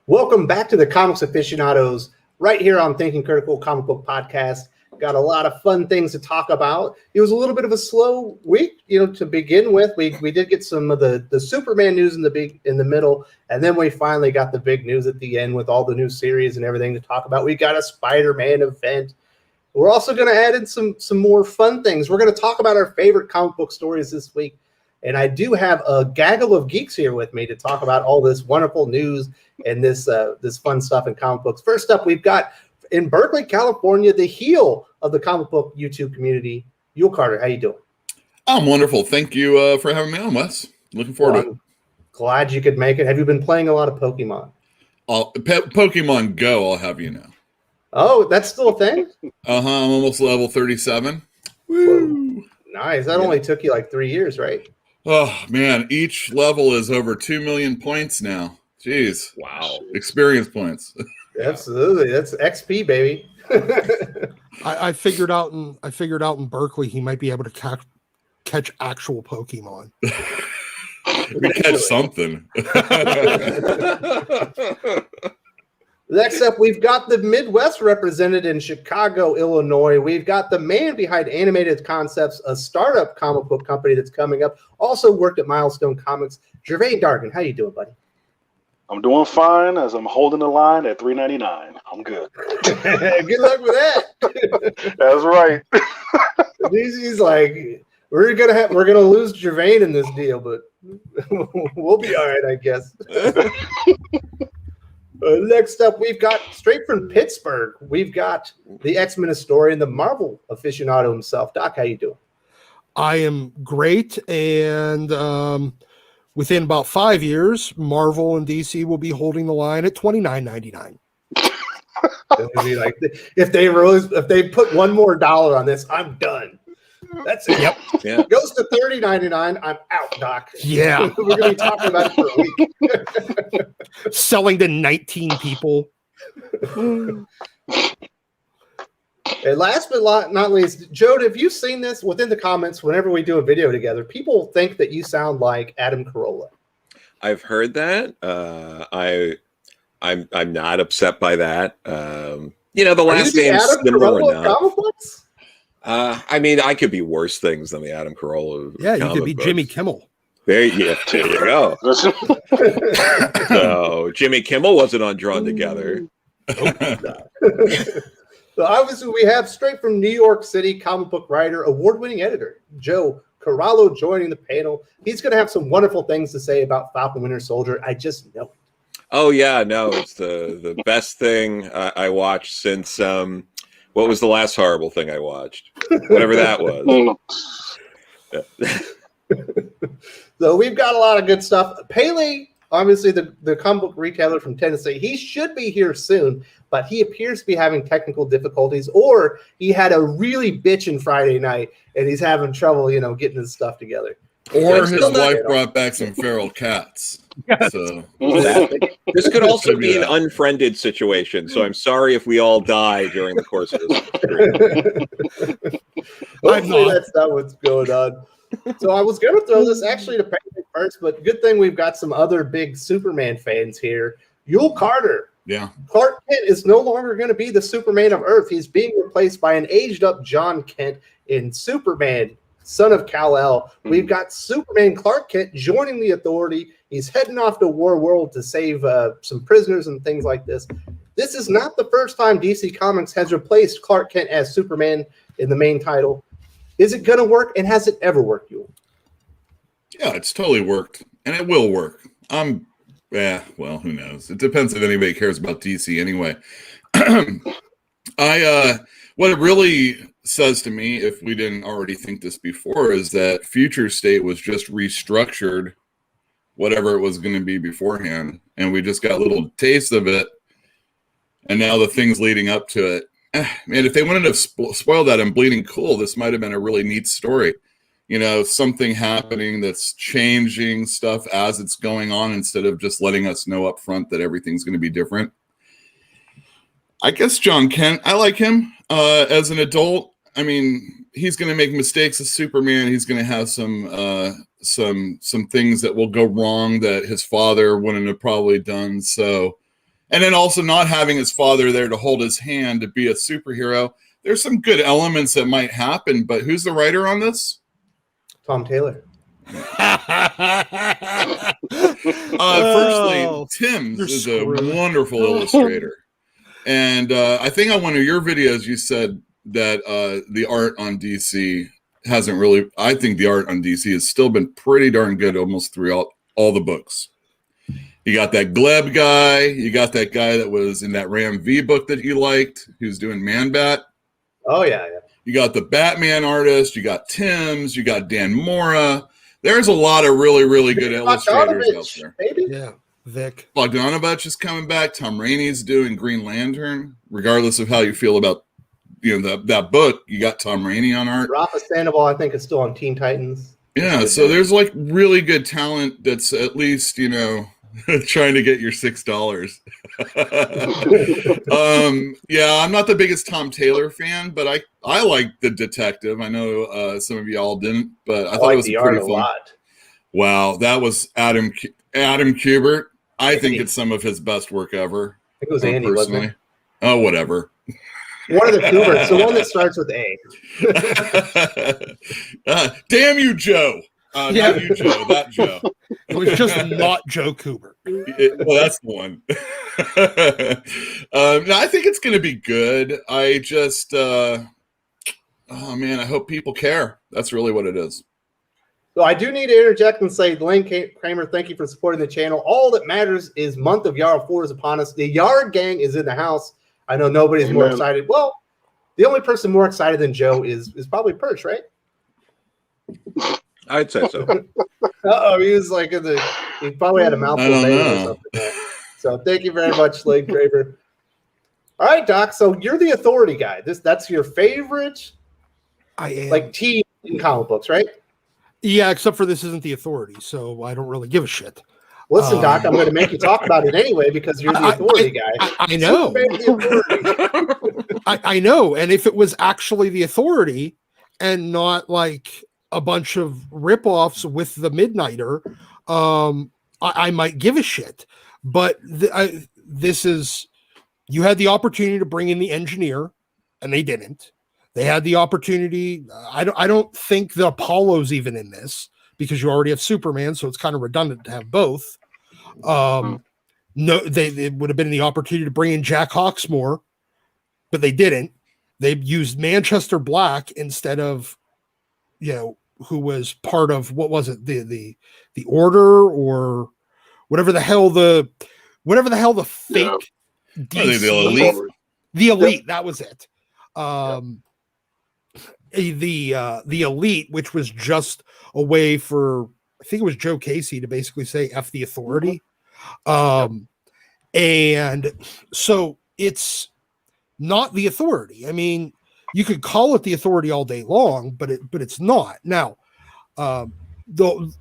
Welcome back to the Comics Aficionados, right here on Thinking Critical Comic Book Podcast. Got a lot of fun things to talk about. It was a little bit of a slow week, to begin with. We did get some of the Superman news in the middle, and then we finally got the big news at the end with all the new series and everything to talk about. We got a Spider-Man event. We're also going to add in some more fun things. We're going to talk about our favorite comic book stories this week. And I do have a gaggle of geeks here with me to talk about all this wonderful news and this fun stuff in comic books. First up, we've got in Berkeley, California, the heel of the comic book YouTube community, Jon Carter. How you doing? I'm wonderful. Thank you for having me on, Wes. Looking forward to it. Glad you could make it. Have you been playing a lot of Pokemon? Pokemon Go, I'll have you know. Oh, that's still a thing? I'm almost level 37. Woo! Whoa. Nice. That only took you like 3 years, right? Oh, man. Each level is over 2 million points now. Jeez. Wow. Experience points. Absolutely. That's XP, baby. I figured out in Berkeley he might be able to catch actual Pokemon. We catch something. Next up, we've got the Midwest represented in Chicago, Illinois. We've got the man behind Animated Concepts, a startup comic book company that's coming up. Also worked at Milestone Comics. Gervais Dargan, how you doing, buddy? I'm doing fine as I'm holding the line at $3.99. I'm good. Good luck with that. That's right. He's like, we're gonna lose Gervais in this deal, but we'll be all right, I guess. Next up, we've got straight from Pittsburgh. We've got the X-Men historian, the Marvel aficionado himself. Doc, how you doing? I am great, and within about 5 years, Marvel and DC will be holding the line at $29.99. Like, if they put one more dollar on this, I'm done. That's it. Yep. Yeah. Goes to $30.99. I'm out, Doc. Yeah. We're gonna be talking about it for a week. Selling to 19 people. And last but not least, Joe, have you seen this within the comments whenever we do a video together? People think that you sound like Adam Carolla. I've heard that. I'm not upset by that. The last name's similar enough. I mean, I could be worse things than the Adam Carolla. Yeah, you could be books. Jimmy Kimmel. There you go. So Jimmy Kimmel wasn't on Drawn Together. So obviously we have straight from New York City comic book writer, award-winning editor, Joe Corallo joining the panel. He's going to have some wonderful things to say about Falcon Winter Soldier. I just know it. Oh, yeah, no, it's the best thing I watched since... what was the last horrible thing I watched? Whatever that was. So we've got a lot of good stuff. Paley, obviously the comic book retailer from Tennessee, he should be here soon, but he appears to be having technical difficulties, or he had a really bitchin' Friday night and he's having trouble, getting his stuff together. Or his wife brought back some feral cats. So this could also be an unfriended situation. So I'm sorry if we all die during the course of this. Hopefully that's not what's going on. So I was going to throw this actually to Patrick first, but good thing we've got some other big Superman fans here. Jon Carter. Yeah. Clark Kent is no longer going to be the Superman of Earth. He's being replaced by an aged-up Jon Kent in Superman, Son of Kal-El. We've got Superman Clark Kent joining the Authority. He's heading off to War World to save some prisoners and things like this. This is not the first time DC Comics has replaced Clark Kent as Superman in the main title. Is it going to work, and has it ever worked, Yul? Yeah, it's totally worked, and it will work. Well, who knows? It depends if anybody cares about DC anyway. What it really says to me, if we didn't already think this before, is that Future State was just restructured, whatever it was going to be beforehand, and we just got little tastes of it, and now the things leading up to it. Man, if they wanted to spoil that in Bleeding Cool, this might have been a really neat story. Something happening that's changing stuff as it's going on instead of just letting us know up front that everything's going to be different. I guess Jon Kent, I like him as an adult. I mean, he's going to make mistakes as Superman. He's going to have some things that will go wrong that his father wouldn't have probably done. So And then also not having his father there to hold his hand to be a superhero. There's some good elements that might happen, but who's the writer on this? Tom Taylor. Firstly, Tim's is a wonderful illustrator. And I think on one of your videos, you said that the art on DC hasn't really, I think the art on DC has still been pretty darn good almost throughout all the books. You got that Gleb guy. You got that guy that was in that Ram V book that you liked, who's doing Man-Bat. Oh, yeah. You got the Batman artist. You got Tim's. You got Dan Mora. There's a lot of really, really good illustrators out there. Baby. Yeah, Vic. Bogdanovich is coming back. Tom Rainey's doing Green Lantern. Regardless of how you feel about that book, you got Tom Rainey on art. Rafa Sandoval, I think, is still on Teen Titans. Yeah, so there's like really good talent that's at least, trying to get your $6. Yeah, I'm not the biggest Tom Taylor fan, but I like the detective. I know some of y'all didn't, but I thought it was the pretty art fun. a lot. Wow, that was Adam Kubert. I think it's some of his best work ever. I think it was Andy, wasn't it? Oh, whatever. One of the Kuberts, the one that starts with A. Damn you, Joe. Not you, Joe. That Joe. It was just not Joe Kubert. Well, that's the one. No, I think it's going to be good. I just, oh man, I hope people care. That's really what it is. So I do need to interject and say, Lane Kramer, thank you for supporting the channel. All that matters is month of Yard 4 is upon us. The Yard Gang is in the house. I know nobody's more excited. Well, the only person more excited than Joe is probably Perch, right? I'd say so. He was like he probably had a mouthful of bacon or something. So thank you very much, Lane Kramer. All right, Doc. So you're the authority guy. That's your favorite team in comic books, right? Yeah, except for this isn't the authority, so I don't really give a shit. Listen, Doc, I'm going to make you talk about it anyway because you're the authority guy. I know. I know. And if it was actually the authority and not like a bunch of ripoffs with the Midnighter, I might give a shit. But this is, you had the opportunity to bring in the engineer, and they didn't. They had the opportunity. I don't think the Apollo's even in this, because you already have Superman, so it's kind of redundant to have both. No, they would have been the opportunity to bring in Jack Hawksmoor, but they didn't. They used Manchester Black instead of, who was part of, what was it, the Order or whatever the hell the fake DC, the Elite, that was it. The Elite, which was just a way for, I think it was Joe Casey to basically say F the authority. And so it's not the authority. I mean, you could call it the authority all day long, but it's not. Now, though,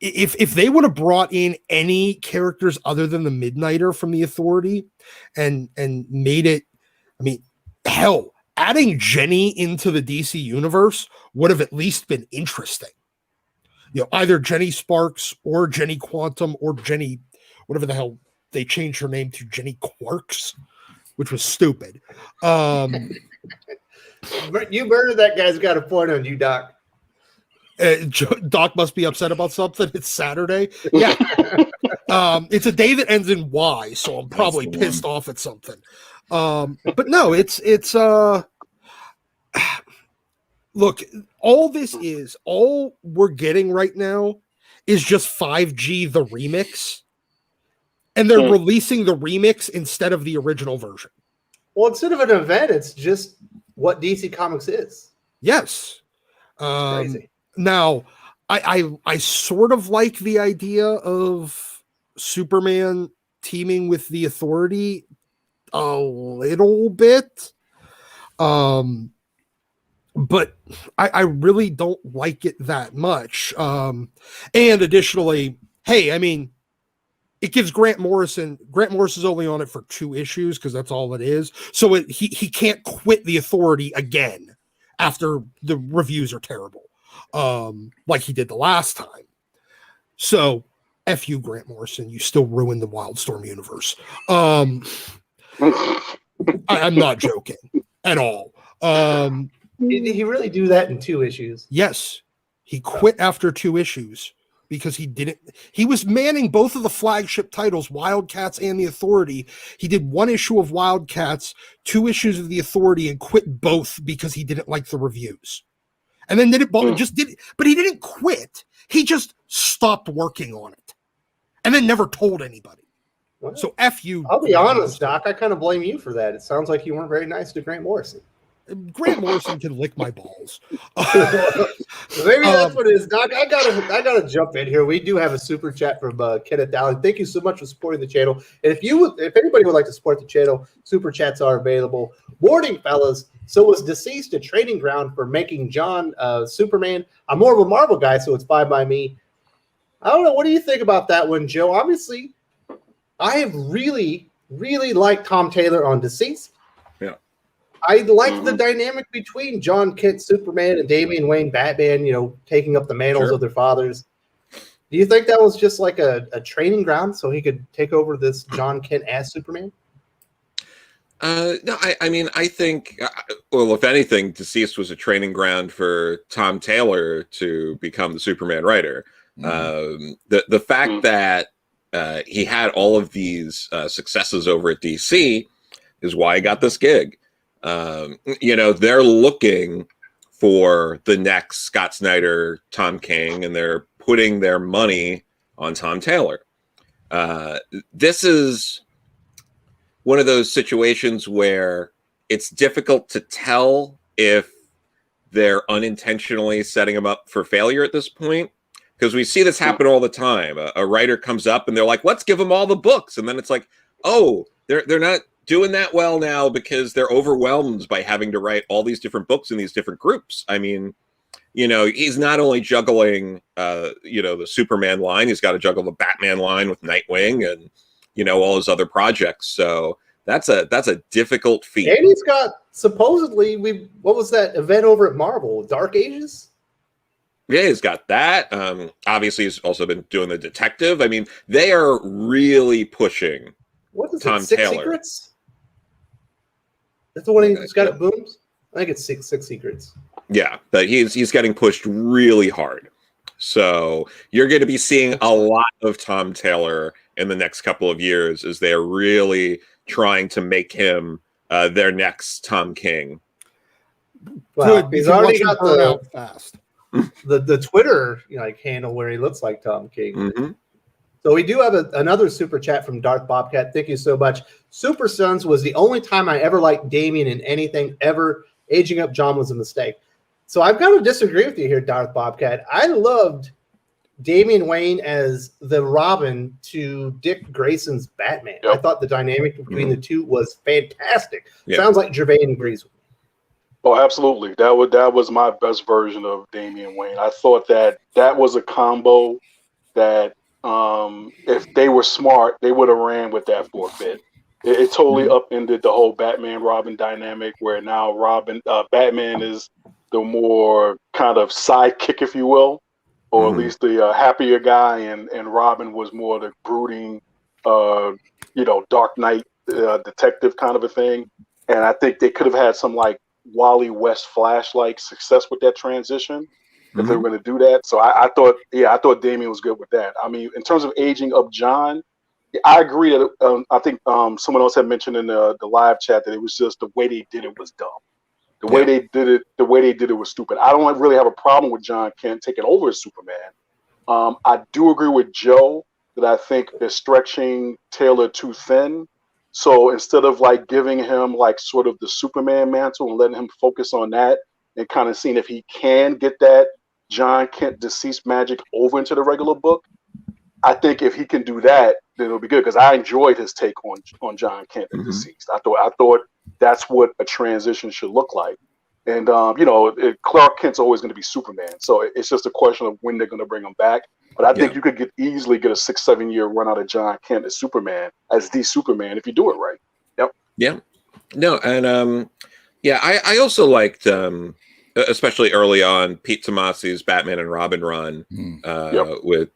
if they would have brought in any characters other than the Midnighter from the authority and made it, I mean, hell, adding Jenny into the DC universe would have at least been interesting. Either Jenny Sparks or Jenny Quantum or Jenny, whatever the hell they changed her name to, Jenny Quarks, which was stupid. You murdered that guy's got a point on you, Doc. Doc must be upset about something. It's Saturday. Yeah. It's a day that ends in Y, so I'm probably pissed off at something. But no, it's look, all we're getting right now is just 5G the remix, and they're releasing the remix instead of the original version. Well, instead of an event, it's just what DC Comics is. Yes. Crazy. Now, I sort of like the idea of Superman teaming with the Authority a little bit. But I really don't like it that much. And additionally, hey, I mean, it gives Grant Morris is only on it for 2 issues because that's all it is. So he can't quit the Authority again after the reviews are terrible, like he did the last time. So F you, Grant Morrison. You still ruined the Wildstorm universe. I'm not joking at all. Did he really do that in 2 issues? Yes. He quit after 2 issues because he was manning both of the flagship titles, Wildcats and The Authority. He did 1 issue of Wildcats, 2 issues of The Authority, and quit both because he didn't like the reviews. And then but he didn't quit. He just stopped working on it and then never told anybody. Well, so F you. I'll be honest, Doc. I kind of blame you for that. It sounds like you weren't very nice to Grant Morrison. Grant Morrison can lick my balls. Maybe that's what it is, Doc. I gotta jump in here. We do have a super chat from Kenneth Allen. Thank you so much for supporting the channel. And if anybody would like to support the channel, super chats are available. Warning, fellas. So was Deceased a training ground for making Jon Superman? I'm more of a Marvel guy, so it's fine by me. I don't know. What do you think about that one, Joe? Obviously, I have really, really liked Tom Taylor on Deceased. Yeah. I like the dynamic between Jon Kent, Superman, and Damian Wayne, Batman, taking up the mantles of their fathers. Do you think that was just like a training ground so he could take over this Jon Kent as Superman? No, I mean, I think, well, if anything, Deceased was a training ground for Tom Taylor to become the Superman writer. The fact that he had all of these successes over at DC is why he got this gig. They're looking for the next Scott Snyder, Tom King, and they're putting their money on Tom Taylor. This is one of those situations where it's difficult to tell if they're unintentionally setting him up for failure at this point. Because we see this happen all the time. A writer comes up and they're like, let's give them all the books. And then it's like, oh, they're not doing that well now because they're overwhelmed by having to write all these different books in these different groups. I mean, he's not only juggling, the Superman line, he's got to juggle the Batman line with Nightwing and, all his other projects. So that's a difficult feat. And he's got supposedly, what was that event over at Marvel, Dark Ages? Yeah, he's got that. Obviously, he's also been doing the detective. I mean, they are really pushing Tom Six Taylor. Secrets? That's the one he's got at Booms? I think it's Six Secrets. Yeah, but he's getting pushed really hard. So you're going to be seeing a lot of Tom Taylor in the next couple of years as they're really trying to make him their next Tom King. Well, he's already got the Twitter handle where he looks like Tom King. Mm-hmm. So we do have another super chat from Darth Bobcat. Thank you so much. Super Sons was the only time I ever liked Damian in anything ever. Aging up Jon was a mistake. So I've got to disagree with you here, Darth Bobcat. I loved Damian Wayne as the Robin to Dick Grayson's Batman. Yep. I thought the dynamic between the two was fantastic. Yep. Sounds like Gervain agrees with me. Oh, absolutely. That was my best version of Damian Wayne. I thought that was a combo that if they were smart, they would have ran with that for a bit. It totally upended the whole Batman-Robin dynamic where now Batman is the more kind of sidekick, if you will, or at least the happier guy, and Robin was more the brooding, Dark Knight detective kind of a thing. And I think they could have had some like Wally West Flash-like success with that transition if they were going to do that. So I thought Damian was good with that. I mean, in terms of aging up Jon, I agree that I think someone else had mentioned in the live chat that it was just the way they did it was dumb. The way they did it was stupid. I don't really have a problem with Jon Kent taking over as Superman. I do agree with Joe that I think they're stretching Taylor too thin. So instead of like giving him like sort of the Superman mantle and letting him focus on that and kind of seeing if he can get that Jon Kent deceased magic over into the regular book, I think if he can do that, then it'll be good. Because I enjoyed his take on Jon Kent and deceased. I thought that's what a transition should look like. And Clark Kent's always going to be Superman, so it's just a question of when they're going to bring him back. But I think you could easily get a 6-7 year run out of Jon Kent as Superman, as the Superman, if you do it right. Yep. Yeah. No, and I also liked especially early on, Pete Tomasi's Batman and Robin run with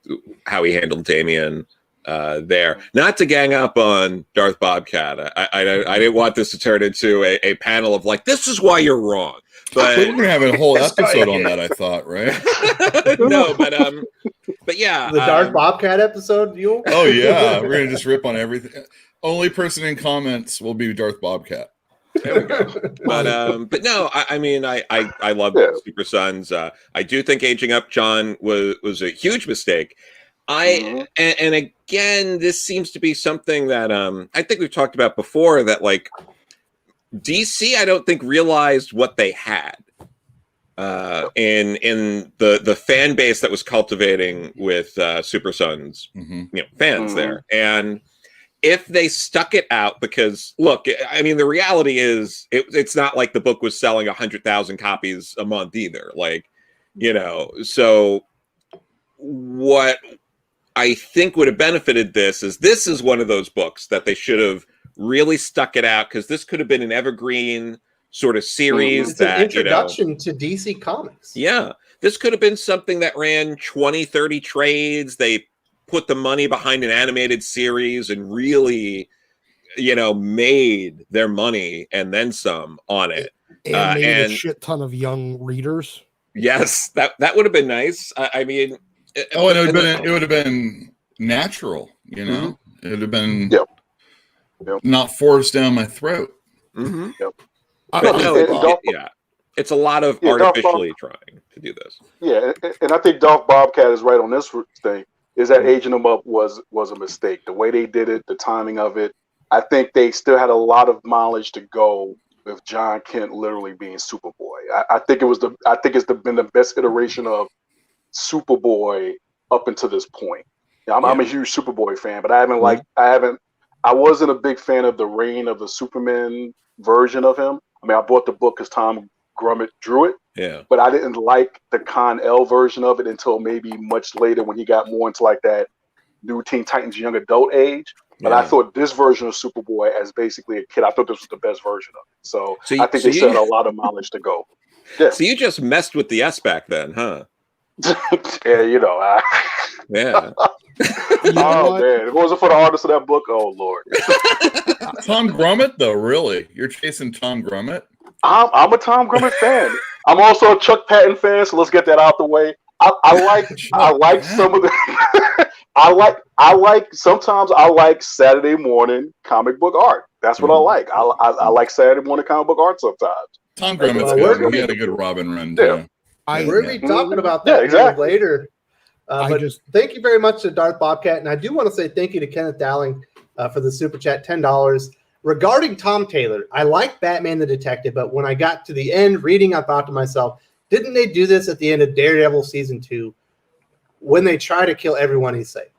how he handled Damian there. Not to gang up on Darth Bobcat. I didn't want this to turn into a panel of like, this is why you're wrong. But we're gonna have a whole episode on that, I thought, right? No, but yeah, the Darth Bobcat episode. Oh yeah, we're gonna just rip on everything. Only person in comments will be Darth Bobcat. There we go. But no, I mean, I love Super Sons. I do think aging up John was a huge mistake. And again, this seems to be something that I think we've talked about before, that like DC, I don't think realized what they had in the fan base that was cultivating with Super Sons, fans there. And if they stuck it out, because look, I mean, the reality is it's not like the book was selling 100,000 copies a month either. Like, so what I think would have benefited this is one of those books that they should have really stuck it out, because this could have been an evergreen sort of series. It's an introduction to DC Comics. Yeah. This could have been something that ran 20, 30 trades. They put the money behind an animated series and really, made their money and then some on it. And made a shit ton of young readers. Yes, that would have been nice. I mean, and it would have been natural, It would have been not forced down my throat. It's a lot of artificially trying to do this. Yeah, and I think Darth Bobcat is right on this thing. Is that aging them up was a mistake. The way they did it, the timing of it. I think they still had a lot of mileage to go with Jon Kent literally being Superboy. I think it's been the best iteration of Superboy up until this point. I'm a huge Superboy fan, but I wasn't a big fan of the Reign of the Superman version of him. I mean, I bought the book because Tom Grummett drew it. Yeah. But I didn't like the Con-El version of it until maybe much later, when he got more into like that new Teen Titans young adult age. But I thought this version of Superboy, as basically a kid, I thought this was the best version of it. So I think they still had a lot of mileage to go. Yeah. So you just messed with the S back then, huh? Yeah, yeah. Oh man, if it wasn't for the artist of that book, oh Lord. Tom Grummett, though, really? You're chasing Tom Grummett? I'm a Tom Grummett fan. I'm also a Chuck Patton fan, so let's get that out the way. I like some of the sometimes I like Saturday morning comic book art. That's what I like. I like Saturday morning comic book art sometimes. Tom Grummett's good. He had a good Robin run too. We're going to be talking about that later. But thank you very much to Darth Bobcat, and I do want to say thank you to Kenneth Dowling for the super chat, $10. Regarding Tom Taylor, I like Batman the Detective, but when I got to the end reading, I thought to myself, didn't they do this at the end of Daredevil season 2 when they try to kill everyone he saved?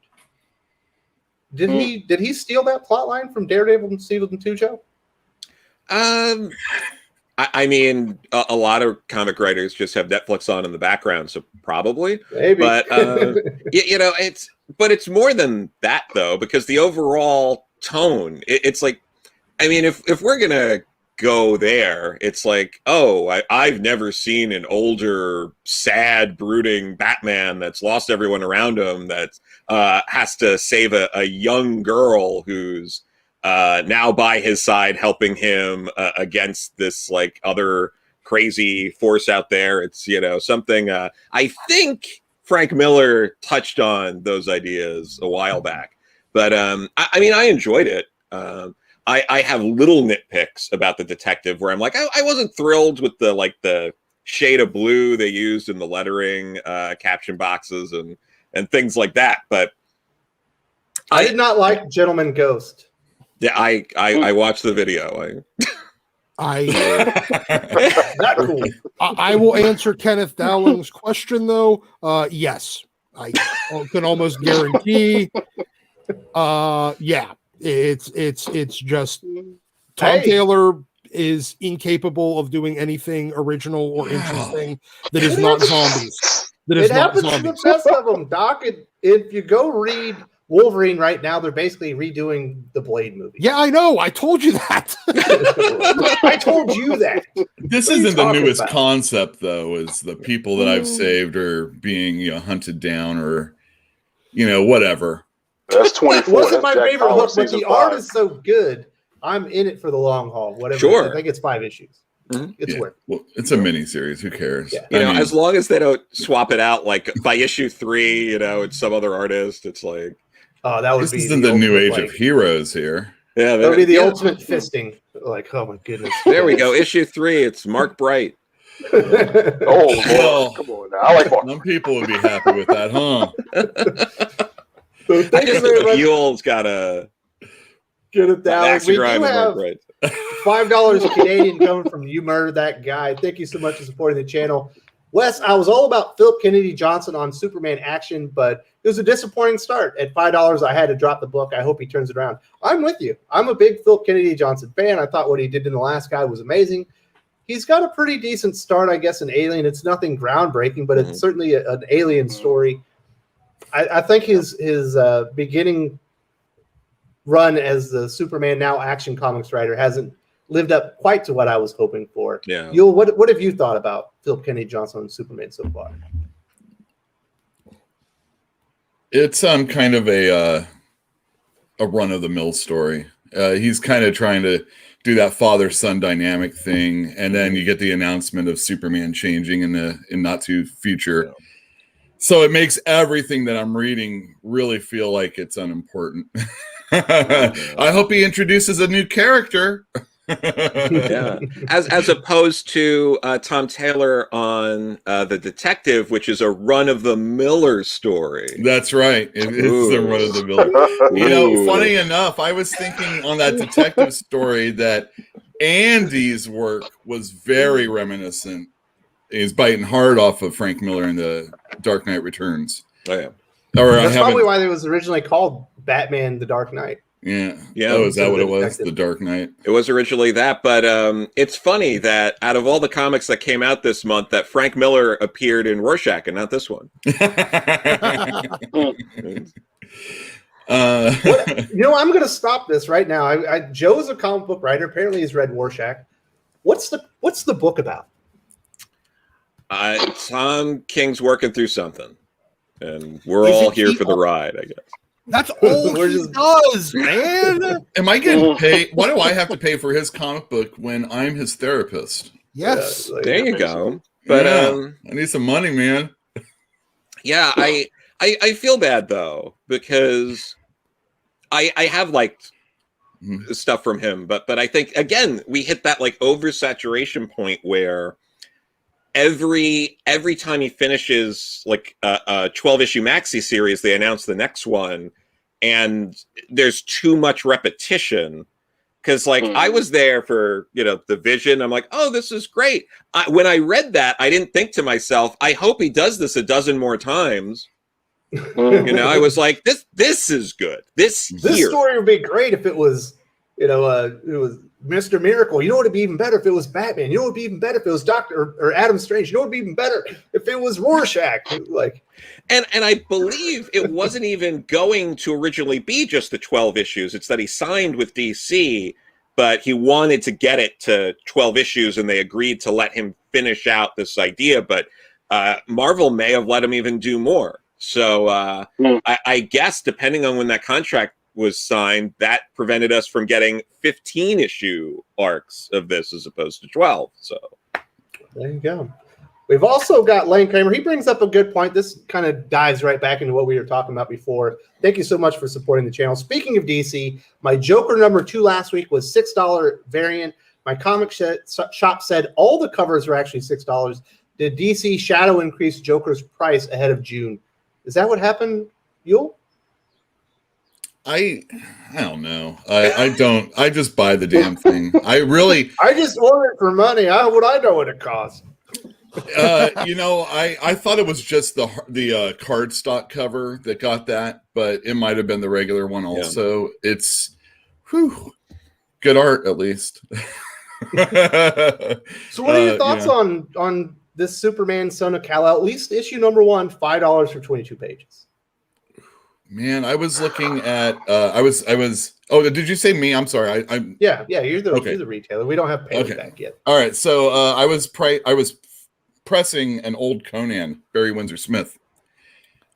Did he steal that plot line from Daredevil in season 2, Joe? I mean, a lot of comic writers just have Netflix on in the background, so probably. Maybe. But it's more than that though, because the overall tone, it's like, I mean, if we're gonna go there, it's like, I've never seen an older, sad, brooding Batman that's lost everyone around him, that has to save a young girl who's now by his side, helping him against this like other crazy force out there. It's, something I think Frank Miller touched on those ideas a while back, but I mean, I enjoyed it. I have little nitpicks about the detective where I'm like, I wasn't thrilled with the shade of blue they used in the lettering, caption boxes and things like that. But I did not like Gentleman Ghost. Yeah, I watched the video. Not cool. I will answer Kenneth Dowling's question though. Yes, I can almost guarantee. Yeah, it's just Tom Taylor is incapable of doing anything original or interesting that is not zombies. It happens to the best of them, Doc. If you go read Wolverine right now, they're basically redoing the Blade movie. Yeah, I know. I told you that. I told you that. This What are you isn't the talking newest about? concept, though, is the people that I've saved are being, hunted down or, whatever. That's 24. Wasn't That's my Jack favorite Bauer, hook, but season the art 5. is so good. I'm in it for the long haul. Whatever. Sure. I think it's 5 issues. Mhm. It's Yeah. worth it. Well, it's a mini series. Who cares? Yeah. You know, I mean, as long as they don't swap it out like by issue 3, it's some other artist. It's like, Oh, that would this be isn't the new ultimate, age of heroes here. yeah, That would be the yeah. ultimate fisting. Like, oh my goodness. There we go. Issue 3. It's Mark Bright. Oh, Lord. Well, Come on now. I like Mark. Some people would be happy with that, huh? So I thank you just very think much. Buell's got a Get it down. axe We to grind do with Mark have Bright. $5 Canadian coming from You Murdered That Guy. Thank you so much for supporting the channel. Wes, I was all about Philip Kennedy Johnson on Superman action, but it was a disappointing start. At $5, I had to drop the book. I hope he turns it around. I'm with you. I'm a big Philip Kennedy Johnson fan. I thought what he did in The Last Guy was amazing. He's got a pretty decent start, I guess, in Alien. It's nothing groundbreaking, but it's certainly an Alien story. I think his beginning run as the Superman Now Action Comics writer hasn't lived up quite to what I was hoping for. Yeah. Yul, what have you thought about Philip Kennedy Johnson and Superman so far? It's kind of a run of the mill story. He's kind of trying to do that father-son dynamic thing, and then you get the announcement of Superman changing in not too future. Yeah. So it makes everything that I'm reading really feel like it's unimportant. I hope he introduces a new character. Yeah, as opposed to Tom Taylor on The Detective, which is a run-of-the-miller story. That's right. It is the run of the mill. Funny enough, I was thinking on that detective story that Andy's work was very reminiscent. He's biting hard off of Frank Miller in The Dark Knight Returns. Oh yeah. That's Probably why it was originally called Batman: The Dark Knight. Yeah. Yeah. Oh, is that what it was? Detective. The Dark Knight. It was originally that, but it's funny that out of all the comics that came out this month, that Frank Miller appeared in Rorschach and not this one. I'm going to stop this right now. Joe's a comic book writer. Apparently, he's read Rorschach. What's the book about? Tom King's working through something, and we're all here for the ride, I guess. That's all he does, man. Am I getting paid? Why do I have to pay for his comic book when I'm his therapist? Yes. There you go. But yeah, I need some money, man. Yeah, I feel bad though, because I have liked stuff from him, but I think again we hit that like oversaturation point where every time he finishes like a 12-issue maxi series, they announce the next one, and there's too much repetition. Because like I was there for the Vision, I'm like, oh, this is great. When I read that, I didn't think to myself, I hope he does this a dozen more times. I was like, this is good. This story would be great if it was, it was Mr. Miracle. You know what would be even better if it was Batman. You know what would be even better if it was Doctor or Adam Strange. You know what would be even better if it was Rorschach. And I believe it wasn't even going to originally be just the 12 issues. It's that he signed with DC, but he wanted to get it to 12 issues, and they agreed to let him finish out this idea. But Marvel may have let him even do more. So I guess depending on when that contract was signed, that prevented us from getting 15-issue arcs of this as opposed to 12. So there you go. We've also got Lane Kramer. He brings up a good point. This kind of dives right back into what we were talking about before. Thank you so much for supporting the channel. Speaking of DC, my Joker #2 last week was $6 variant. My comic shop said all the covers were actually $6. Did DC shadow increase Joker's price ahead of June? Is that what happened, Yul? I don't know. I don't. I just buy the damn thing. I just order it for money. How would I know what it costs? I thought it was just the cardstock cover that got that, but it might have been the regular one also. Yeah. It's good art at least. So what are your thoughts on this Superman Son of Kal-El, at least issue #1, $5 for 22 pages? Man, I was looking at. I was. Oh, did you say me? I'm sorry. I'm. Yeah. You're the retailer. We don't have payback yet. All right. So I was pressing an old Conan, Barry Windsor Smith,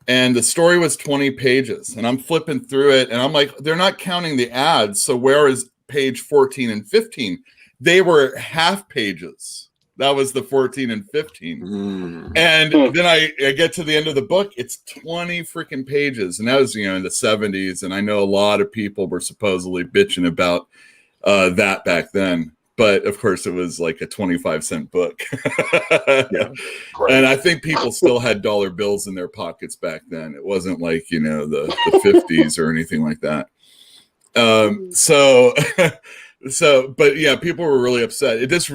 and the story was 20 pages, and I'm flipping through it, and I'm like, they're not counting the ads. So where is page 14 and 15? They were half pages. That was the 14 and 15. And then I get to the end of the book. It's 20 freaking pages. And that was, in the 70s. And I know a lot of people were supposedly bitching about that back then. But of course, it was like a 25-cent book. Yeah. And I think people still had dollar bills in their pockets back then. It wasn't like, the 50s or anything like that. But yeah, people were really upset. It just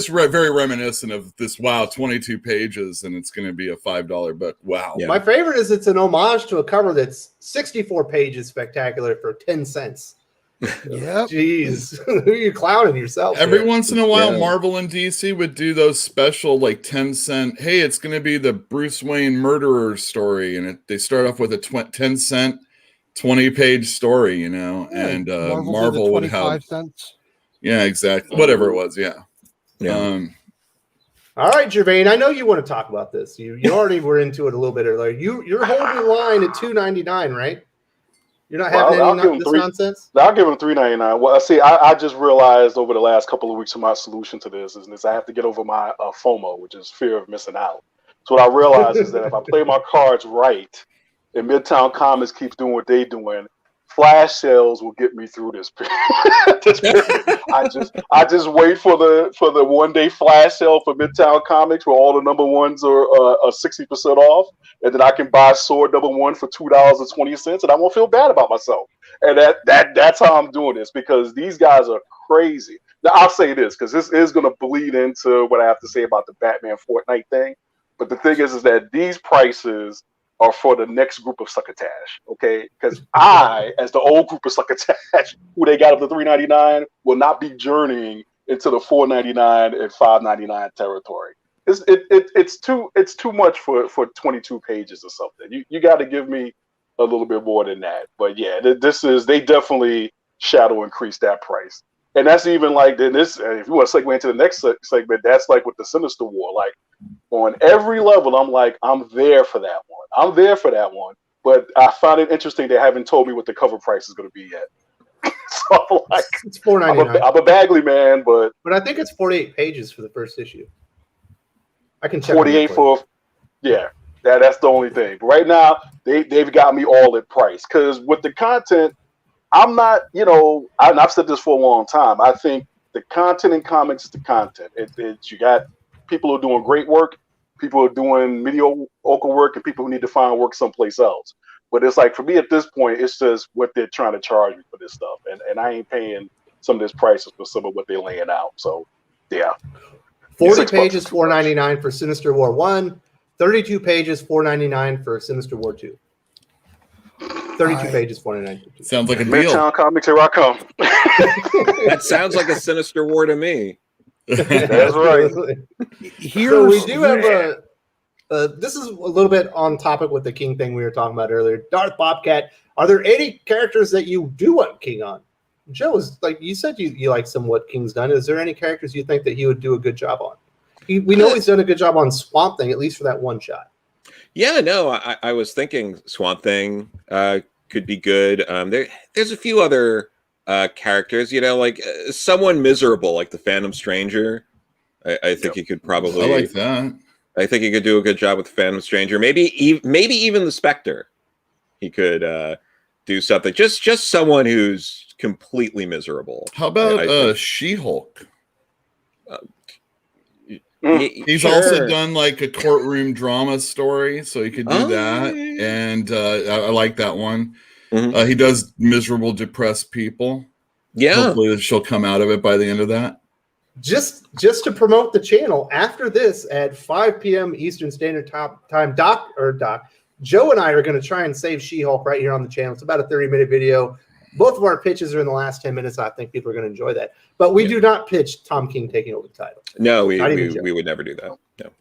very reminiscent of this. Wow, 22 pages, and it's going to be a $5 book. Wow. Yeah. My favorite is it's an homage to a cover that's 64 pages spectacular for 10 cents. Yeah. Jeez, who are you clowning yourself? Every once in a while, Marvel and DC would do those special 10-cent. Hey, it's going to be the Bruce Wayne murderer story, and they start off with a 10-cent. 20-page story, and Marvel would have cents. Yeah, exactly. Whatever it was, yeah. All right, Gervain, I know you want to talk about this. You already were into it a little bit earlier. You're holding the line at $2.99, right? You're not having any of this nonsense? I'll give them $3.99. Well, see, I just realized over the last couple of weeks my solution to this is I have to get over my FOMO, which is fear of missing out. So what I realized is that if I play my cards right, and Midtown Comics keeps doing what they're doing, flash sales will get me through this period. I just wait for the 1 day flash sale for Midtown Comics where all the number ones are 60% off, and then I can buy Sword number 1 for $2.20, and I won't feel bad about myself. And that's how I'm doing this, because these guys are crazy. Now I'll say this, because this is going to bleed into what I have to say about the Batman Fortnite thing. But the thing is that these prices are for the next group of succotash, okay? Because I, as the old group of succotash, who they got up to $3.99, will not be journeying into the $4.99 and $5.99 territory. It's too much for 22 pages or something. You got to give me a little bit more than that. But yeah, they definitely shadow increase that price. And that's even if you want to segue into the next segment, that's like with the Sinister War. Like on every level, I'm there for that one. But I find it interesting they haven't told me what the cover price is going to be yet. So it's $4.99. I'm a Bagley man, but I think it's 48 pages for the first issue. I can check 48 that's the only thing. But right now, they've got me all at price, because with the content, I'm not, I've said this for a long time. I think the content in comics is the content. You got people who are doing great work, people who are doing mediocre work, and people who need to find work someplace else. But it's like, for me at this point, it's just what they're trying to charge me for this stuff. And I ain't paying some of this prices for some of what they're laying out. So, yeah. 40 pages, $4.99 for Sinister War 1. 32 pages, $4.99 for Sinister War 2. 32 pages, $4.99. Sounds like a deal. Midtown Comics, here I come. That sounds like a Sinister War to me. That's right. So we do have this is a little bit on topic with the King thing we were talking about earlier. Darth Bobcat, are there any characters that you do want King on? Joe, is you said you like some what King's done. Is there any characters you think that he would do a good job on? We know he's done a good job on Swamp Thing, at least for that one shot. Yeah, no, I was thinking Swamp Thing could be good. There's a few other characters, someone miserable like the Phantom Stranger. I think he could probably. I like that. I think he could do a good job with the Phantom Stranger. Maybe even the Spectre. He could do something. Just someone who's completely miserable. How about She-Hulk? He's sure. also done like a courtroom drama story, so he could do that. Yeah. And I like that one. Mm-hmm. He does miserable, depressed people. Yeah. Hopefully she'll come out of it by the end of that. Just to promote the channel, after this at 5 p.m. Eastern Standard Time, Doc, Joe and I are going to try and save She-Hulk right here on the channel. It's about a 30-minute video. Both of our pitches are in the last 10 minutes. I think people are going to enjoy that. But we do not pitch Tom King taking over the title. No, we would never do that. No.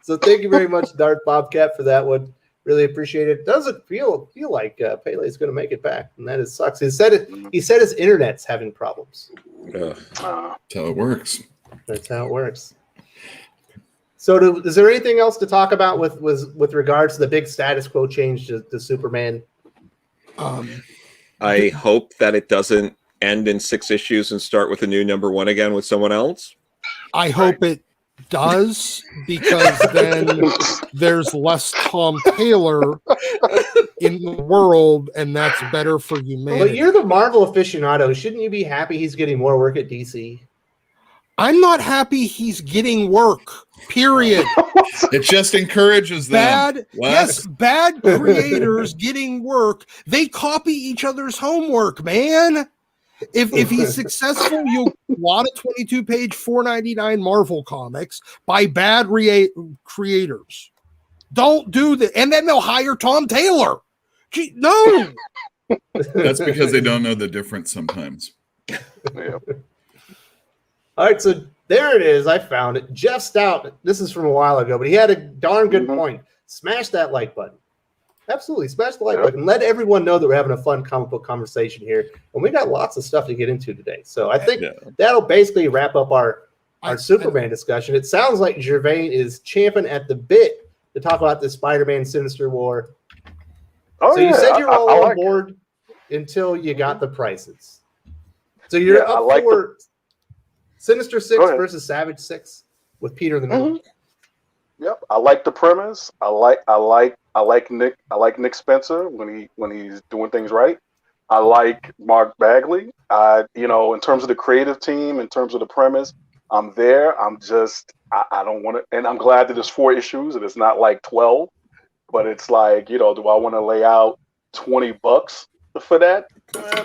So thank you very much, Darth Bobcat, for that one. Really appreciate it. Doesn't feel like Pele's going to make it back, and that sucks. He said it. He said his internet's having problems. That's how it works. That's how it works. So, is there anything else to talk about with regards to the big status quo change to Superman? I hope that it doesn't end in 6 issues and start with a new #1 again with someone else. I hope it does, because then there's less Tom Taylor in the world, and that's better for humanity. But you're the Marvel aficionado. Shouldn't you be happy he's getting more work at DC? I'm not happy he's getting work, period. It just encourages them. Bad creators getting work. They copy each other's homework, man. If he's successful, you'll get a lot of 22-page, $4.99 Marvel comics by bad creators. Don't do that. And then they'll hire Tom Taylor. Gee, no. That's because they don't know the difference sometimes. Yeah. All right, so there it is. I found it. Jeff Stout. This is from a while ago, but he had a darn good point. Smash that like button. Absolutely. Smash the like button. Let everyone know that we're having a fun comic book conversation here. And we got lots of stuff to get into today. So I think that'll basically wrap up our Superman discussion. It sounds like Gervain is champing at the bit to talk about this Spider-Man Sinister War. So you said you're all on board until you got the prices. So you're up for Sinister 6 versus Savage 6 with Peter in the middle. Yep, I like the premise. I like Nick Spencer when he's doing things right. I like Mark Bagley. In terms of the creative team, in terms of the premise, I'm there. I'm just I don't want to, and I'm glad that it's 4 issues and it's not like 12. But it's like, do I want to lay out $20 for that?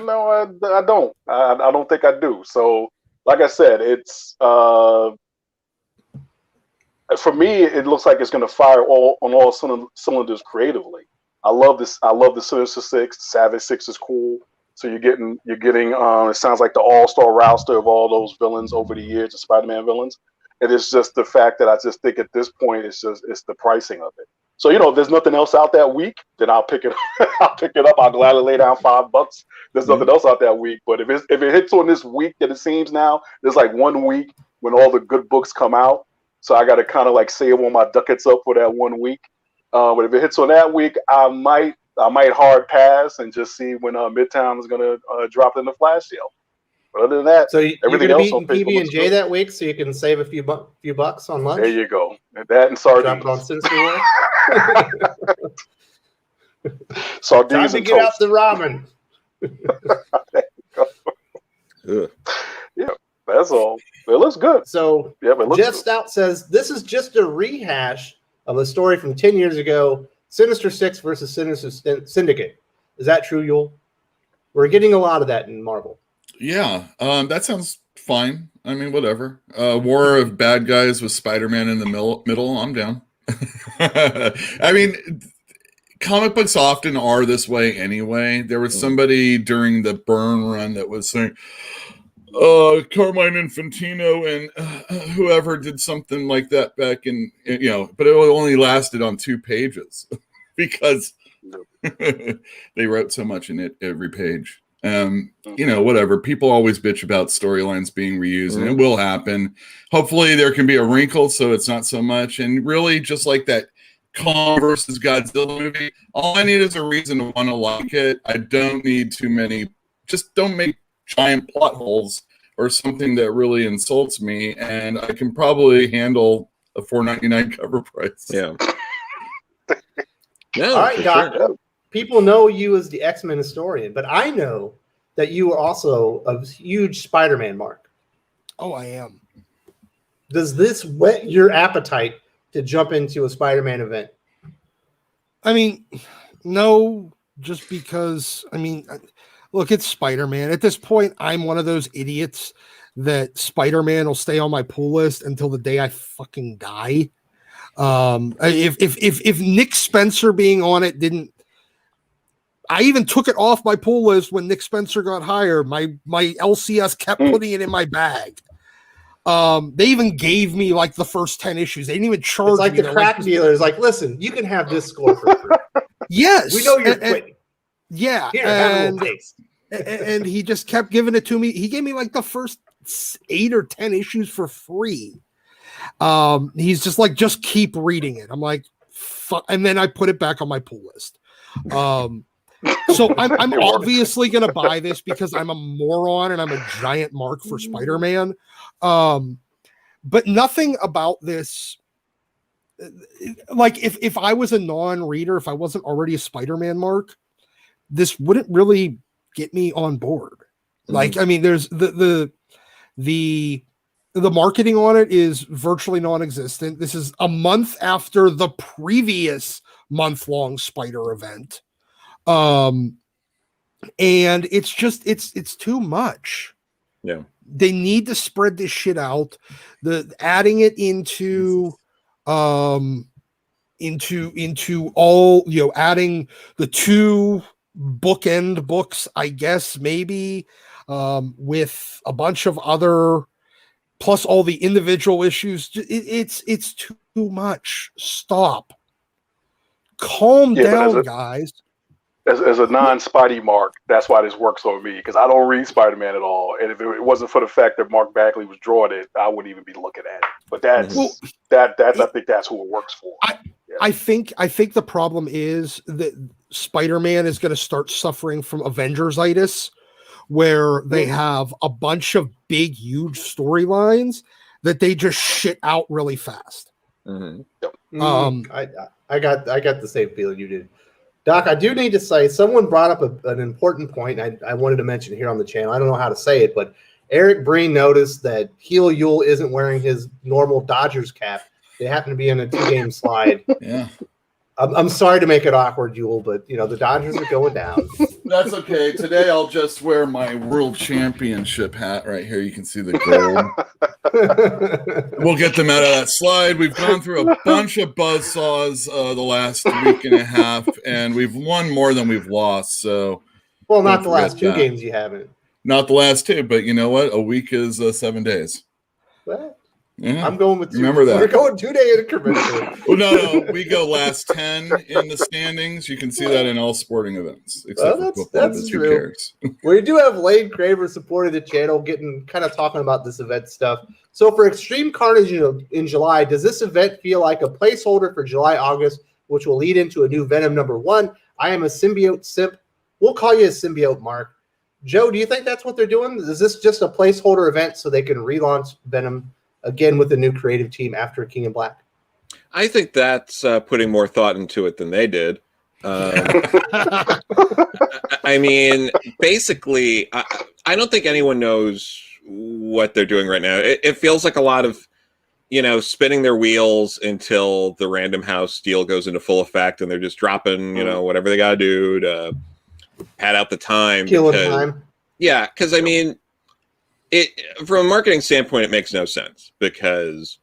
No, I don't. I don't think I do. So, like I said, it's. For me, it looks like it's going to fire on all cylinders creatively. I love this. I love the Sinister 6. Savage 6 is cool. So you're getting. It sounds like the all-star roster of all those villains over the years, the Spider-Man villains. It is just the fact that I just think at this point it's the pricing of it. So if there's nothing else out that week, then I'll pick it up. I'll pick it up. I'll gladly lay down $5. There's nothing else out that week. But if it hits on this week that it seems now, there's like 1 week when all the good books come out. So I got to kind of like save all my ducats up for that 1 week. But if it hits on that week, I might hard pass and just see when Midtown is going to drop in the flash sale. But other than that, so you're going to be eating PB&J that week, so you can save a few bucks on lunch. There you go. And that and sardines. Drop it on Sinister War. Sardines. Time to get out the ramen. Yeah, that's all. It looks good. So Jeff Stout says this is just a rehash of a story from 10 years ago, Sinister 6 versus Sinister Syndicate. Is that true, Yul? We're getting a lot of that in Marvel. Yeah, that sounds fine. I mean, whatever. War of bad guys with Spider-Man in the middle. I'm down. I mean, comic books often are this way anyway. There was somebody during the Byrne run that was saying, Carmine Infantino and whoever did something like that back in, but it only lasted on 2 pages because they wrote so much in it every page. Whatever. People always bitch about storylines being reused, and it will happen. Hopefully there can be a wrinkle so it's not so much. And really, just like that Kong versus Godzilla movie, all I need is a reason to want to like it. I don't need too many. Just don't make giant plot holes or something that really insults me, and I can probably handle a $4.99 cover price. Yeah. All right, Doc. Sure. People know you as the X-Men historian, but I know that you are also a huge Spider-Man mark. Oh, I am. Does this whet your appetite to jump into a Spider-Man event? I mean, no, just because, look, it's Spider-Man. At this point, I'm one of those idiots that Spider-Man will stay on my pull list until the day I fucking die. If Nick Spencer being on it didn't, I even took it off my pull list when Nick Spencer got hired. My LCS kept putting it in my bag. They even gave me like the first 10 issues. They didn't even charge It's like me. the crack dealer is like, listen, you can have this score for free. Yes. We know you're quitting. Yeah. Here, have a little taste. And he just kept giving it to me. He gave me like the first 8 or 10 issues for free. He's just like, just keep reading it. I'm like, fuck. And then I put it back on my pull list. So I'm obviously going to buy this because I'm a moron and I'm a giant mark for Spider-Man. But nothing about this, like if I was a non-reader, if I wasn't already a Spider-Man mark, this wouldn't really get me on board. Like, I mean, there's the marketing on it is virtually non-existent. This is a month after the previous month-long Spider event. And it's just it's too much. Yeah. They need to spread this shit out. Adding it into all, adding the 2 bookend books, I guess, maybe, with a bunch of other, plus all the individual issues. It's too much. Stop. Calm down, guys. As a non-Spidey mark, that's why this works on me, because I don't read Spider-Man at all. And if it wasn't for the fact that Mark Bagley was drawing it, I wouldn't even be looking at it. But I think that's who it works for. I think the problem is that Spider-Man is going to start suffering from Avengers-itis, where they have a bunch of big, huge storylines that they just shit out really fast. I got the same feeling you did. Doc, I do need to say, someone brought up an important point I wanted to mention here on the channel. I don't know how to say it, but Eric Breen noticed that Heel Yule isn't wearing his normal Dodgers cap. They happen to be in a 2-game slide. Yeah. I'm sorry to make it awkward, Yule, but the Dodgers are going down. That's okay. Today I'll just wear my World Championship hat right here. You can see the gold. We'll get them out of that slide. We've gone through a bunch of buzzsaws the last week and a half, and we've won more than we've lost. So, well, not the last 2 games you haven't. Not the last 2, but you know what? A week is 7 days. What? Yeah. I'm going with 2. Remember that. We're going 2-day increments. Well, no, we go last 10 in the standings. You can see that in all sporting events, except for football. That's who true. Cares? We do have Lane Craver supporting the channel, kind of talking about this event stuff. So for Extreme Carnage in July, does this event feel like a placeholder for July, August, which will lead into a new Venom #1? I am a symbiote simp. We'll call you a symbiote, Mark. Joe, do you think that's what they're doing? Is this just a placeholder event so they can relaunch Venom again with the new creative team after King in Black? I think that's putting more thought into it than they did. I mean, basically, I don't think anyone knows what they're doing right now. It feels like a lot of, spinning their wheels until the Random House deal goes into full effect, and they're just dropping, whatever they got to do to pad out the time. Killing time. Yeah, because I mean, from a marketing standpoint, it makes no sense because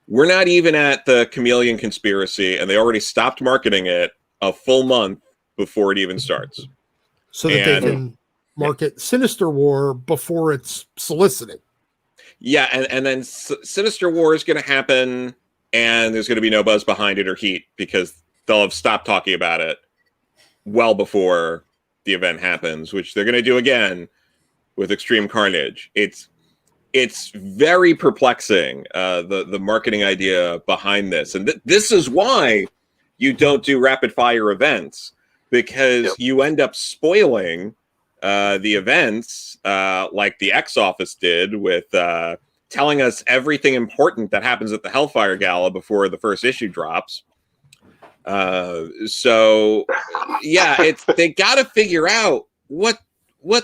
we're not even at the Chameleon conspiracy, and they already stopped marketing it a full month before it even starts. So that they can market Sinister War before it's solicited. Yeah, and then Sinister War is going to happen, and there's going to be no buzz behind it or heat because they'll have stopped talking about it well before the event happens, which they're going to do again with Extreme Carnage. It's very perplexing, the marketing idea behind this. And this is why you don't do rapid fire events, because you end up spoiling the events like the X Office did with telling us everything important that happens at the Hellfire Gala before the first issue drops. So yeah, they got to figure out what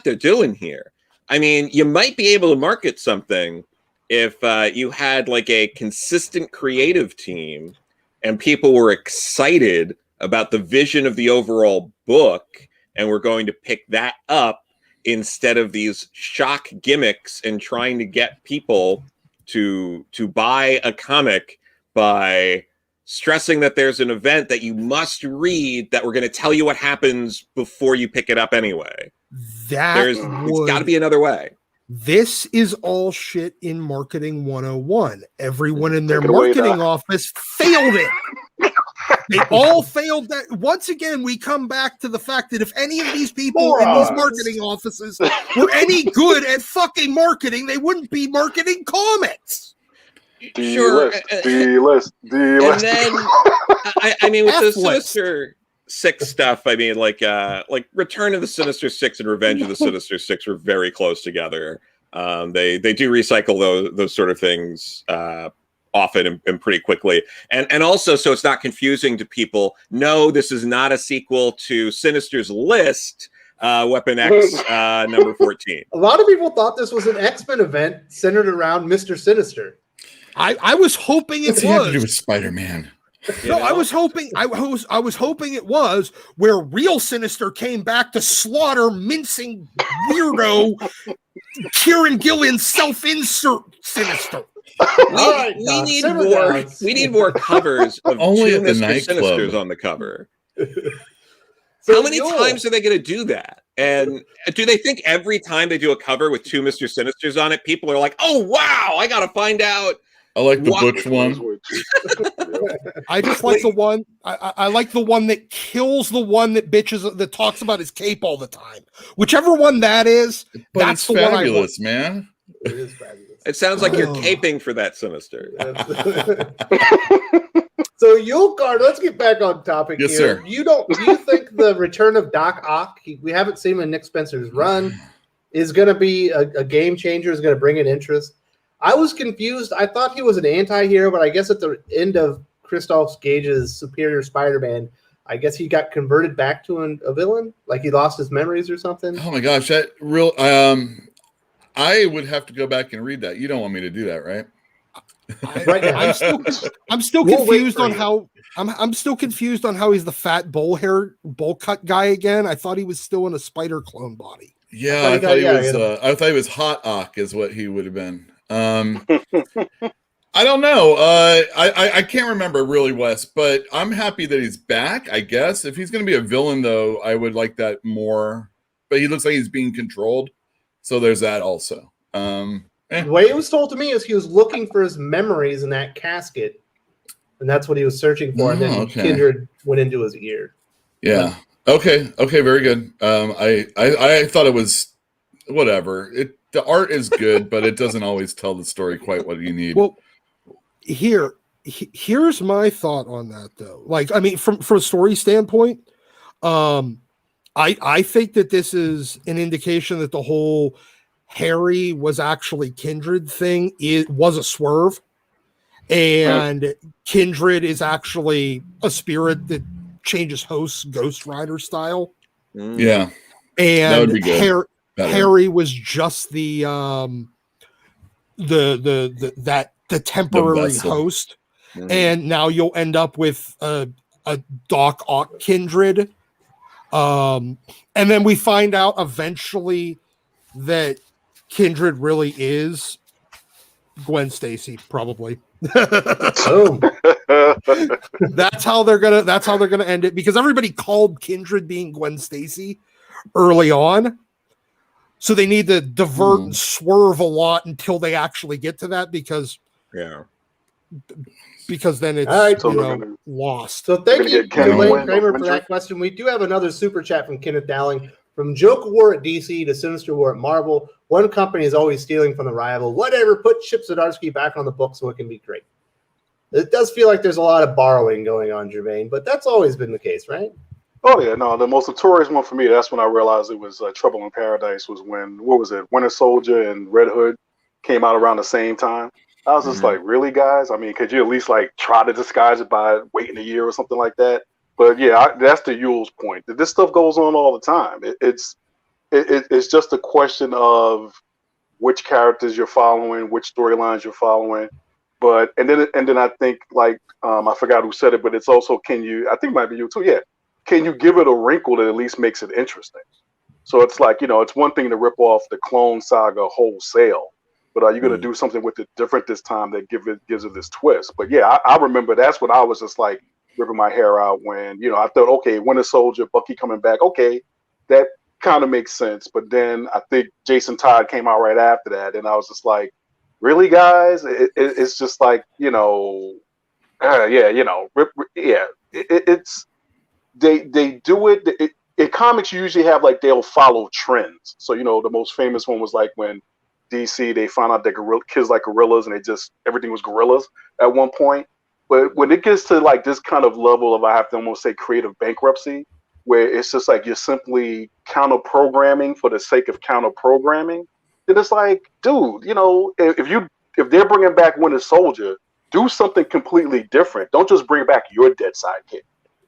they're doing here. I mean, you might be able to market something if you had like a consistent creative team and people were excited about the vision of the overall book and we're going to pick that up instead of these shock gimmicks and trying to get people to buy a comic by stressing that there's an event that you must read that we're going to tell you what happens before you pick it up anyway. There's got to be another way. This is all shit in marketing 101. Everyone in their Take it away, marketing Doc. office failed it. They all failed that. Once again, we come back to the fact that if any of these people in these Morons. marketing offices were any good at fucking marketing, they wouldn't be marketing comics. Sure. D-list. And then, I mean, with the F-list. Sinister Six stuff, I mean, like Return of the Sinister Six and Revenge of the Sinister Six were very close together. They do recycle those sort of things often and pretty quickly, and also so it's not confusing to people. No, this is not a sequel to Sinister's List, Weapon X number 14. A lot of people thought this was an X-Men event centered around Mr. Sinister. I was hoping it What's he have to do was. with Spider-Man? You No, know? I was hoping it was where real Sinister came back to slaughter mincing weirdo Kieran Gillen's self-insert Sinister. We need more covers of Only two at the Mr. nightclub. Sinisters on the cover. So How many Yule, times are they going to do that? And do they think every time they do a cover with two Mr. Sinisters on it, people are like, "Oh wow, I got to find out." I like the What? Butch one. I just like the one. I like the one that kills the one that bitches that talks about his cape all the time. Whichever one that is, But that's it's the one I want. fabulous, man. It is fabulous. It sounds like you're Oh. caping for that Sinister. So Yule Card, let's get back on topic Yes, here. sir. Do you think the return of Doc Ock, we haven't seen him in Nick Spencer's run, is going to be a game changer, is going to bring in interest? I was confused. I thought he was an anti-hero, but I guess at the end of Christoph Gage's Superior Spider-Man, I guess he got converted back to a villain, like he lost his memories or something. Oh my gosh, that real. I would have to go back and read that. You don't want me to do that, right? Right now. I'm still We'll wait confused for on you. how I'm still confused on how he's the fat bowl cut guy again. I thought he was still in a spider clone body. Yeah, I thought he was. I thought he was Hot Ock, is what he would have been. I don't know. I can't remember really, Wes, but I'm happy that he's back. I guess if he's going to be a villain, though, I would like that more. But he looks like he's being controlled, so there's that also. The way it was told to me is he was looking for his memories in that casket, and that's what he was searching for. And then okay. Kindred went into his ear. Yeah. Okay. Very good. I thought it was whatever. The art is good, but it doesn't always tell the story quite what you need. Well, here's my thought on that, though. Like, I mean, from a story standpoint, I think that this is an indication that the whole Harry was actually Kindred thing was a swerve, and Kindred is actually a spirit that changes hosts, Ghost Rider style. Yeah, and that would be good. Harry was just the temporary host, and now you'll end up with a Doc Ock Kindred, and then we find out eventually that Kindred really is Gwen Stacy, probably. Oh, That's how they're gonna end it, because everybody called Kindred being Gwen Stacy early on. So they need to divert and swerve a lot until they actually get to that, because then it's all right, lost. So thank you, Ken Dwayne Wayne Kramer, off for that question. We do have another super chat from Kenneth Dowling. From Joker War at DC to Sinister War at Marvel, one company is always stealing from the rival. Whatever, put Chip Zdarsky back on the book so it can be great. It does feel like there's a lot of borrowing going on, Jermaine, but that's always been the case, right? Oh yeah, no. The most notorious one for me, that's when I realized it was Trouble in Paradise. Was when, what was it? Winter Soldier and Red Hood came out around the same time. I was just like, really, guys? I mean, could you at least like try to disguise it by waiting a year or something like that? But yeah, that's the Yule's point. This stuff goes on all the time. It's just a question of which characters you're following, which storylines you're following. But and then I think, like, I forgot who said it, but it's also, can you? I think it might be you too. Yeah, can you give it a wrinkle that at least makes it interesting? So it's like, it's one thing to rip off the Clone Saga wholesale, but are you going to do something with it different this time that gives it this twist? But yeah, I remember that's when I was just like ripping my hair out when, I thought, okay, Winter Soldier, Bucky coming back, okay, that kind of makes sense. But then I think Jason Todd came out right after that, and I was just like, really, guys? It's just like, you know, it's they do it. In comics, you usually have like they'll follow trends. So, you know, the most famous one was like when DC, they found out that kids like gorillas, and everything was gorillas at one point. But when it gets to like this kind of level of, I have to almost say, creative bankruptcy, where it's just like you're simply counter programming for the sake of counter programming, then it's like, dude, you know, if they're bringing back Winter Soldier, do something completely different. Don't just bring back your dead sidekick.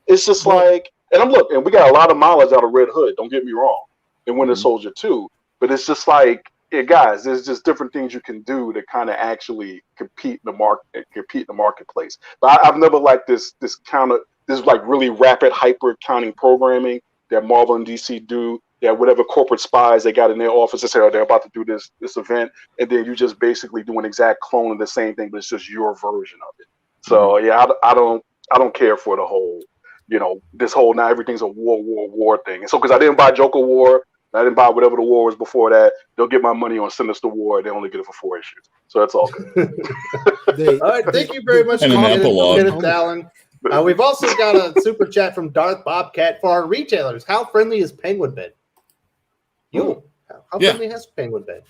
It's just like, and we got a lot of mileage out of Red Hood. Don't get me wrong, and Winter Soldier too. But it's just like, guys, there's just different things you can do to kind of actually compete in the marketplace. But I've never liked this like really rapid hyper counting programming that Marvel and DC do. That whatever corporate spies they got in their office, they say, oh, they're about to do this event, and then you just basically do an exact clone of the same thing, but it's just your version of it. So yeah, I don't care for the whole, you know, this whole now everything's a war thing. And so because I didn't buy Joker War, I didn't buy whatever the war was before that, they'll get my money on Sinister War. They only get it for 4 issues, so that's all good. All right, thank you very much, And an epilogue. Kenneth Dowling. We've also got a super chat from Darth Bobcat for our retailers. How friendly has Penguin been? How friendly has Penguin been?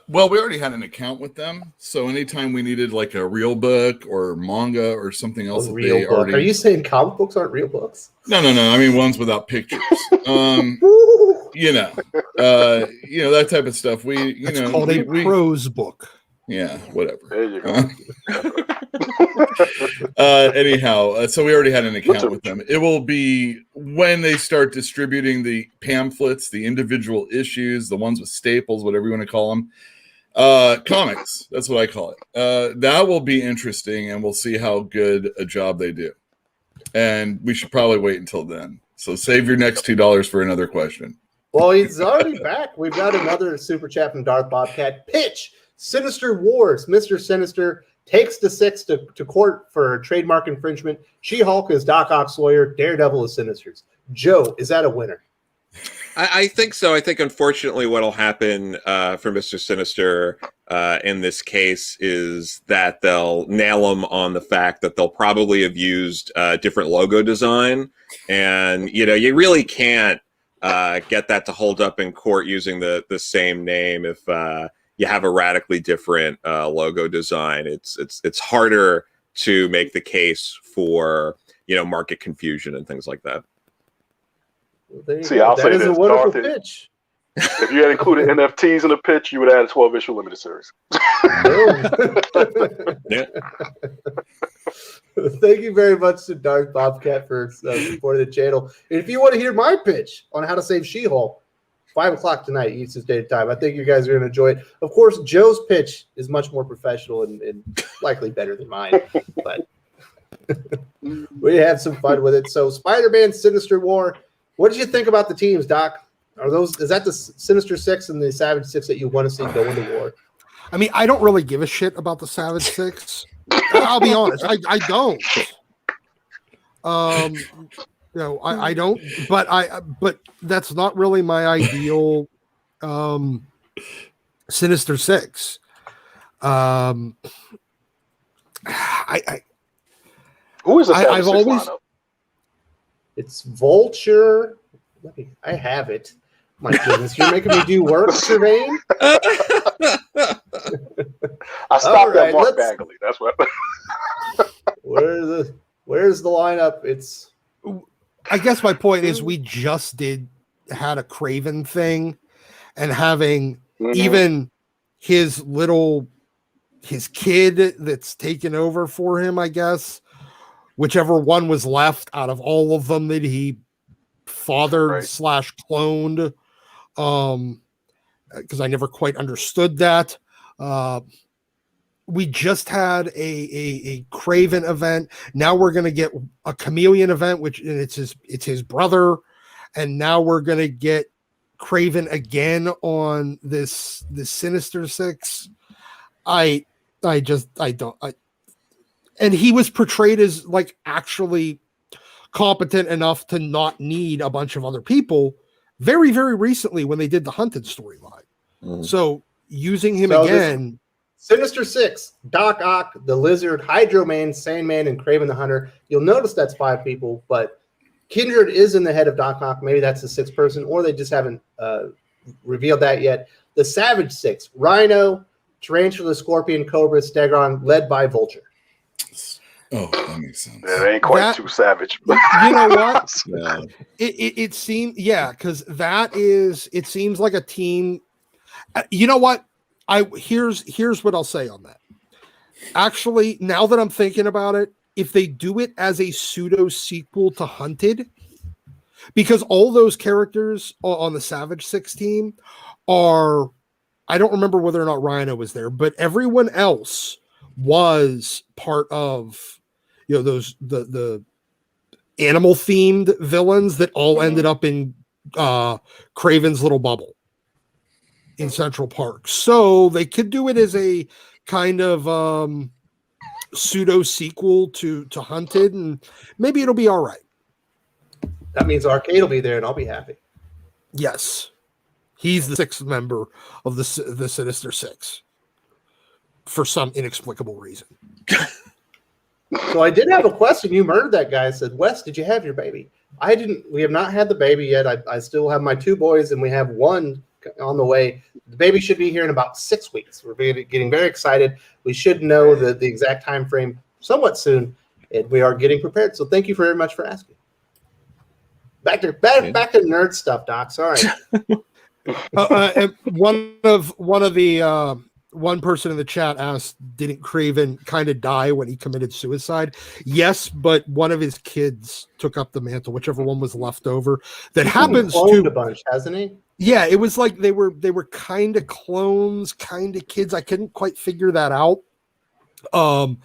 Well, we already had an account with them, so anytime we needed like a real book or manga or something else, Are you saying comic books aren't real books? No. I mean ones without pictures. You know, that type of stuff. It's called a prose book. Yeah, whatever. There you go. Anyhow, so we already had an account with them. It will be when they start distributing the pamphlets, the individual issues, the ones with staples, whatever you want to call them. Comics, that's what I call it. That will be interesting, and we'll see how good a job they do. And we should probably wait until then. So save your next $2 for another question. Well, he's already back. We've got another super chat from Darth Bobcat. Pitch! Sinister Wars. Mr. Sinister takes the Six to court for trademark infringement. She-Hulk is Doc Ock's lawyer. Daredevil is Sinister's. Joe, is that a winner? I think so. I think, unfortunately, what will happen for Mr. Sinister in this case is that they'll nail him on the fact that they'll probably have used different logo design. And, you know, you really can't get that to hold up in court using the same name if you have a radically different logo design. It's harder to make the case for, you know, market confusion and things like that. Well, See, I'll say that is this, a wonderful Darth, pitch. if you had included NFTs in the pitch, you would add a 12-issue limited series. Yeah. Thank you very much to Darth Bobcat for supporting the channel. And if you want to hear my pitch on how to save She-Hulk, 5 o'clock tonight, Eastern Standard Time. I think you guys are going to enjoy it. Of course, Joe's pitch is much more professional and likely better than mine, but we had some fun with it. So, Spider-Man, Sinister War. What did you think about the teams, Doc? Is that the Sinister Six and the Savage Six that you want to see go into war? I mean, I don't really give a shit about the Savage Six. I'll be honest, I don't. You know, I don't, but that's not really my ideal Sinister Six. Who is the Savage Six lineup? It's Vulture. I have it. My goodness, you're making me do work, Sylvain. I stopped at Mark Bagley. That's what. Where's the lineup? It's. I guess my point is we just had a Kraven thing, and having even his kid that's taken over for him, I guess, whichever one was left out of all of them that he fathered / cloned, because I never quite understood that. We just had a Kraven event. Now we're going to get a Chameleon event, it's his brother, and now we're going to get Kraven again on this Sinister Six. And he was portrayed as like actually competent enough to not need a bunch of other people very, very recently when they did the Hunted storyline. So using him again. Sinister Six, Doc Ock, the Lizard, Hydro Man, Sandman, and Kraven the Hunter. You'll notice that's 5 people, but Kindred is in the head of Doc Ock. Maybe that's the 6th person, or they just haven't revealed that yet. The Savage Six, Rhino, Tarantula, Scorpion, Cobra, Stegron, led by Vulture. Oh, that makes sense. It ain't quite too savage. You know what? Yeah. It seems, because it seems like a team. You know what? Here's what I'll say on that. Actually, now that I'm thinking about it, if they do it as a pseudo sequel to Hunted, because all those characters on the Savage Six team are, I don't remember whether or not Rhino was there, but everyone else was part of, those the animal themed villains that all ended up in Kraven's little bubble in Central Park. So they could do it as a kind of pseudo sequel to Hunted, and maybe it'll be all right. That means Arcade will be there, and I'll be happy. Yes, he's the 6th member of the Sinister Six for some inexplicable reason. So I did have a question. You murdered that guy. I said, Wes, did you have your baby? I didn't. We have not had the baby yet. I still have my 2 boys, and we have 1 on the way. The baby should be here in about 6 weeks. We're getting very excited. We should know the exact time frame somewhat soon, and we are getting prepared. So thank you very much for asking. Back to nerd stuff, Doc. Sorry. And one person in the chat asked, didn't Kraven kind of die when he committed suicide? Yes, but one of his kids took up the mantle, whichever one was left over. That happens to a bunch, hasn't he? Yeah, it was like they were kind of clones, kind of kids. I couldn't quite figure that out. But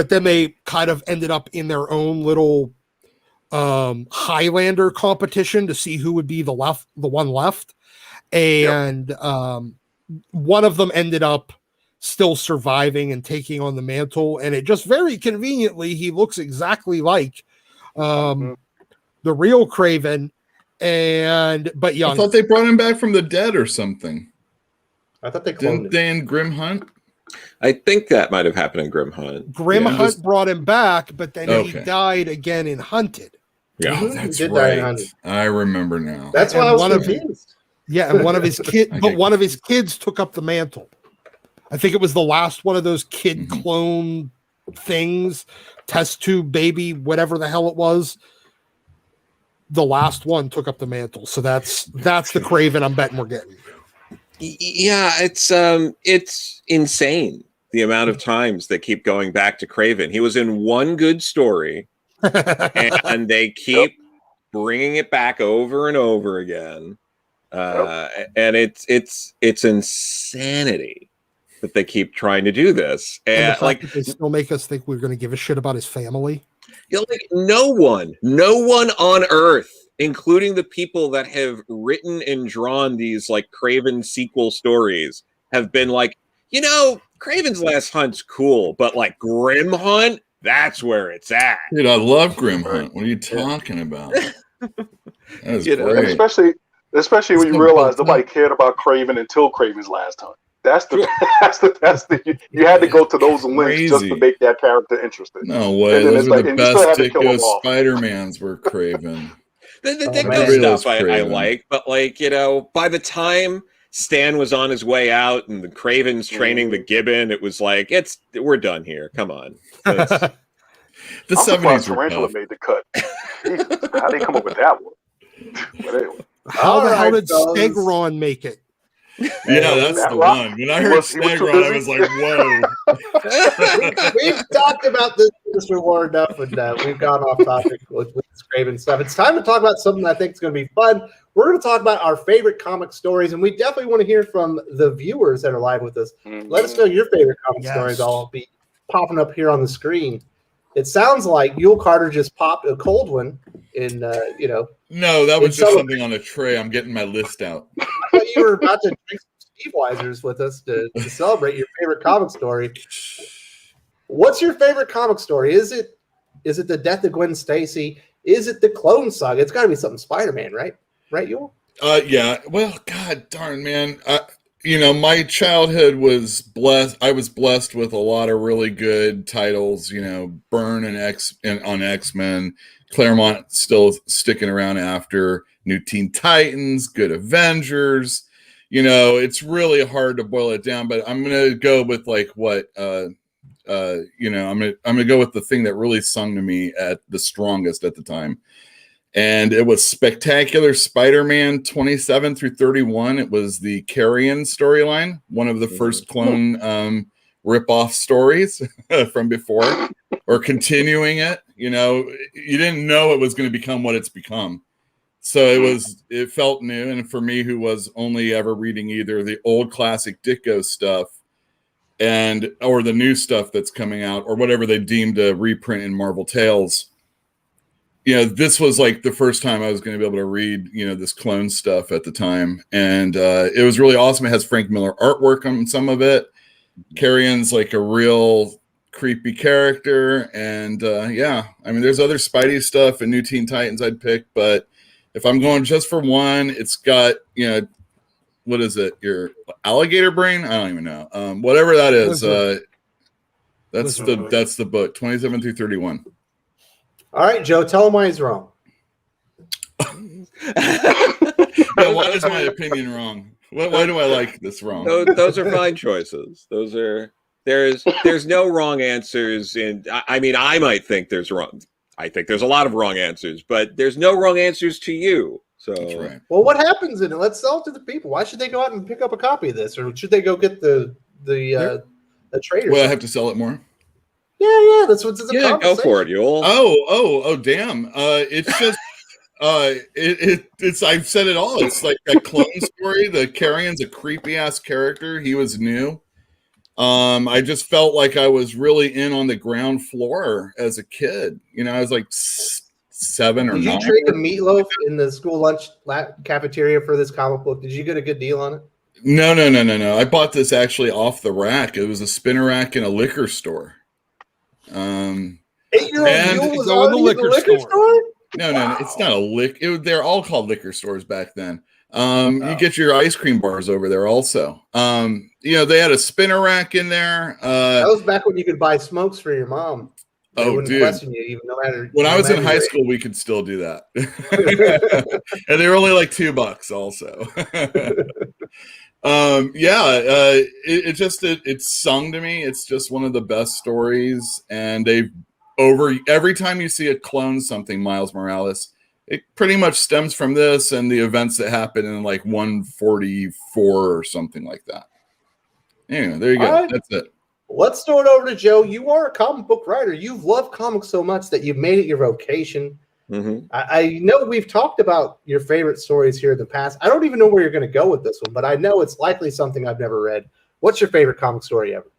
then they kind of ended up in their own little Highlander competition to see who would be the one left. And one of them ended up still surviving and taking on the mantle. And it just very conveniently, he looks exactly like the real Kraven, but young. I thought they brought him back from the dead or something. I thought they cloned Didn't him. they in Grim Hunt? I think that might have happened in Grim Hunt. Grim Hunt brought him back, but then he died again in Hunted. Yeah, That's He did die in right. Hunted. I remember now. That's why I was confused. And one of his one of his kids took up the mantle. I think it was the last one of those kid clone things, test tube baby, whatever the hell it was. The last one took up the mantle. So that's the Kraven I'm betting we're getting. Yeah, it's insane the amount of times they keep going back to Kraven. He was in one good story, and they keep bringing it back over and over again. And it's insanity that they keep trying to do this, and the fact that they still make us think we're going to give a shit about his family. No one on Earth, including the people that have written and drawn these like Kraven sequel stories, have been like, Kraven's Last Hunt's cool, but like Grim Hunt, that's where it's at. Dude, I love Grim Hunt. What are you talking about? That is great. Especially when you realize nobody cared about Kraven until Kraven's Last Hunt. That's the you had to go to those links just to make that character interesting. No way. Those are the best Dicko Spider-Mans were Kraven. The Dicko stuff I like, but by the time Stan was on his way out and the Kraven's training the Gibbon, it was like, we're done here. Come on. The 70s Tarantula made the cut. How they come up with that one? But anyway. How the hell did Stegron make it? Yeah, that's the one. When I heard Stegron, I was like, whoa. We've talked about this reward enough, and we've gone off topic with Kraven stuff. It's time to talk about something I think is going to be fun. We're going to talk about our favorite comic stories, and we definitely want to hear from the viewers that are live with us. Let us know your favorite comic stories. I'll be popping up here on the screen. It sounds like Yule Carter just popped a cold one in, No, that was just something on a tray. I'm getting my list out. I thought you were about to drink some Steve Weisers with us to celebrate your favorite comic story. What's your favorite comic story? Is it the death of Gwen Stacy? Is it the Clone Saga? It's got to be something Spider-Man, right? Right, Yul? Yeah. Well, God darn, man. My childhood was blessed. I was blessed with a lot of really good titles. Byrne on X-Men, Claremont still sticking around after, New Teen Titans, Good Avengers. It's really hard to boil it down, but I'm gonna go with like what I'm gonna go with the thing that really sung to me at the strongest at the time. And it was Spectacular Spider-Man 27 through 31. It was the Carrion storyline, one of the first clone rip-off stories from before, or continuing it. You didn't know it was going to become what it's become. So it felt new. And for me, who was only ever reading either the old classic Ditko stuff or the new stuff that's coming out, or whatever they deemed a reprint in Marvel Tales, this was like the first time I was going to be able to read, this clone stuff at the time. And it was really awesome. It has Frank Miller artwork on some of it. Carrion's like a real creepy character. And there's other Spidey stuff and New Teen Titans I'd pick. But if I'm going just for one, it's got, what is it? Your alligator brain? I don't even know. Whatever that is. That's the book, 27 through 31. All right, Joe, tell him why he's wrong. Why is my opinion wrong? Why do I like this wrong? Those are fine choices. There's no wrong answers. I might think there's wrong. I think there's a lot of wrong answers, but there's no wrong answers to you. So that's right. Well, what happens in it? Let's sell it to the people. Why should they go out and pick up a copy of this, or should they go get the trader? Well, I have to sell it more. Yeah, that's what's in the conversation. Go for it, Yul. Oh, damn. It's just, it's. I've said it all. It's like that clone story. The Carrion's a creepy ass character. He was new. I just felt like I was really in on the ground floor as a kid. I was like 7 or 9. Did you trade a meatloaf in the school lunch cafeteria for this comic book? Did you get a good deal on it? No. I bought this actually off the rack. It was a spinner rack in a liquor store. 8-year-old Yul was go in the liquor store? No, it's not a lick. They're all called liquor stores back then. You get your ice cream bars over there also. They had a spinner rack in there. That was back when you could buy smokes for your mom. They wouldn't dude. Question you, even no matter. When I was in high school, we could still do that. And they were only like $2 also. It sung to me. It's just one of the best stories. And every time you see it clone something, Miles Morales, it pretty much stems from this and the events that happened in like 144 or something like that. Anyway, there you go. Right. That's it. Let's throw it over to Joe. You are a comic book writer. You've loved comics so much that you've made it your vocation. Mm-hmm. I know we've talked about your favorite stories here in the past. I don't even know where you're going to go with this one, but I know it's likely something I've never read. What's your favorite comic story ever?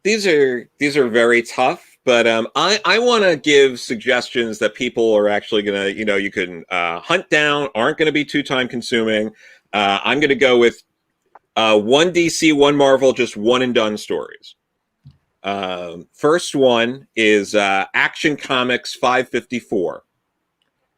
These are very tough. But I want to give suggestions that people are actually going to, you can hunt down, aren't going to be too time consuming. I'm going to go with one DC, one Marvel, just one and done stories. First one is Action Comics 554.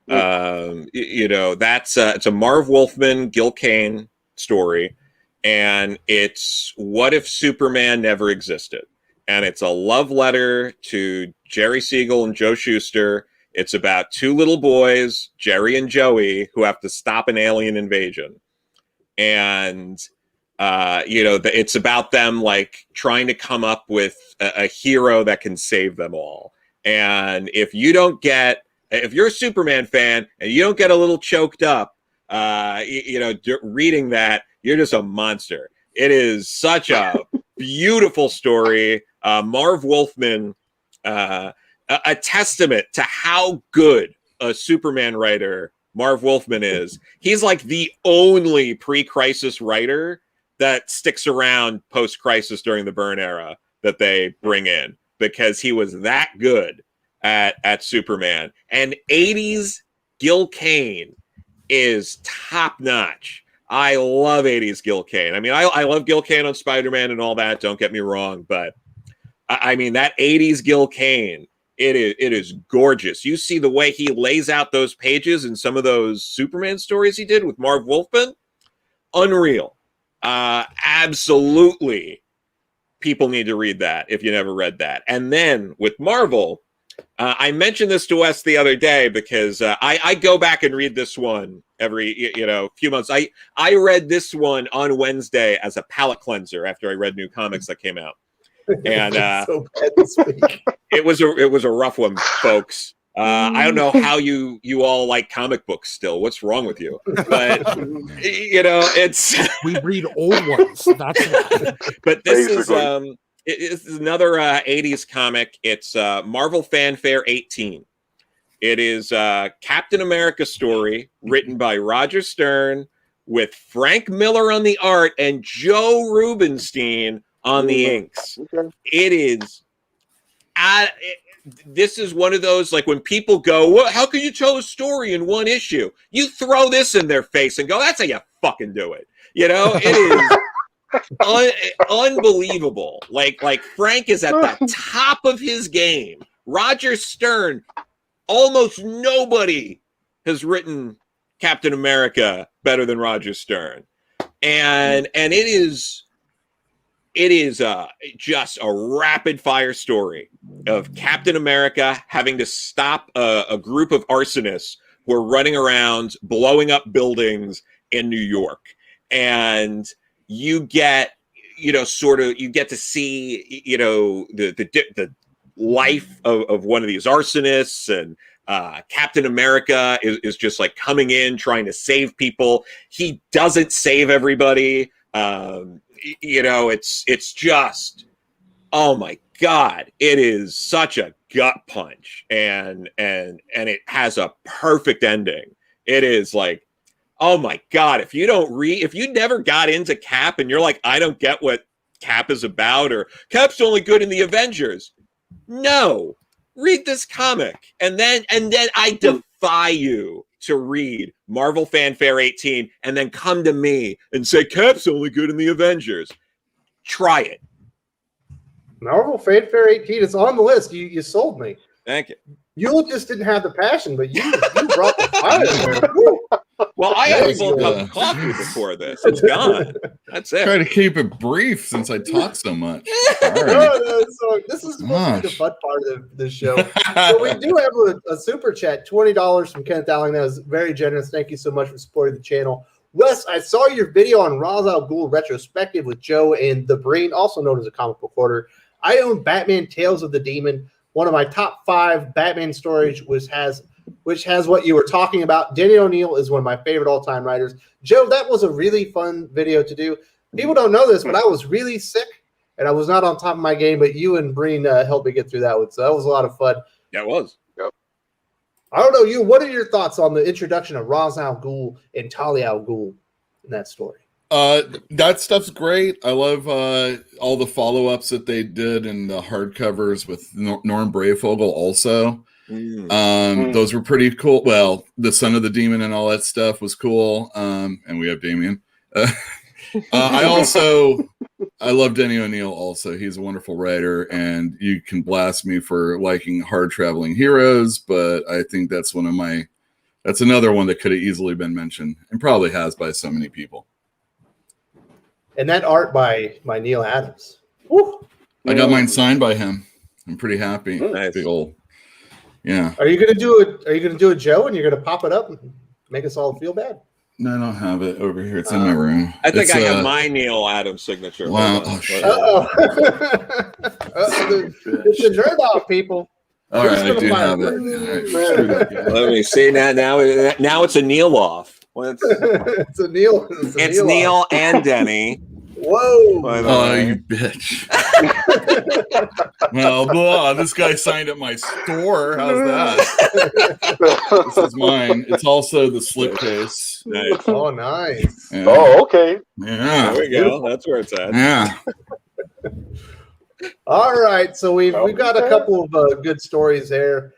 It's a Marv Wolfman, Gil Kane story. And it's what if Superman never existed? And it's a love letter to Jerry Siegel and Joe Shuster. It's about two little boys, Jerry and Joey, who have to stop an alien invasion. And, it's about them like trying to come up with a hero that can save them all. And if you're a Superman fan and you don't get a little choked up, reading that, you're just a monster. It is such a beautiful story. Marv Wolfman, a testament to how good a Superman writer Marv Wolfman is. He's like the only pre-crisis writer that sticks around post-crisis during the Byrne era that they bring in, because he was that good at Superman. And 80s Gil Kane is top-notch. I love 80s Gil Kane. I mean, I love Gil Kane on Spider-Man and all that, don't get me wrong, but I mean, that 80s Gil Kane It is gorgeous. You see the way he lays out those pages in some of those Superman stories he did with Marv Wolfman. Unreal. Absolutely. People need to read that if you never read that. And then with Marvel, I mentioned this to Wes the other day because I go back and read this one every few months. I read this one on Wednesday as a palate cleanser after I read new comics that came out. And so bad this week. it was a rough one, folks. I don't know how you all like comic books still. What's wrong with you? But it's We read old ones. That's why. but this is another 80s comic. It's Marvel Fanfare 18. It is Captain America story written by Roger Stern with Frank Miller on the art and Joe Rubenstein on the inks. Okay. It is this is one of those, like, when people go, well, how can you tell a story in one issue? You throw this in their face and go, that's how you fucking do it. It is unbelievable. Like Frank is at the top of his game. Roger Stern, almost nobody has written Captain America better than Roger Stern. And it is just a rapid fire story of Captain America having to stop a group of arsonists who are running around blowing up buildings in New York. And you get, you get to see, the life of one of these arsonists, and Captain America is just like coming in, trying to save people. He doesn't save everybody. It's just, oh my God, it is such a gut punch, and it has a perfect ending. It is like, oh my God, if you never got into Cap and you're like, I don't get what Cap is about, or Cap's only good in the Avengers. No, read this comic. And then I defy you to read Marvel Fanfare 18 and then come to me and say Cap's only good in the Avengers. Try it. Marvel Fanfare 18 is on the list. You sold me. Thank you. You just didn't have the passion, but you brought the fire there. Well, I had a full cup of coffee before this. It's gone. That's it. Try to keep it brief since I talk so much. All right. No, so this is supposed to be the fun part of the show. So we do have a super chat, $20 from Kenneth Dowling. That was very generous. Thank you so much for supporting the channel. Wes, I saw your video on Ra's al Ghul retrospective with Joe and the Breen, also known as a comic book hoarder. I own Batman Tales of the Demon, one of my top 5 Batman stories, which has what you were talking about. Denny O'Neil is one of my favorite all-time writers. Joe, that was a really fun video to do. People don't know this, but I was really sick, and I was not on top of my game, but you and Breen helped me get through that one, so that was a lot of fun. Yeah, it was. Yep. I don't know, what are your thoughts on the introduction of Ra's al Ghul and Talia al Ghul in that story? That stuff's great. I love all the follow-ups that they did in the hardcovers with Norm Brayfogle also. Those were pretty cool. Well, the Son of the Demon and all that stuff was cool. And we have Damien. I love Denny O'Neil also. He's a wonderful writer, and you can blast me for liking hard traveling heroes, but I think that's another one that could have easily been mentioned, and probably has by so many people. And that art by Neil Adams. Woo. I got mine signed by him. I'm pretty happy. Nice. Big old, yeah. Are you gonna do it? Are you gonna do it, Joe? And you're gonna pop it up and make us all feel bad? No, I don't have it over here. It's in my room. I think I have my Neil Adams signature. Wow. Oh, shit. It's the jerk off, people. All right, I do have it. Right. Let me see now it's a Neil off. It's a Neil. It's Neil and Denny. Whoa! Oh, you bitch. Well, this guy signed at my store. How's that? This is mine. It's also the slipcase. Nice. Oh, nice. Yeah. Oh, okay. Yeah. There we go. That's where it's at. Yeah. All right. So we've got a couple of good stories there.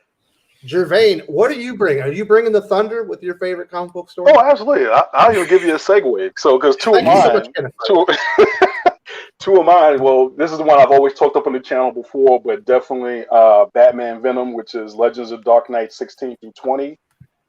Jervain, what are you bringing? Are you bringing the thunder with your favorite comic book story? Oh, absolutely. I'll even give you a segue. So, because two Two of mine. Well, this is the one I've always talked up on the channel before, but definitely Batman Venom, which is Legends of Dark Knight 16 through 20.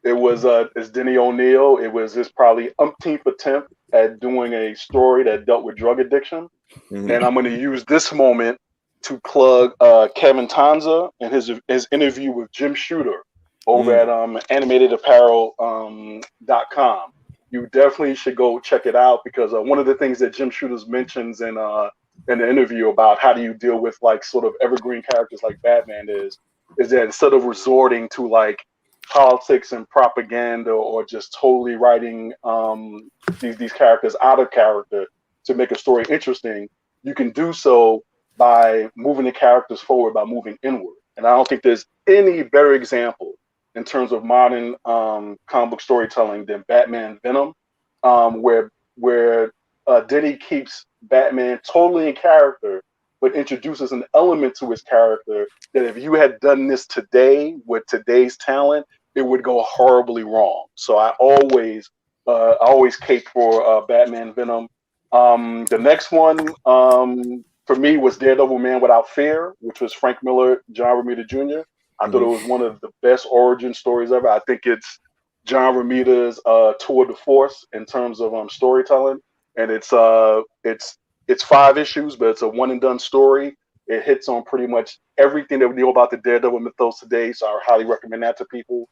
It was it's Denny O'Neil. It was his probably umpteenth attempt at doing a story that dealt with drug addiction. Mhm. And I'm going to use this moment to plug Kevin Tanza and his interview with Jim Shooter over at animatedapparel.com. You definitely should go check it out, because one of the things that Jim Shooter mentions in the interview about how do you deal with like sort of evergreen characters like Batman is that instead of resorting to like politics and propaganda or just totally writing these characters out of character to make a story interesting, you can do so by moving the characters forward, by moving inward. And I don't think there's any better example in terms of modern comic book storytelling than Batman Venom, where Denny keeps Batman totally in character, but introduces an element to his character that if you had done this today with today's talent, it would go horribly wrong. So I always cape for Batman Venom. The next one for me was Daredevil Man Without Fear, which was Frank Miller, John Romita Jr. I thought it was one of the best origin stories ever. I think it's John Romita's tour de force in terms of storytelling, and it's 5 issues, but it's a one and done story. It hits on pretty much everything that we know about the Daredevil mythos today, so I highly recommend that to people.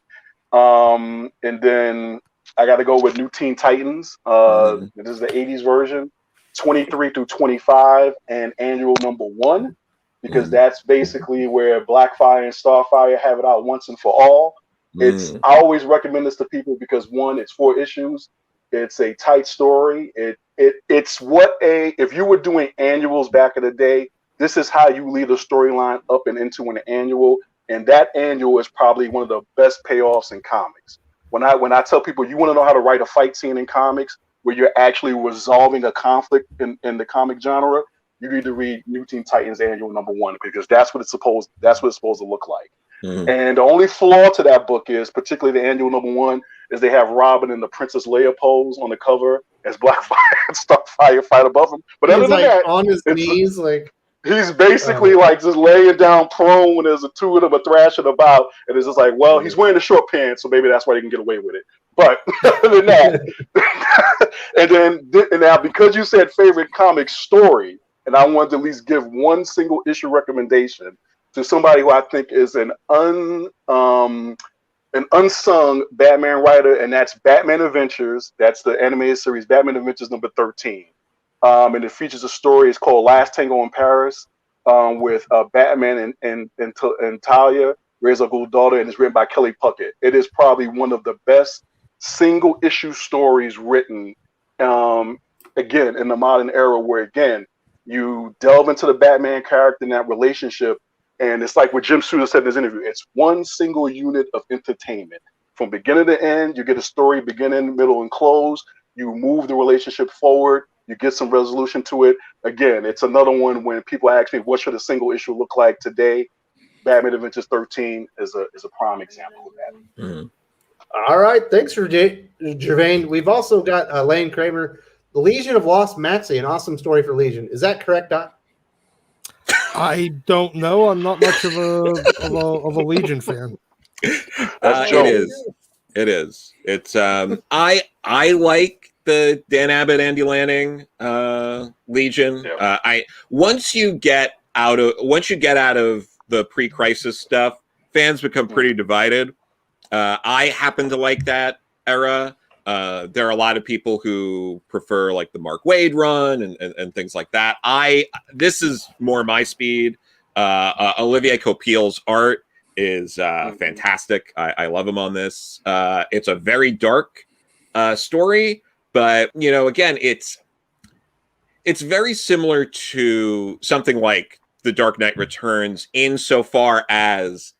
And then I got to go with New Teen Titans. This is the 80s version, 23 through 25, and annual number 1, because that's basically where Blackfire and Starfire have it out once and for all. I always recommend this to people because, one, it's 4 issues. It's a tight story. It's what if you were doing annuals back in the day, this is how you lead a storyline up and into an annual. And that annual is probably one of the best payoffs in comics. When I tell people you want to know how to write a fight scene in comics where you're actually resolving a conflict in the comic genre, you need to read New Teen Titans Annual number 1, because that's what it's supposed to look like. And the only flaw to that book is, particularly the annual number 1, is they have Robin in the Princess Leia pose on the cover as Blackfire and Starfire fight above him. But other than that, on his knees, like he's basically like just laying down prone when there's the two of them are thrashing about, and it's just like, well, he's wearing the short pants, so maybe that's why he can get away with it. But other than that, and now because you said favorite comic story, and I wanted to at least give one single issue recommendation to somebody who I think is an unsung Batman writer, and that's Batman Adventures. That's the animated series, Batman Adventures number 13. And it features a story. It's called Last Tango in Paris, with Batman and Talia, Ra's al daughter, and it's written by Kelly Puckett. It is probably one of the best single issue stories written, again, in the modern era, where, again, you delve into the Batman character and that relationship. And it's like what Jim Shooter said in his interview. It's one single unit of entertainment. From beginning to end, you get a story beginning, middle, and close. You move the relationship forward. You get some resolution to it. Again, it's another one when people ask me, what should a single issue look like today? Batman Adventures 13 is a prime example of that. All right. Thanks for Jervain. We've also got Lane Kramer, The Legion of Lost Maxie, an awesome story for Legion. Is that correct, Doc? I don't know. I'm not much of a Legion fan. It is. It's I like the Dan Abbott, Andy Lanning Legion. Yeah. Once you get out of the pre-crisis stuff, fans become pretty divided. I happen to like that era. There are a lot of people who prefer like the Mark Waid run and things like that. This is more my speed. Olivier Coipel's art is fantastic. I love him on this. It's a very dark story, but again, it's very similar to something like The Dark Knight Returns insofar as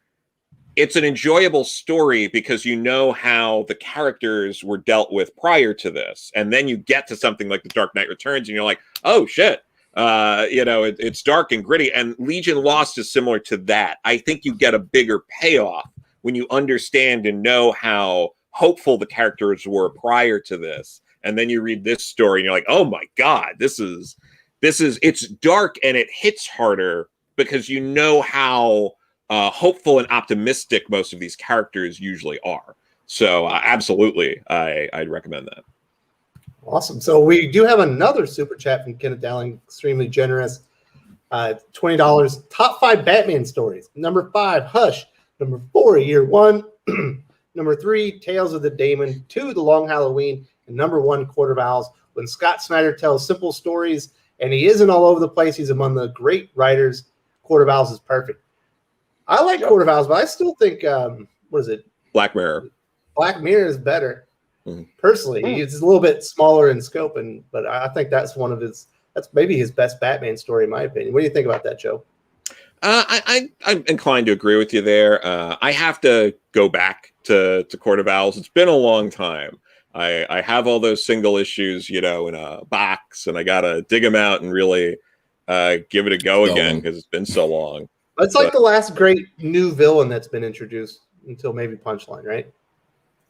it's an enjoyable story because you know how the characters were dealt with prior to this. And then you get to something like The Dark Knight Returns and you're like, oh shit. It's dark and gritty. And Legion Lost is similar to that. I think you get a bigger payoff when you understand and know how hopeful the characters were prior to this. And then you read this story and you're like, oh my God, this is it's dark and it hits harder because you know how hopeful and optimistic most of these characters usually are. So absolutely, I'd recommend that. Awesome. So we do have another super chat from Kenneth Dowling, extremely generous. $20. Top 5 Batman stories. Number 5, Hush. Number 4, Year One. Number 3, Tales of the Daemon. 2, The Long Halloween. And number 1, Court of Owls. When Scott Snyder tells simple stories and he isn't all over the place, he's among the great writers. Court of Owls is perfect. I like Court of Owls, but I still think, what is it? Black Mirror. Black Mirror is better. Personally, it's a little bit smaller in scope, but I think that's that's maybe his best Batman story, in my opinion. What do you think about that, Joe? I'm inclined to agree with you there. I have to go back to Court of Owls. It's been a long time. I have all those single issues, in a box, and I gotta dig them out and really give it a go again because it's been so long. It's like the last great new villain that's been introduced until maybe Punchline, right?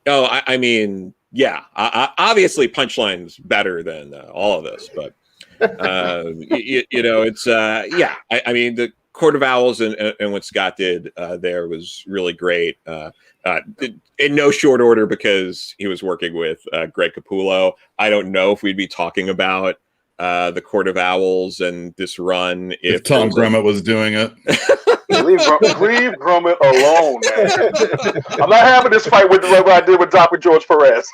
Oh, I mean, yeah. Obviously, Punchline's better than all of this, but it's yeah. I mean, the Court of Owls and what Scott did there was really great. In no short order because he was working with Greg Capullo. I don't know if we'd be talking about the Court of Owls and this run if Tom Grummett was doing it. Leave Grummett alone, man. I'm not having this fight with what I did with Dr. George Perez.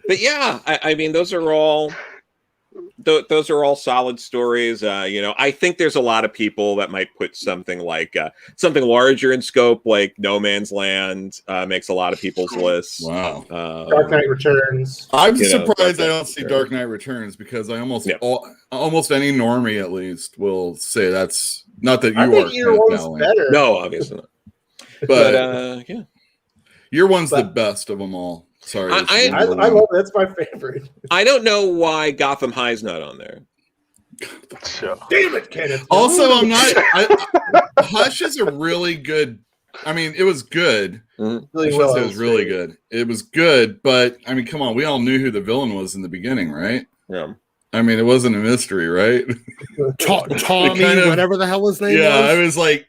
But yeah, I mean, those are all solid stories. I think there's a lot of people that might put something like something larger in scope, like No Man's Land, makes a lot of people's lists. Wow. Dark Knight Returns. I'm surprised I don't see Dark Knight Returns because I almost any normie at least will say that's not that you I think Year One's better. No, obviously not. But yeah, Year One's the best of them all. Sorry, I love it. That's my favorite. I don't know why Gotham High's not on there. Damn it, Kenneth. Also, I'm not. Hush is a really good. I mean, it was good. Really it was really good. It was good, but I mean, come on. We all knew who the villain was in the beginning, right? Yeah. I mean, it wasn't a mystery, right? Tommy, whatever the hell his name was. Yeah, I was like,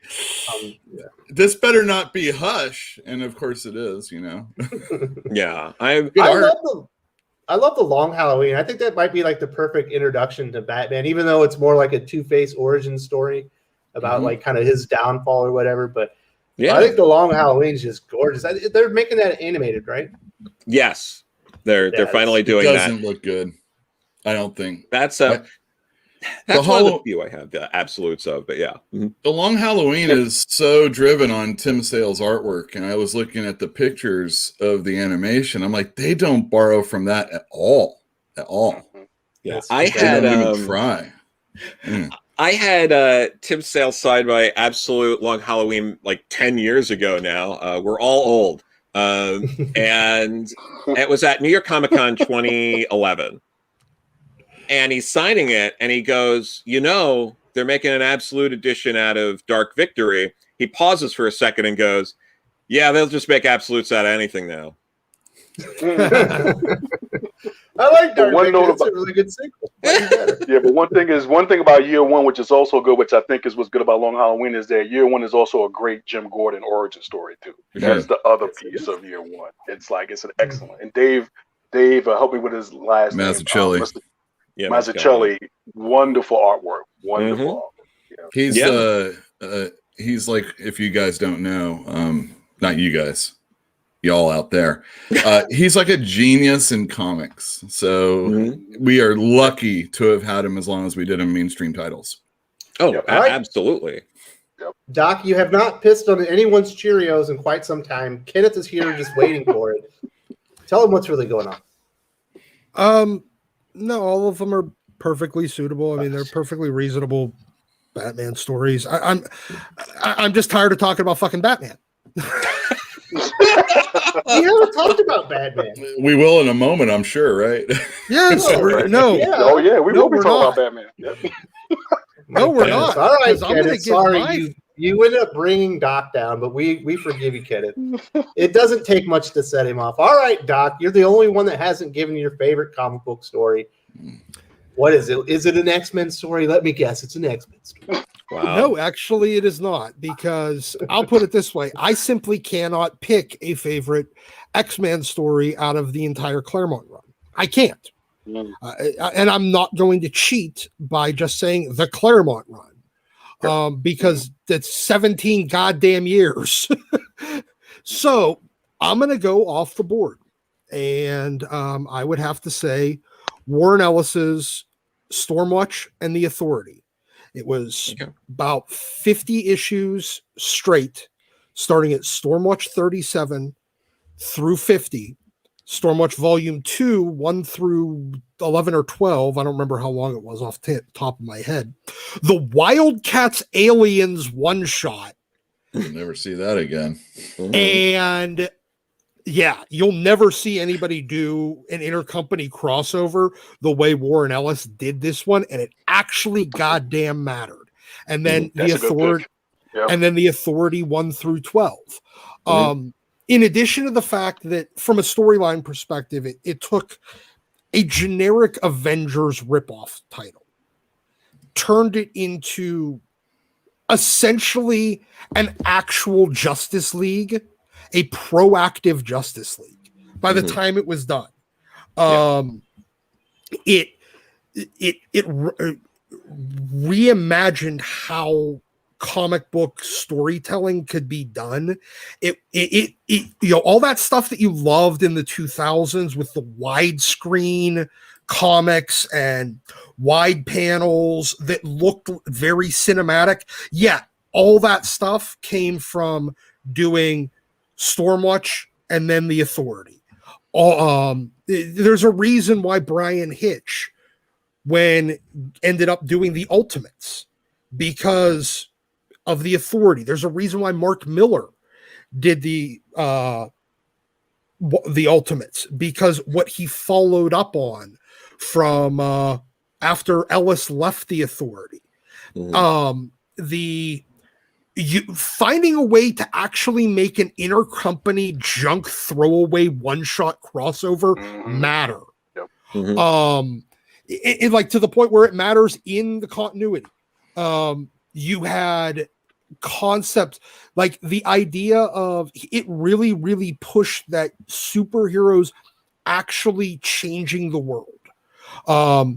this better not be Hush, and of course it is. Yeah, I love the Long Halloween. I think that might be like the perfect introduction to Batman, even though it's more like a Two-Face origin story about like kind of his downfall or whatever. But yeah, I think the Long Halloween is just gorgeous. They're making that animated, right? Yes, they're finally doing that. It doesn't look good. I don't think that's one of the few I have the absolutes of, but yeah. The Long Halloween is so driven on Tim Sale's artwork, and I was looking at the pictures of the animation. I'm like, they don't borrow from that at all. Yeah, I had even try. I had Tim Sale signed by Absolute Long Halloween like 10 years ago now. We're all old, and it was at New York Comic Con 2011. And he's signing it, and he goes, they're making an Absolute edition out of Dark Victory. He pauses for a second and goes, yeah, they'll just make Absolutes out of anything now. I like Dark Victory. It's a really good sequel. Yeah, but one thing about Year One, which is also good, which I think is what's good about Long Halloween, is that Year One is also a great Jim Gordon origin story, too. That's the other piece of Year One. It's an excellent. And Dave help me with his last name. Mazzucchelli, wonderful artwork. Wonderful. He's like, if you guys don't know, not you guys, y'all out there, he's like a genius in comics. So we are lucky to have had him as long as we did in mainstream titles. Oh, absolutely. Yep. Doc, you have not pissed on anyone's Cheerios in quite some time. Kenneth is here just waiting for it. Tell him what's really going on. No, all of them are perfectly suitable. I mean, they're perfectly reasonable Batman stories. I'm just tired of talking about fucking Batman. We haven't talked about Batman. We will in a moment, I'm sure, right? Yes. No. Yeah. Oh yeah, we will be talking about Batman. Yep. No, we're not. All right, Kenneth. Sorry, you ended up bringing Doc down, but we forgive you, Kenneth. It doesn't take much to set him off. All right, Doc, you're the only one that hasn't given your favorite comic book story. What is it? Is it an X-Men story? Let me guess. It's an X-Men story. Wow. No, actually, it is not, because I'll put it this way. I simply cannot pick a favorite X-Men story out of the entire Claremont run. I can't. And I'm not going to cheat by just saying the Claremont run, because that's 17 goddamn years. So I'm going to go off the board. And I would have to say Warren Ellis's Stormwatch and the Authority. It was about 50 issues straight, starting at Stormwatch 37 through 50. Stormwatch Volume 2, 1 through 11 or 12. I don't remember how long it was off the top of my head. The Wildcats Aliens one-shot. You'll never see that again. And yeah, you'll never see anybody do an intercompany crossover the way Warren Ellis did this one, and it actually goddamn mattered. And then the Authority, and then the Authority 1 through 12. In addition to the fact that, from a storyline perspective, it took a generic Avengers ripoff title, turned it into essentially an actual Justice League, a proactive Justice League by the time it was done. It reimagined how comic book storytelling could be done. It you know, all that stuff that you loved in the 2000s with the widescreen comics and wide panels that looked very cinematic. Yeah, all that stuff came from doing Stormwatch and then the Authority. There's a reason why Brian Hitch ended up doing the Ultimates, because of the Authority. There's a reason why Mark Miller did the Ultimates, because what he followed up on from after Ellis left the Authority. Finding a way to actually make an intercompany junk throwaway one-shot crossover matter. It like to the point where it matters in the continuity. You had concepts like the idea of it really, really pushed that superheroes actually changing the world. You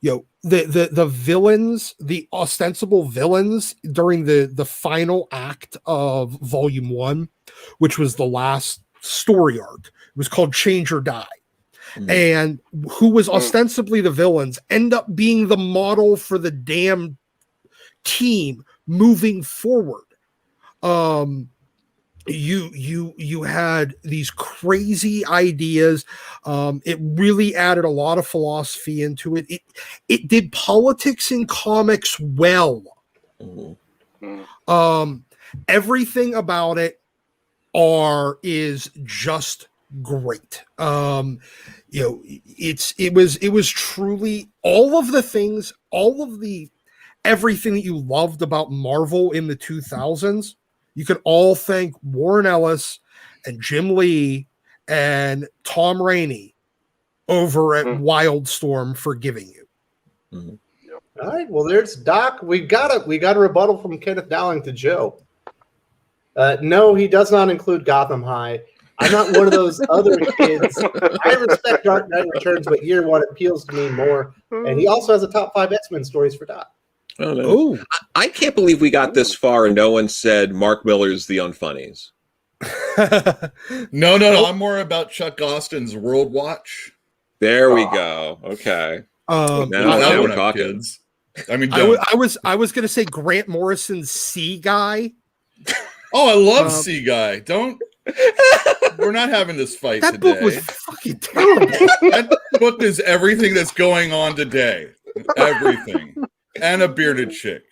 know, the villains, the ostensible villains during the final act of Volume 1, which was the last story arc. It was called Change or Die. And who was ostensibly the villains end up being the model for the damn team moving forward. You had these crazy ideas. It really added a lot of philosophy into it. It did politics in comics well. Everything about it is just great. You know, it was truly all of the things, everything that you loved about Marvel in the 2000s. You can all thank Warren Ellis and Jim Lee and Tom Rainey over at Wildstorm for giving you. All right. Well, there's Doc. We got a rebuttal from Kenneth Dowling to Joe. No, he does not include Gotham High. I'm not one of those other kids. I respect Dark Knight Returns, but Year One appeals to me more. And he also has a top 5 X-Men stories for Doc. Oh, no. I can't believe we got this far and no one said Mark Miller's The Unfunnies. No. I'm more about Chuck Austin's World Watch. There we go. Okay. Now we're talking. Kids. I mean, I was going to say Grant Morrison's Sea Guy. Oh, I love Sea Guy. We're not having this fight that today. Book was fucking terrible. That book is everything that's going on today. Everything. And a bearded chick.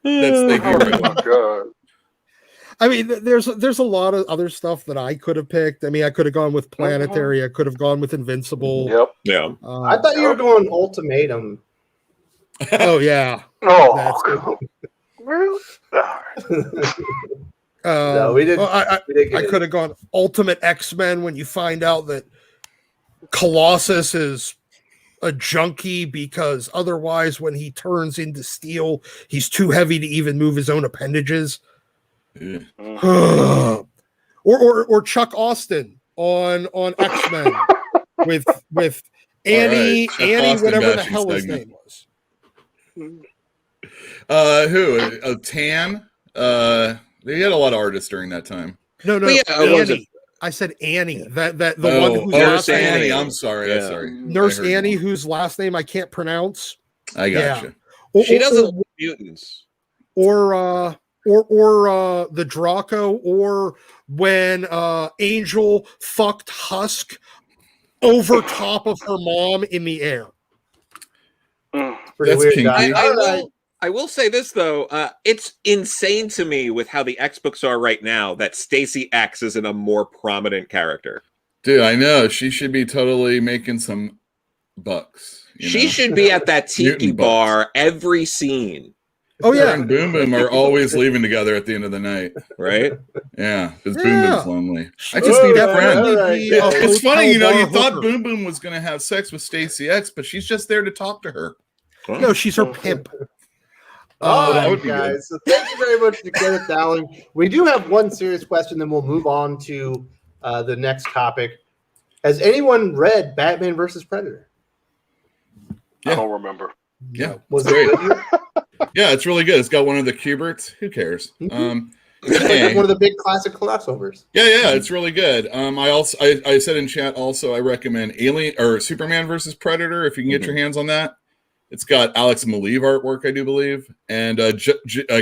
That's the hero. Oh my god. I mean, there's a lot of other stuff that I could have picked. I mean, I could have gone with Planetary. I could have gone with Invincible. Yep. Yeah. I thought you were going Ultimatum. Oh yeah. Oh. Really? No, we didn't. I could have gone Ultimate X-Men when you find out that Colossus is a junkie because otherwise when he turns into steel, he's too heavy to even move his own appendages. Yeah. or Chuck Austin on X-Men with Annie, Chuck Annie, Austin whatever the bashing hell his segment. name was. Who? Tan? They had a lot of artists during that time. No, But yeah, it wasn't- Annie. I said Annie. That the one whose Nurse last name, Annie. I'm sorry. Yeah. I'm sorry. Nurse I heard Annie, you. whose last name I can't pronounce. I gotcha. She doesn't like mutants. Or the Draco, or when Angel fucked Husk over top of her mom in the air. Pretty That's weird. kinky. Doc. I will say this though, it's insane to me with how the X books are right now that Stacy X isn't a more prominent character. Dude, I know. She should be totally making some bucks. She should be at that tiki Mutant bucks. bar every scene, Oh Her yeah, and Boom Boom are always leaving together at the end of the night. right? Yeah, because Yeah. Boom Boom's lonely. I She just would need a definitely friend. be a It's funny, you know, hotel you bar thought hooker. Boom Boom was going to have sex with Stacy X, but she's just there to talk to her. No, she's her pimp. All that right, would be good. guys. So thank you very much to Kenneth Dowling. We do have one serious question, then we'll move on to the next topic. Has anyone read Batman versus Predator? Yeah. I don't remember. Yeah, Was it's it great. good? Yeah, it's really good. It's got one of the Kuberts. Who cares? Mhm. It's It's A. like one of the big classic crossovers. Yeah, it's really good. I said in chat also I recommend Alien or Superman versus Predator if you can get your hands on that. It's got Alex Maleev artwork, I do believe, and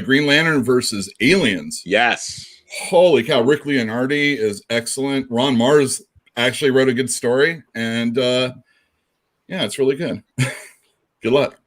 Green Lantern versus Aliens. Yes. Holy cow! Rick Leonardi is excellent. Ron Mars actually wrote a good story, and yeah, it's really good. Good luck.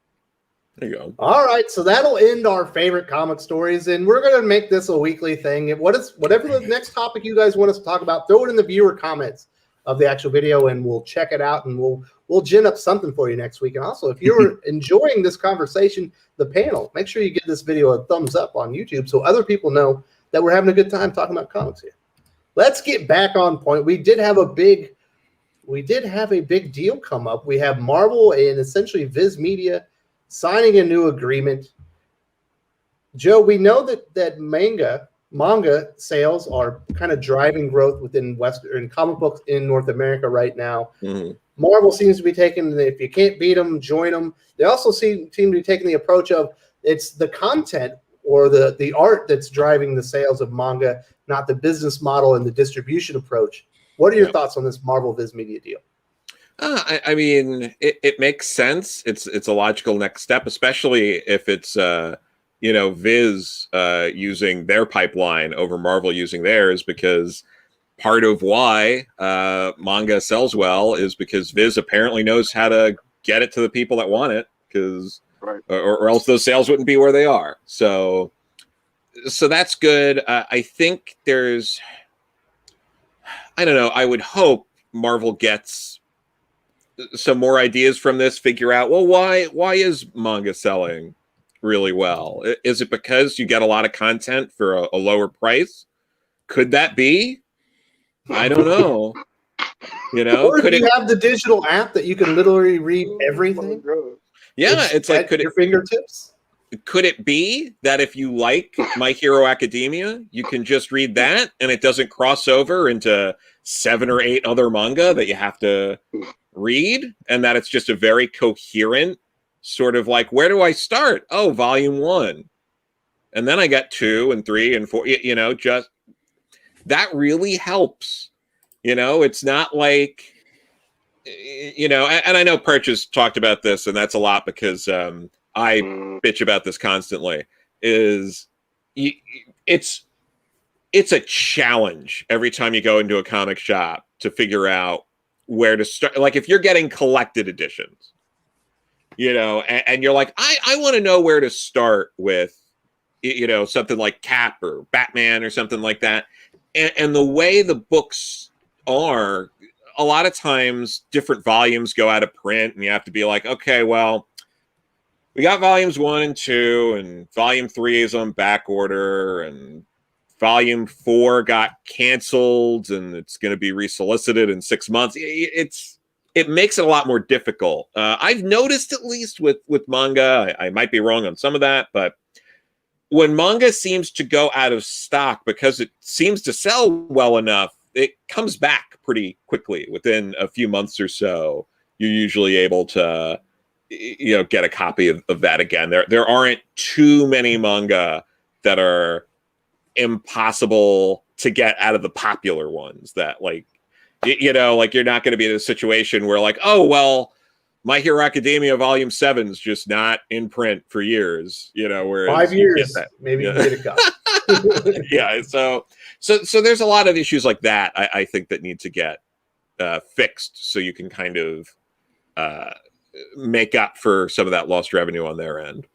There you go. All right, so that'll end our favorite comic stories, and we're going to make this a weekly thing. Whatever the next topic you guys want us to talk about, throw it in the viewer comments of the actual video, and we'll check it out, and we'll gin up something for you next week. And also, if you're enjoying this conversation, the panel, make sure you give this video a thumbs up on YouTube so other people know that we're having a good time talking about comics here. Let's get back on point. We did have a big deal come up. We have Marvel and essentially Viz Media signing a new agreement. Joe, we know that manga sales are kind of driving growth within Western comic books in North America right now. Mm-hmm. Marvel seems to be taking if you can't beat them, join them. They also seem to be taking the approach of it's the content or the art that's driving the sales of manga, not the business model and the distribution approach. What are your thoughts on this Marvel-Viz Media deal? I mean, it makes sense. It's a logical next step, especially if it's Viz using their pipeline over Marvel using theirs, because part of why manga sells well is because Viz apparently knows how to get it to the people that want it, because or else those sales wouldn't be where they are. So that's good. I think I don't know. I would hope Marvel gets some more ideas from this, figure out, well, why is manga selling really well? Is it because you get a lot of content for a lower price? Could that be? I don't know. Or could do you have the digital app that you can literally read everything? Yeah, it's like at your fingertips. Could it be that if you like My Hero Academia, you can just read that and it doesn't cross over into 7 or 8 other manga that you have to read, and that it's just a very coherent sort of like, where do I start? Oh, volume 1. And then I got 2 and 3 and 4, just that really helps. It's not like, and I know Perch has talked about this, and that's a lot because I bitch about this constantly, it's a challenge every time you go into a comic shop to figure out where to start. Like if you're getting collected editions, and you're like, I want to know where to start with, something like Cap or Batman or something like that. And the way the books are, a lot of times different volumes go out of print and you have to be like, okay, well, we got volumes 1 and 2 and volume 3 is on back order and volume 4 got canceled and it's going to be resolicited in 6 months. it makes it a lot more difficult. I've noticed, at least with manga, I might be wrong on some of that, but when manga seems to go out of stock because it seems to sell well enough, it comes back pretty quickly. Within a few months or so, you're usually able to, get a copy of that again. There aren't too many manga that are impossible to get out of the popular ones that, like, you're not going to be in a situation where, like, oh, well, My Hero Academia Volume 7's just not in print for years, whereas 5 years, maybe you get a cup. Yeah, so there's a lot of issues like that, I think, that need to get fixed so you can kind of make up for some of that lost revenue on their end.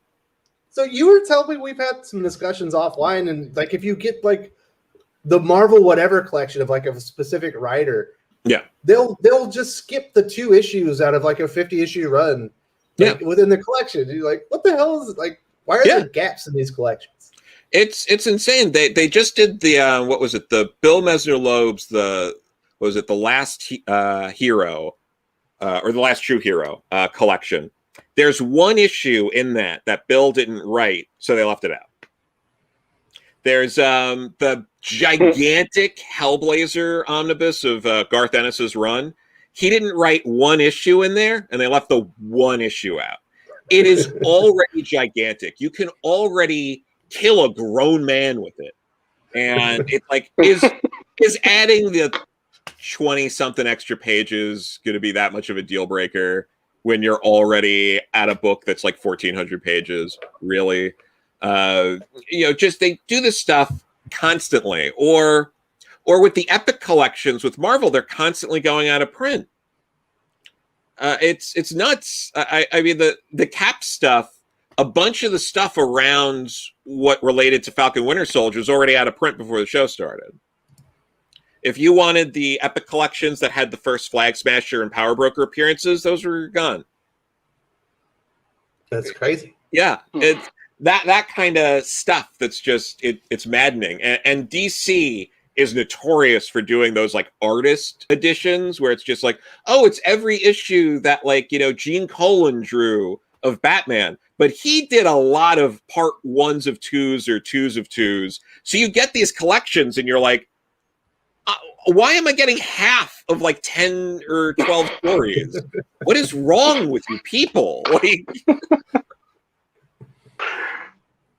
So you were telling me, we've had some discussions offline, and like, if you get like the Marvel whatever collection of like a specific writer, yeah, they'll just skip the 2 issues out of like a 50-issue run, like, within the collection. You're like, what the hell is it? Like, why are there gaps in these collections? It's insane. They just did the what was it? The Bill Messner-Loeb's the Last Hero or the Last True Hero collection. There's 1 issue in that Bill didn't write, so they left it out. There's the gigantic Hellblazer omnibus of Garth Ennis's run. He didn't write 1 issue in there, and they left the 1 issue out. It is already gigantic. You can already kill a grown man with it, and it's like, is adding the 20-something extra pages going to be that much of a deal breaker when you're already at a book that's like 1,400 pages? Really? Just they do this stuff constantly, or with the Epic collections with Marvel, they're constantly going out of print. It's nuts. I mean, the Cap stuff, a bunch of the stuff around what related to Falcon Winter Soldier is already out of print before the show started. If you wanted the Epic collections that had the first Flag Smasher and Power Broker appearances, those were gone. That's crazy. Yeah, it's that kind of stuff that's just it's maddening. And DC is notorious for doing those like artist editions where it's just like, oh, it's every issue that, like, Gene Colan drew of Batman, but he did a lot of part 1s of 2s or 2s of 2s. So you get these collections and you're like, why am I getting half of like 10 or 12 stories? What is wrong with you people? Like,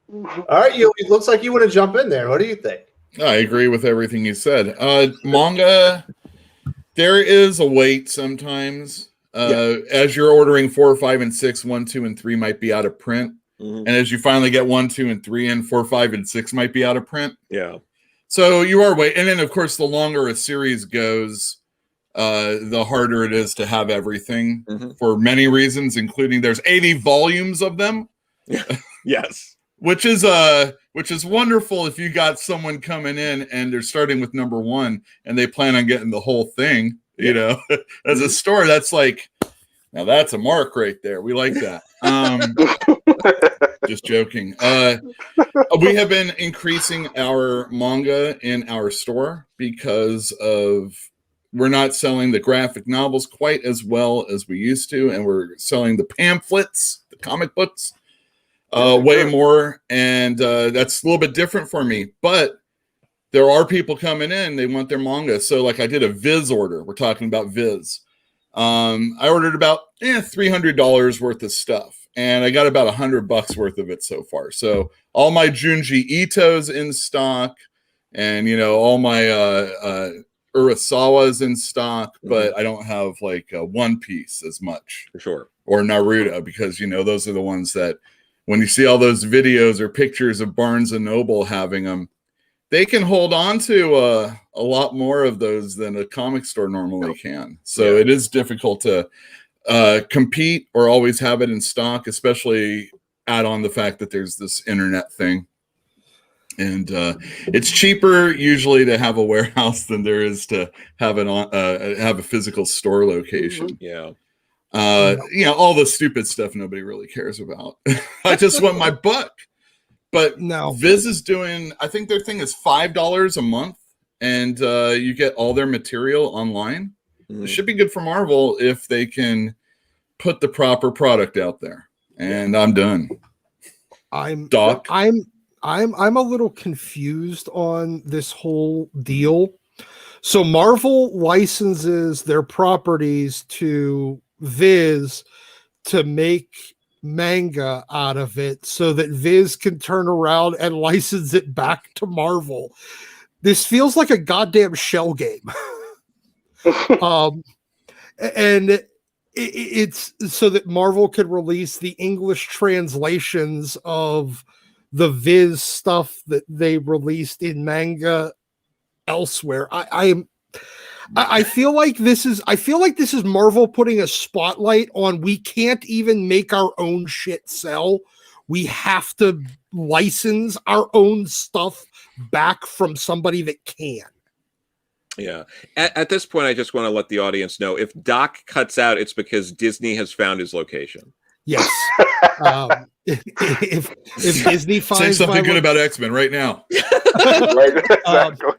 all right, it looks like you want to jump in there. What do you think? I agree with everything you said. Manga, there is a wait sometimes. As you're ordering 4, 5, and 6, 1, 2, and 3 might be out of print. Mm-hmm. And as you finally get 1, 2, and 3 in, 4, 5, and 6 might be out of print. Yeah. So you are waiting. And then, of course, the longer a series goes, the harder it is to have everything for many reasons, including there's 80 volumes of them. Yes. Which is wonderful if you got someone coming in and they're starting with number 1 and they plan on getting the whole thing, as a store. That's like, now that's a mark right there. We like that. Just joking. We have been increasing our manga in our store because we're not selling the graphic novels quite as well as we used to, and we're selling the pamphlets, the comic books, way more, and that's a little bit different for me. But there are people coming in, they want their manga. So like I did a Viz order. We're talking about Viz. I ordered about $300 worth of stuff, and I got about $100 worth of it so far. So all my Junji Ito's in stock, and all my Urasawa's in stock, but I don't have like One Piece as much, for sure, or Naruto, because those are the ones that when you see all those videos or pictures of Barnes and Noble having them, they can hold on to a lot more of those than a comic store normally can. So it is difficult to compete or always have it in stock, especially add on the fact that there's this internet thing. And it's cheaper usually to have a warehouse than there is to have have a physical store location. Yeah. All the stupid stuff nobody really cares about. I just want my book. But no, Viz is doing, I think their thing is $5 a month, and you get all their material online. It should be good for Marvel if they can put the proper product out there. And I'm done. I'm Doc. I'm a little confused on this whole deal. So Marvel licenses their properties to Viz to make manga out of it so that Viz can turn around and license it back to Marvel. This feels like a goddamn shell game. And it's so that Marvel could release the English translations of the Viz stuff that they released in manga elsewhere. I feel like this is Marvel putting a spotlight on, we can't even make our own shit sell. We have to license our own stuff back from somebody that can. Yeah. At this point, I just want to let the audience know, if Doc cuts out, it's because Disney has found his location. Yes. If Disney finds say something good about X-Men right now. Right, exactly.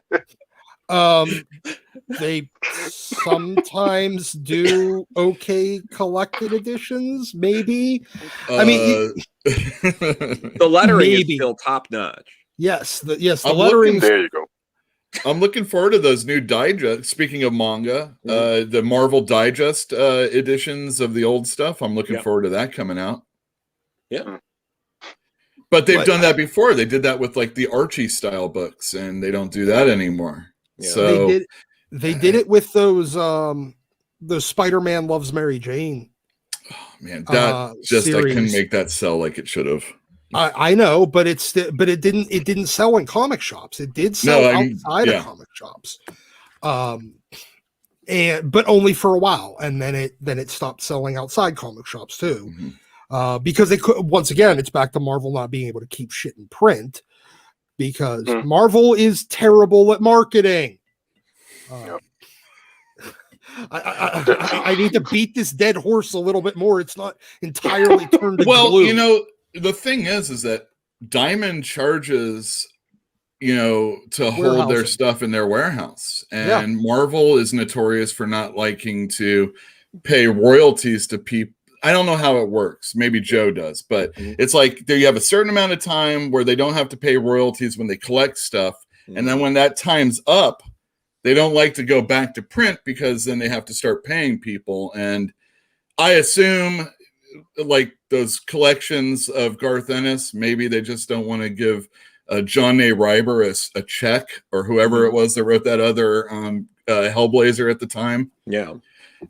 They sometimes do okay collected editions, maybe. I mean, the lettering is still top notch. Yes, the lettering. There you go. I'm looking forward to those new digest. Speaking of manga, the Marvel Digest editions of the old stuff. I'm looking forward to that coming out. Yeah. But they've done that before. They did that with like the Archie style books, and they don't do that anymore. Yeah. So they did it with those Spider-Man Loves Mary Jane. Oh, man, that just series. I couldn't make that sell like it should have. I know, but it didn't sell in comic shops. It did sell outside of comic shops, but only for a while, and then it stopped selling outside comic shops too, because they could. Once again, it's back to Marvel not being able to keep shit in print because Marvel is terrible at marketing. I need to beat this dead horse a little bit more. It's not entirely turned to glue. You know. The thing is that Diamond charges, to hold their stuff in their warehouse. And Marvel is notorious for not liking to pay royalties to people. I don't know how it works. Maybe Joe does. But it's like you have a certain amount of time where they don't have to pay royalties when they collect stuff. And then when that time's up, they don't like to go back to print because then they have to start paying people. And I assume... like those collections of Garth Ennis, maybe they just don't want to give John A. Reiber a check or whoever it was that wrote that other Hellblazer at the time. Yeah.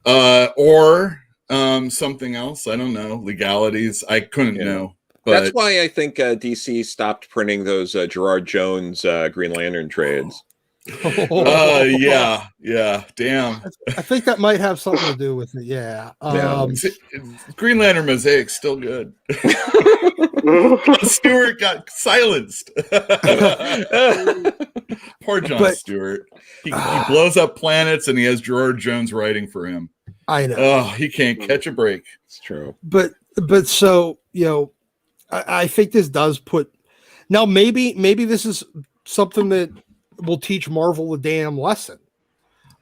Or something else. I don't know. Legalities. I couldn't know. But that's why I think DC stopped printing those Gerard Jones Green Lantern trades. Yeah, damn. I think that might have something to do with it. Yeah. Green Lantern Mosaic's still good. Stewart got silenced. Poor John Stewart. He blows up planets and he has Gerard Jones writing for him. I know. Oh, he can't catch a break. It's true. But so, I think this does put now maybe this is something that will teach Marvel a damn lesson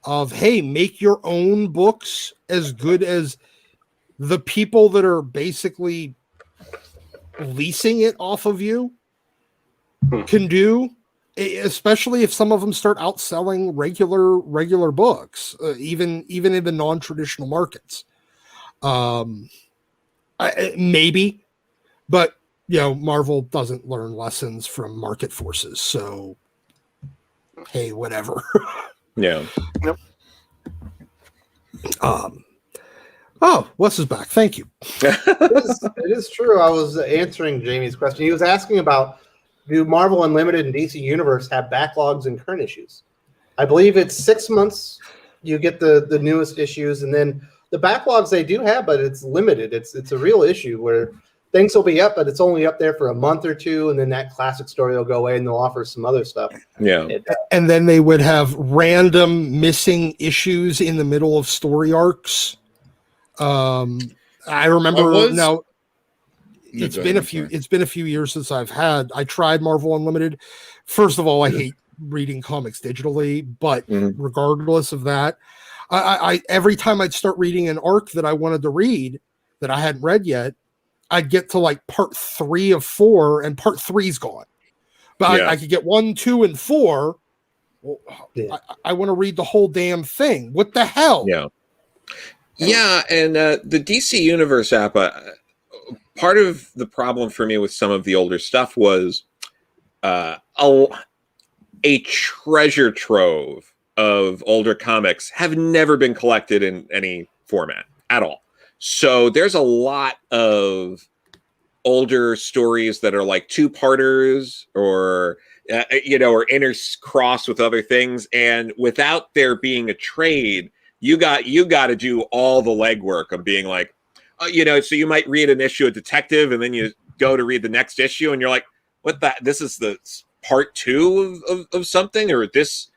of, hey, make your own books as good as the people that are basically leasing it off of you can do, especially if some of them start outselling regular books, even in the non-traditional markets. Maybe, but Marvel doesn't learn lessons from market forces, so hey, whatever. Yeah. Yep. Wes is back. Thank you. It is true. I was answering Jamie's question. He was asking about, do Marvel Unlimited and DC Universe have backlogs and current issues? I believe it's 6 months you get the newest issues, and then the backlogs they do have, but it's limited. It's a real issue where things will be up, but it's only up there for a month or two, and then that classic story will go away, and they'll offer some other stuff. Yeah. And then they would have random missing issues in the middle of story arcs. I remember it's been a few years since I tried Marvel Unlimited. First of all, I hate reading comics digitally, but regardless of that, I every time I'd start reading an arc that I wanted to read that I hadn't read yet, I'd get to like part 3 of 4, and part 3's gone. But I could get 1, 2, and 4. Well, I want to read the whole damn thing. What the hell? Yeah, and the DC Universe app, part of the problem for me with some of the older stuff was a treasure trove of older comics have never been collected in any format at all. So there's a lot of older stories that are like 2-parters or or intercrossed with other things, and without there being a trade, you got to do all the legwork of being like, so you might read an issue of Detective, and then you go to read the next issue, and you're like, what this is the part 2 of something, or this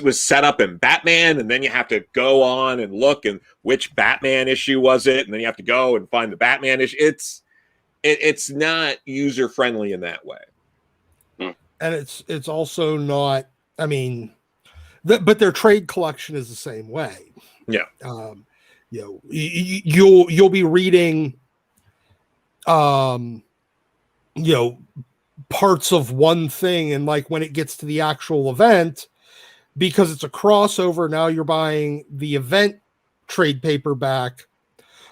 was set up in Batman, and then you have to go on and look and which Batman issue was it, and then you have to go and find the Batman issue. It's not user friendly in that way, and it's also not. I mean, but their trade collection is the same way. Yeah. You'll be reading, parts of one thing, and like when it gets to the actual event, because it's a crossover, now you're buying the event trade paperback,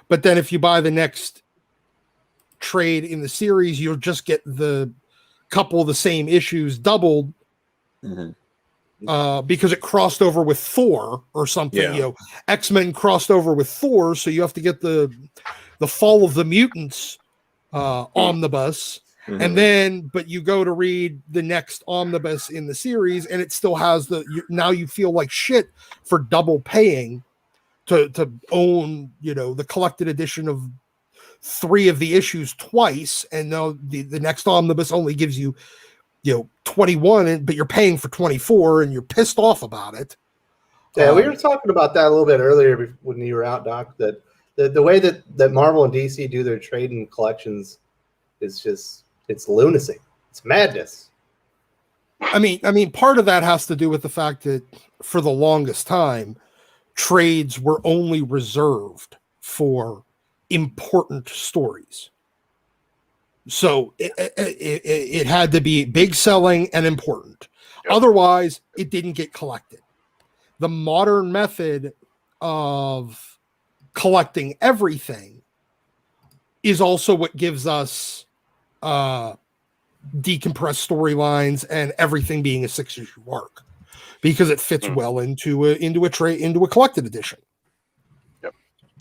but then if you buy the next trade in the series, you'll just get the couple of the same issues doubled. Because it crossed over with Thor or something. X-Men crossed over with Thor, so you have to get the Fall of the Mutants omnibus, and then but you go to read the next omnibus in the series, and it still has now you feel like shit for double paying to own the collected edition of 3 of the issues twice, and now the next omnibus only gives you 21, but you're paying for 24, and you're pissed off about it. Yeah, we were talking about that a little bit earlier when you were out, Doc, that the way that Marvel and DC do their trade and collections is just, it's lunacy. It's madness. I mean, part of that has to do with the fact that for the longest time, trades were only reserved for important stories. So it had to be big selling and important. Otherwise, it didn't get collected. The modern method of collecting everything is also what gives us decompressed storylines and everything being a 6-issue arc, because it fits well into a collected edition.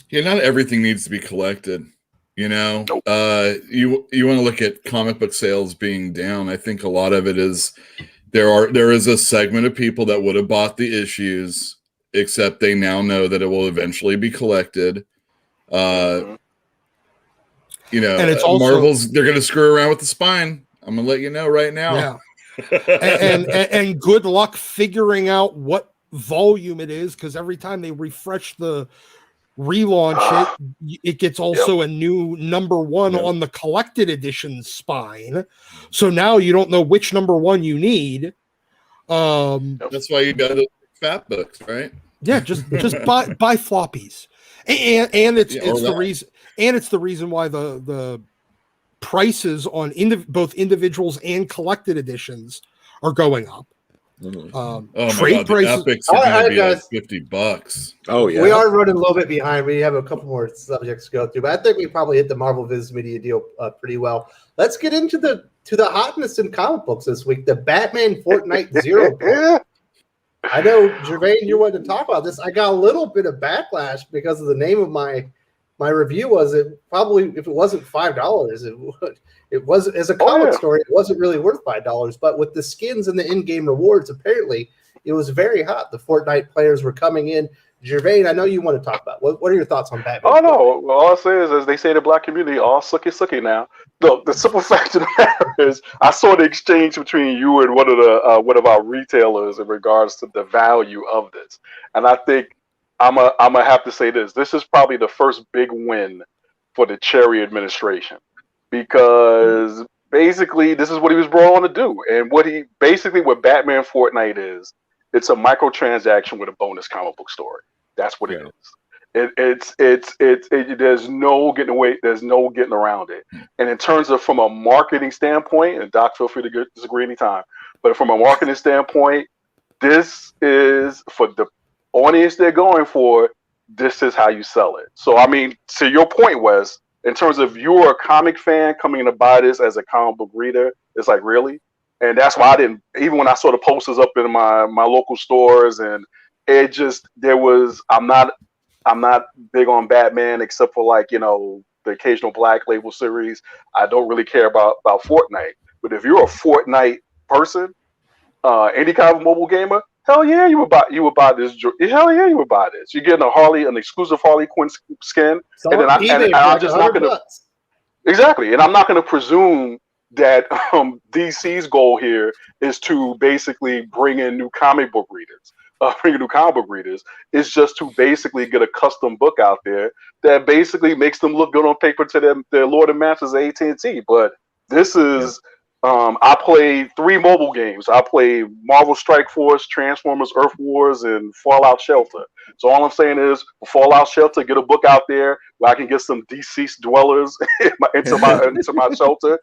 Yeah, not everything needs to be collected. Nope. You want to look at comic book sales being down. I think a lot of it is there is a segment of people that would have bought the issues, except they now know that it will eventually be collected. And it's also, Marvel's, they're going to screw around with the spine. I'm going to let you know right now. Yeah. and good luck figuring out what volume it is, because every time they refresh the relaunch it gets also a new number 1 on the collected edition spine, so now you don't know which number 1 you need. That's why you got the fat books, right? Just buy floppies, and it's the reason why the prices on both individuals and collected editions are going up. Trade prices. Epics are going to be like $50. Oh yeah, we are running a little bit behind. We have a couple more subjects to go through, but I think we probably hit the Marvel-Viz Media deal pretty well. Let's get into the hotness in comic books this week. The Batman Fortnite Zero. I know, Gervain, you wanted to talk about this. I got a little bit of backlash because of the name of my review. Was it probably, if it wasn't $5, it was, as a comic story, it wasn't really worth $5. But with the skins and the in-game rewards, apparently it was very hot. The Fortnite players were coming in. Gervain, I know you want to talk about. What are your thoughts on Batman? Oh no, well, all I say is, as they say in the black community, all sucky now. The simple fact of the matter is, I saw the exchange between you and one of our retailers in regards to the value of this, and I think I'm gonna have to say this. This is probably the first big win for the Cherry administration, because basically this is what he was brought on to do, and what Batman Fortnite is, it's a microtransaction with a bonus comic book story. That's what it is. There's no getting away. There's no getting around it. And in terms of from a marketing standpoint, and Doc, feel free to disagree anytime, but from a marketing standpoint, this is for the audience they're going for. This is how you sell it. So, I mean, to your point, Wes, in terms of you're a comic fan coming to buy this as a comic book reader, it's like, really? And that's why I didn't, even when I saw the posters up in my local stores, and it just, I'm not big on Batman except for, like, you know, the occasional Black Label series. I don't really care about Fortnite. But if you're a Fortnite person, any kind of mobile gamer, hell yeah, you would buy this. Hell yeah, you would buy this. You're getting an exclusive Harley Quinn skin, and then I'm just not gonna exactly, and I'm not gonna presume that DC's goal here is to basically bring in new comic book readers. Is just to basically get a custom book out there that basically makes them look good on paper to their Lord and Masters AT&T. But this is. I played 3 mobile games. I played Marvel Strike Force, Transformers, Earth Wars, and Fallout Shelter. So all I'm saying is, for Fallout Shelter, get a book out there where I can get some deceased dwellers into my shelter.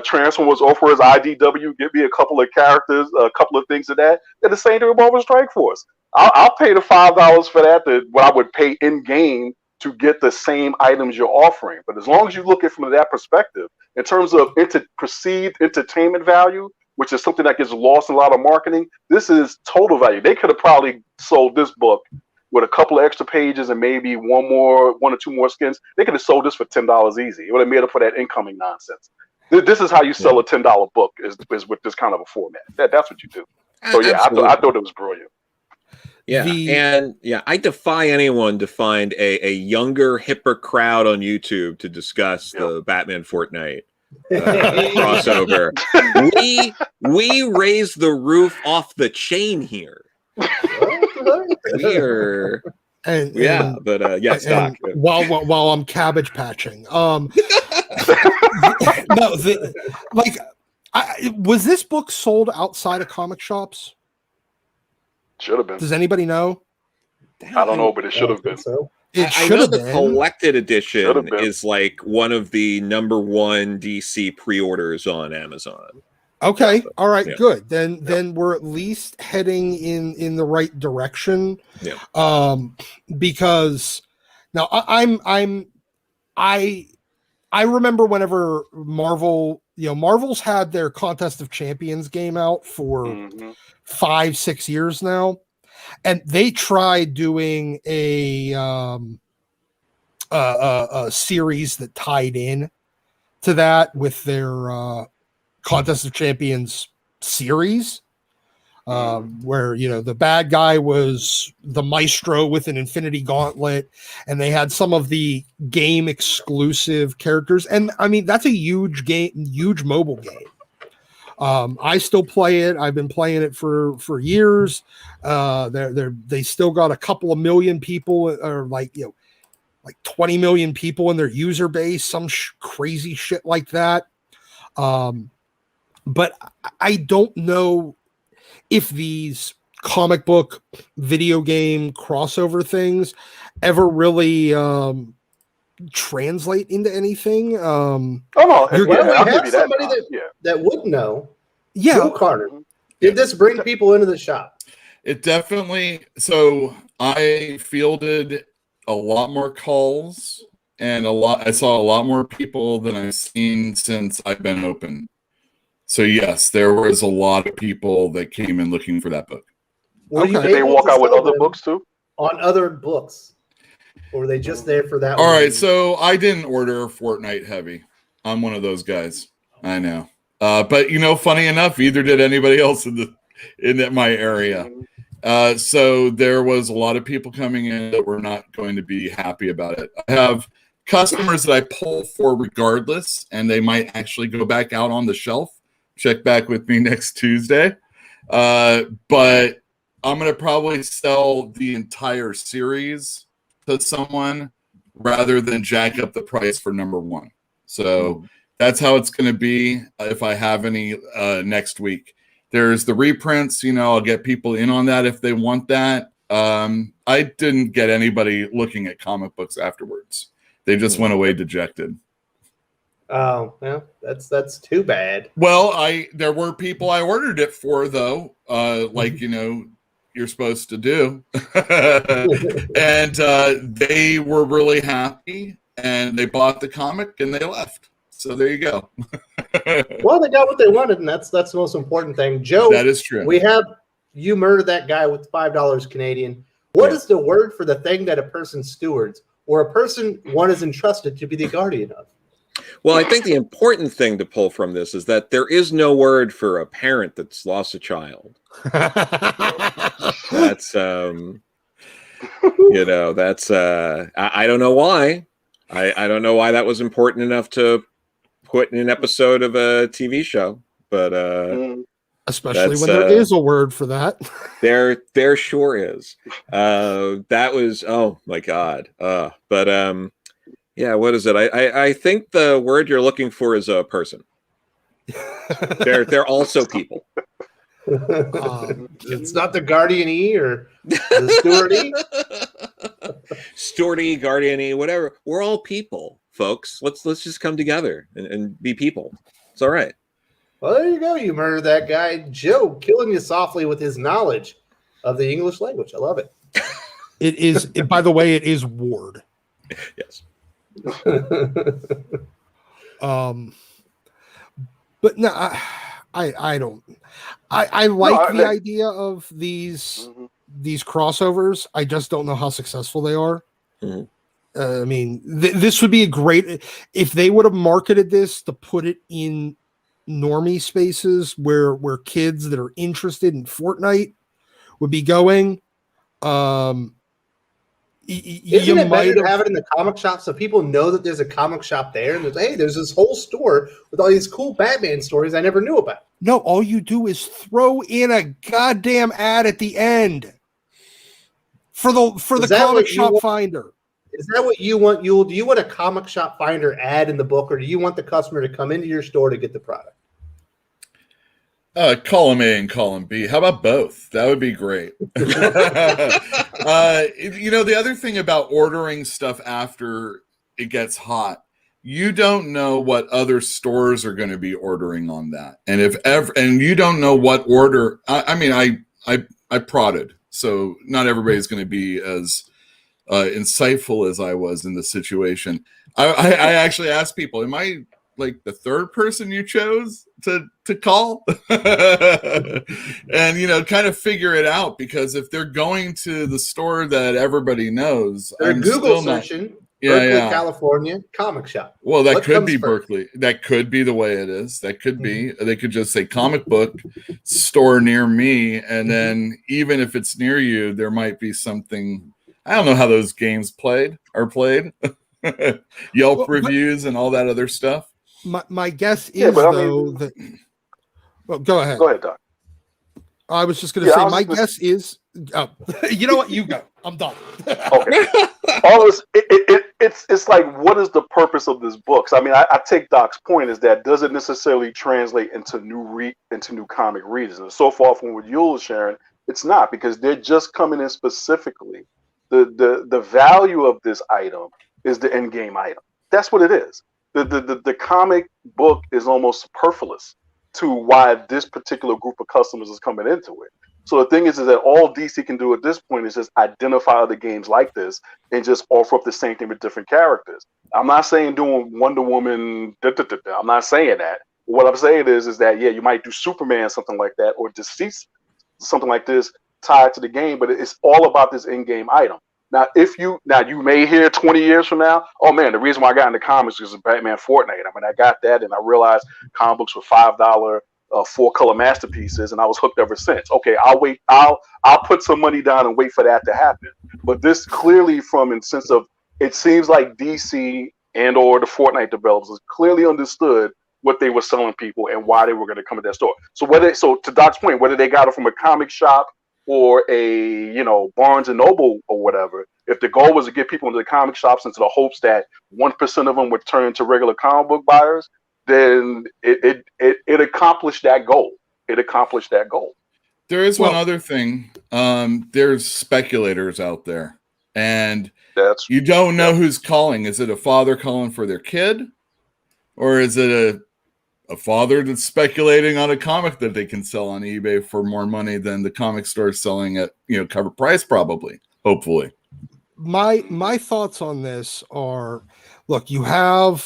Transformers, Earth Wars, IDW, give me a couple of characters, a couple of things of that. And the same thing with Marvel Strike Force. I'll pay the $5 for that, what I would pay in game to get the same items you're offering. But as long as you look at it from that perspective, in terms of perceived entertainment value, which is something that gets lost in a lot of marketing, this is total value. They could have probably sold this book with a couple of extra pages and maybe one or two more skins. They could have sold this for $10 easy. It would have made up for that incoming nonsense. This is how you sell a $10 book is with this kind of a format. That's what you do. So yeah, I thought it was brilliant. Yeah, I defy anyone to find a younger, hipper crowd on YouTube to discuss the Batman Fortnite crossover. We raise the roof off the chain here. We're Doc. While I'm cabbage patching, was this book sold outside of comic shops? Should have been. Does anybody know? I don't know, but it should have been. So. I know the collected edition is like one of the #1 DC pre-orders on Amazon. Okay, all right, good. Then we're at least heading in the right direction. Yeah. Because now I remember whenever Marvel's had their Contest of Champions game out for 5-6 years now, and they tried doing a series that tied in to that with their Contest of Champions series, where the bad guy was the Maestro with an Infinity Gauntlet, and they had some of the game exclusive characters. And I mean, that's a huge mobile game. I still play it. I've been playing it for years. They still got a couple of million people, or like 20 million people in their user base, some crazy shit like that. But I don't know if these comic book video game crossover things ever really translate into anything. We have somebody that would know. Yeah, Jon Carter. Did this bring people into the shop? It definitely. So I fielded a lot more calls and I saw a lot more people than I've seen since I've been open. So yes, there was a lot of people that came in looking for that book. Did they walk out with other books too? On other books? Or were they just there for that? All right, so I didn't order Fortnite heavy. I'm one of those guys. I know. But funny enough, either did anybody else in my area. So there was a lot of people coming in that were not going to be happy about it. I have customers that I pull for regardless, and they might actually go back out on the shelf. Check back with me next Tuesday. But I'm going to probably sell the entire series to someone rather than jack up the price for #1. So that's how it's going to be if I have any next week. There's the reprints. I'll get people in on that if they want that. I didn't get anybody looking at comic books afterwards. They just went away dejected. Oh, well, that's too bad. Well, there were people I ordered it for, though, like, you're supposed to do. And they were really happy, and they bought the comic, and they left. So there you go. Well, they got what they wanted, and that's the most important thing. Joe, That is true. We have you murdered that guy with $5 Canadian. What is the word for the thing that a person stewards, or a person one is entrusted to be the guardian of? Well, I think the important thing to pull from this is that there is no word for a parent that's lost a child. That's that's I don't know why. I don't know why that was important enough to put in an episode of a TV show, but especially when there is a word for that. There sure is. That was, oh my God. Yeah, what is it? I think the word you're looking for is a person. They're also people. It's not the guardian-y or the steward-y. Steward-y, guardian-y, whatever. We're all people, folks. Let's just come together and be people. It's all right. Well, there you go. You murdered that guy, Joe, killing you softly with his knowledge of the English language. I love it. It is, by the way, it is Ward. Yes. But no, I don't. I like the idea of these crossovers. I just don't know how successful they are. Mm-hmm. I mean, this would be a great if they would have marketed this to put it in normie spaces where kids that are interested in Fortnite would be going. Isn't it better to have it in the comic shop so people know that there's a comic shop there and there's this whole store with all these cool Batman stories I never knew about? No, all you do is throw in a goddamn ad at the end for the comic shop finder. Is that what you want? Do you want a comic shop finder ad in the book, or do you want the customer to come into your store to get the product? Column A and column B. How about both? That would be great. The other thing about ordering stuff after it gets hot, you don't know what other stores are going to be ordering on that, and and you don't know what order. I prodded, so not everybody's going to be as insightful as I was in the situation. I actually asked people, "Am I like the third person you chose to call?" And kind of figure it out, because if they're going to the store that everybody knows, they're Google searching Berkeley, California comic shop. Well, that could be Berkeley. That could be the way it is. That could be. They could just say comic book store near me, and then even if it's near you, there might be something. I don't know how those games are played. Yelp reviews and all that other stuff. My guess is that. Well, go ahead. Go ahead, Doc. I was just going to say my guess is. You know what? You go. I'm done. Okay. All this, it's like, what is the purpose of this book? So, I take Doc's point is that doesn't necessarily translate into new comic readers. And so far from what you're sharing, it's not, because they're just coming in specifically. The value of this item is the end game item. That's what it is. The comic book is almost superfluous to why this particular group of customers is coming into it. So the thing is that all DC can do at this point is just identify other games like this and just offer up the same thing with different characters. I'm not saying doing Wonder Woman. I'm not saying that. What I'm saying is that, yeah, you might do Superman, something like that, or Deceased, something like this tied to the game, but it's all about this in-game item. Now, you may hear 20 years from now, oh man, the reason why I got into comics is Batman Fortnite. I got that, and I realized comic books were $5 4-color masterpieces, and I was hooked ever since. Okay, I'll wait. I'll put some money down and wait for that to happen. But this clearly, from in sense of, it seems like DC and or the Fortnite developers clearly understood what they were selling people and why they were going to come to that store. So to Doc's point, whether they got it from a comic shop or a Barnes and Noble or whatever, if the goal was to get people into the comic shops into the hopes that 1% of them would turn into regular comic book buyers, then it accomplished that goal. There is one other thing. There's speculators out there, and you don't know who's calling. Is it a father calling for their kid, or is it a father that's speculating on a comic that they can sell on eBay for more money than the comic store selling at cover price, probably, hopefully. My thoughts on this are, look, you're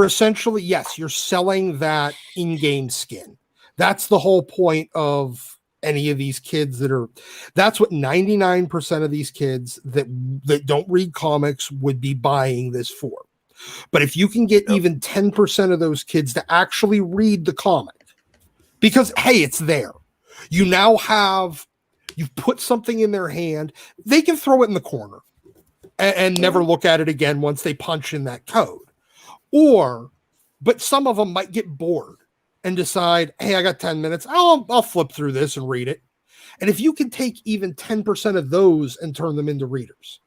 essentially, yes, you're selling that in-game skin. That's the whole point of any of these kids that's what 99% of these kids that don't read comics would be buying this for. But if you can get even 10% of those kids to actually read the comic, because, hey, it's there. You've put something in their hand, they can throw it in the corner and never look at it again once they punch in that code. But some of them might get bored and decide, hey, I got 10 minutes. I'll flip through this and read it. And if you can take even 10% of those and turn them into readers,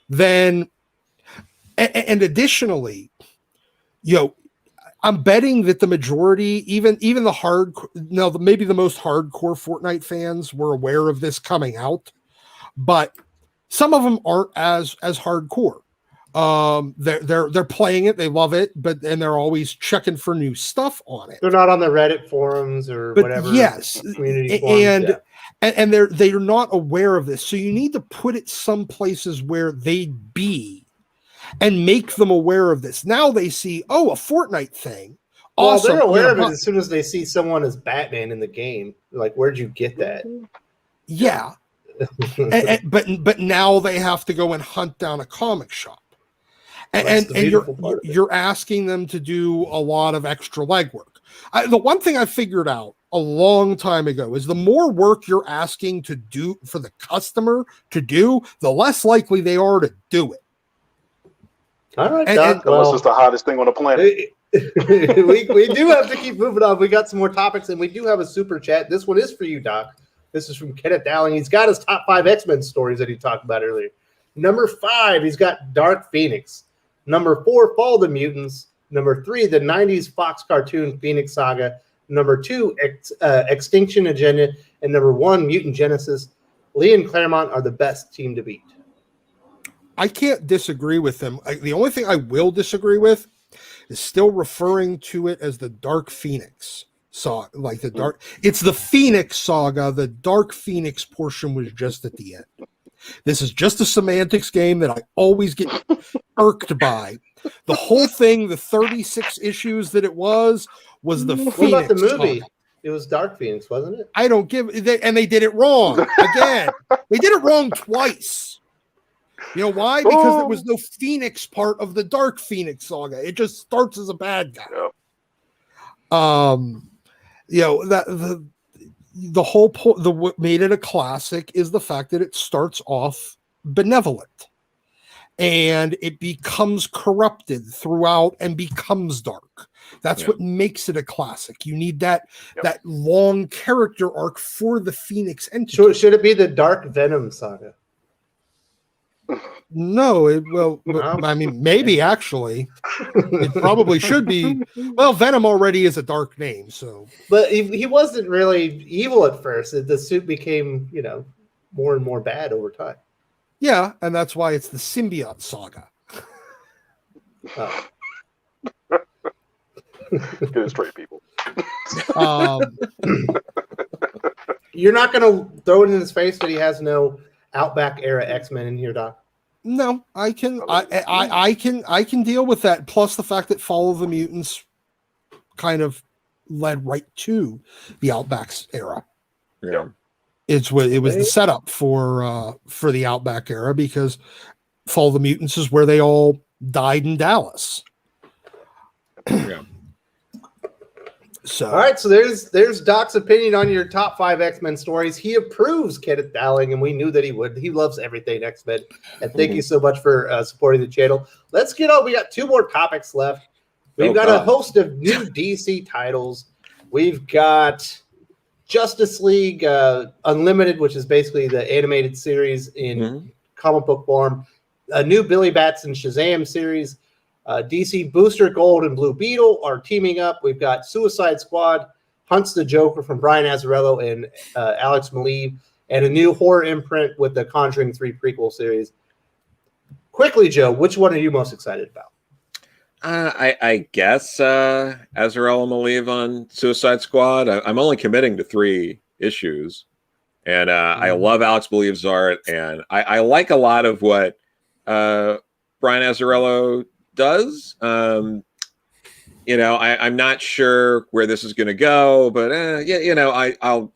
then, and additionally, I'm betting that the majority, even maybe the most hardcore Fortnite fans were aware of this coming out, but some of them aren't as hardcore. They're playing it, they love it, and they're always checking for new stuff on it. They're not on the Reddit forums or whatever. Yes, community forums, and they're not aware of this. So you need to put it some places where they'd be and make them aware of this. Now they see, a Fortnite thing. Awesome. Well, they're aware of it as soon as they see someone as Batman in the game. Like, where'd you get that? Yeah. But now they have to go and hunt down a comic shop. And you're asking them to do a lot of extra legwork. The one thing I figured out a long time ago is the more work you're asking to do for the customer to do, the less likely they are to do it. All right, Doc. Unless it's the hottest thing on the planet. we do have to keep moving on. We got some more topics, and we do have a super chat. This one is for you, Doc. This is from Kenneth Dowling. He's got his top 5 X-Men stories that he talked about earlier. Number 5, he's got Dark Phoenix. Number 4, Fall of the Mutants. Number 3, the 90s Fox cartoon Phoenix Saga. Number 2, Extinction Agenda. And number 1, Mutant Genesis. Lee and Claremont are the best team to beat. I can't disagree with them. The only thing I will disagree with is still referring to it as the Dark Phoenix saga. Like it's the Phoenix Saga. The Dark Phoenix portion was just at the end. This is just a semantics game that I always get irked by. The whole thing, the 36 issues that it was the Phoenix. What about the movie? Saga. It was Dark Phoenix, wasn't it? I don't give and they did it wrong again. They did it wrong twice. You know why? Because there was no Phoenix part of the Dark Phoenix Saga. It just starts as a bad guy. That the whole point, what made it a classic is the fact that it starts off benevolent, and it becomes corrupted throughout and becomes dark. That's what makes it a classic. You need that long character arc for the Phoenix entity. Should it be the Dark Venom Saga? No, I mean, maybe actually, it probably should be. Well, Venom already is a dark name, so. But he wasn't really evil at first. The suit became, more and more bad over time. Yeah, and that's why it's the Symbiote Saga. Get it straight, people. You're not going to throw it in his face that he has no Outback era X-Men in here, Doc? No, I can deal with that. Plus the fact that Fall of the Mutants kind of led right to the Outback's era. Yeah, it was the setup for the Outback era, because Fall of the Mutants is where they all died in Dallas. Yeah. So all right, so there's Doc's opinion on your top 5 X-Men stories. He approves Kenneth Dowling, and we knew that he would. He loves everything X-Men. And thank you so much for supporting the channel. Let's get on. We got 2 more topics left. We've got a host of new DC titles. We've got Justice League Unlimited, which is basically the animated series in comic book form. A new Billy Batson Shazam series. DC Booster Gold and Blue Beetle are teaming up. We've got Suicide Squad, Hunts the Joker from Brian Azzarello and Alex Maleev, and a new horror imprint with the Conjuring 3 prequel series. Quickly, Joe, which one are you most excited about? I guess Azzarello Maleev on Suicide Squad. I'm only committing to 3 issues. And I love Alex Maleev's art, and I like a lot of what Brian Azzarello does. I'm not sure where this is going to go, but I'll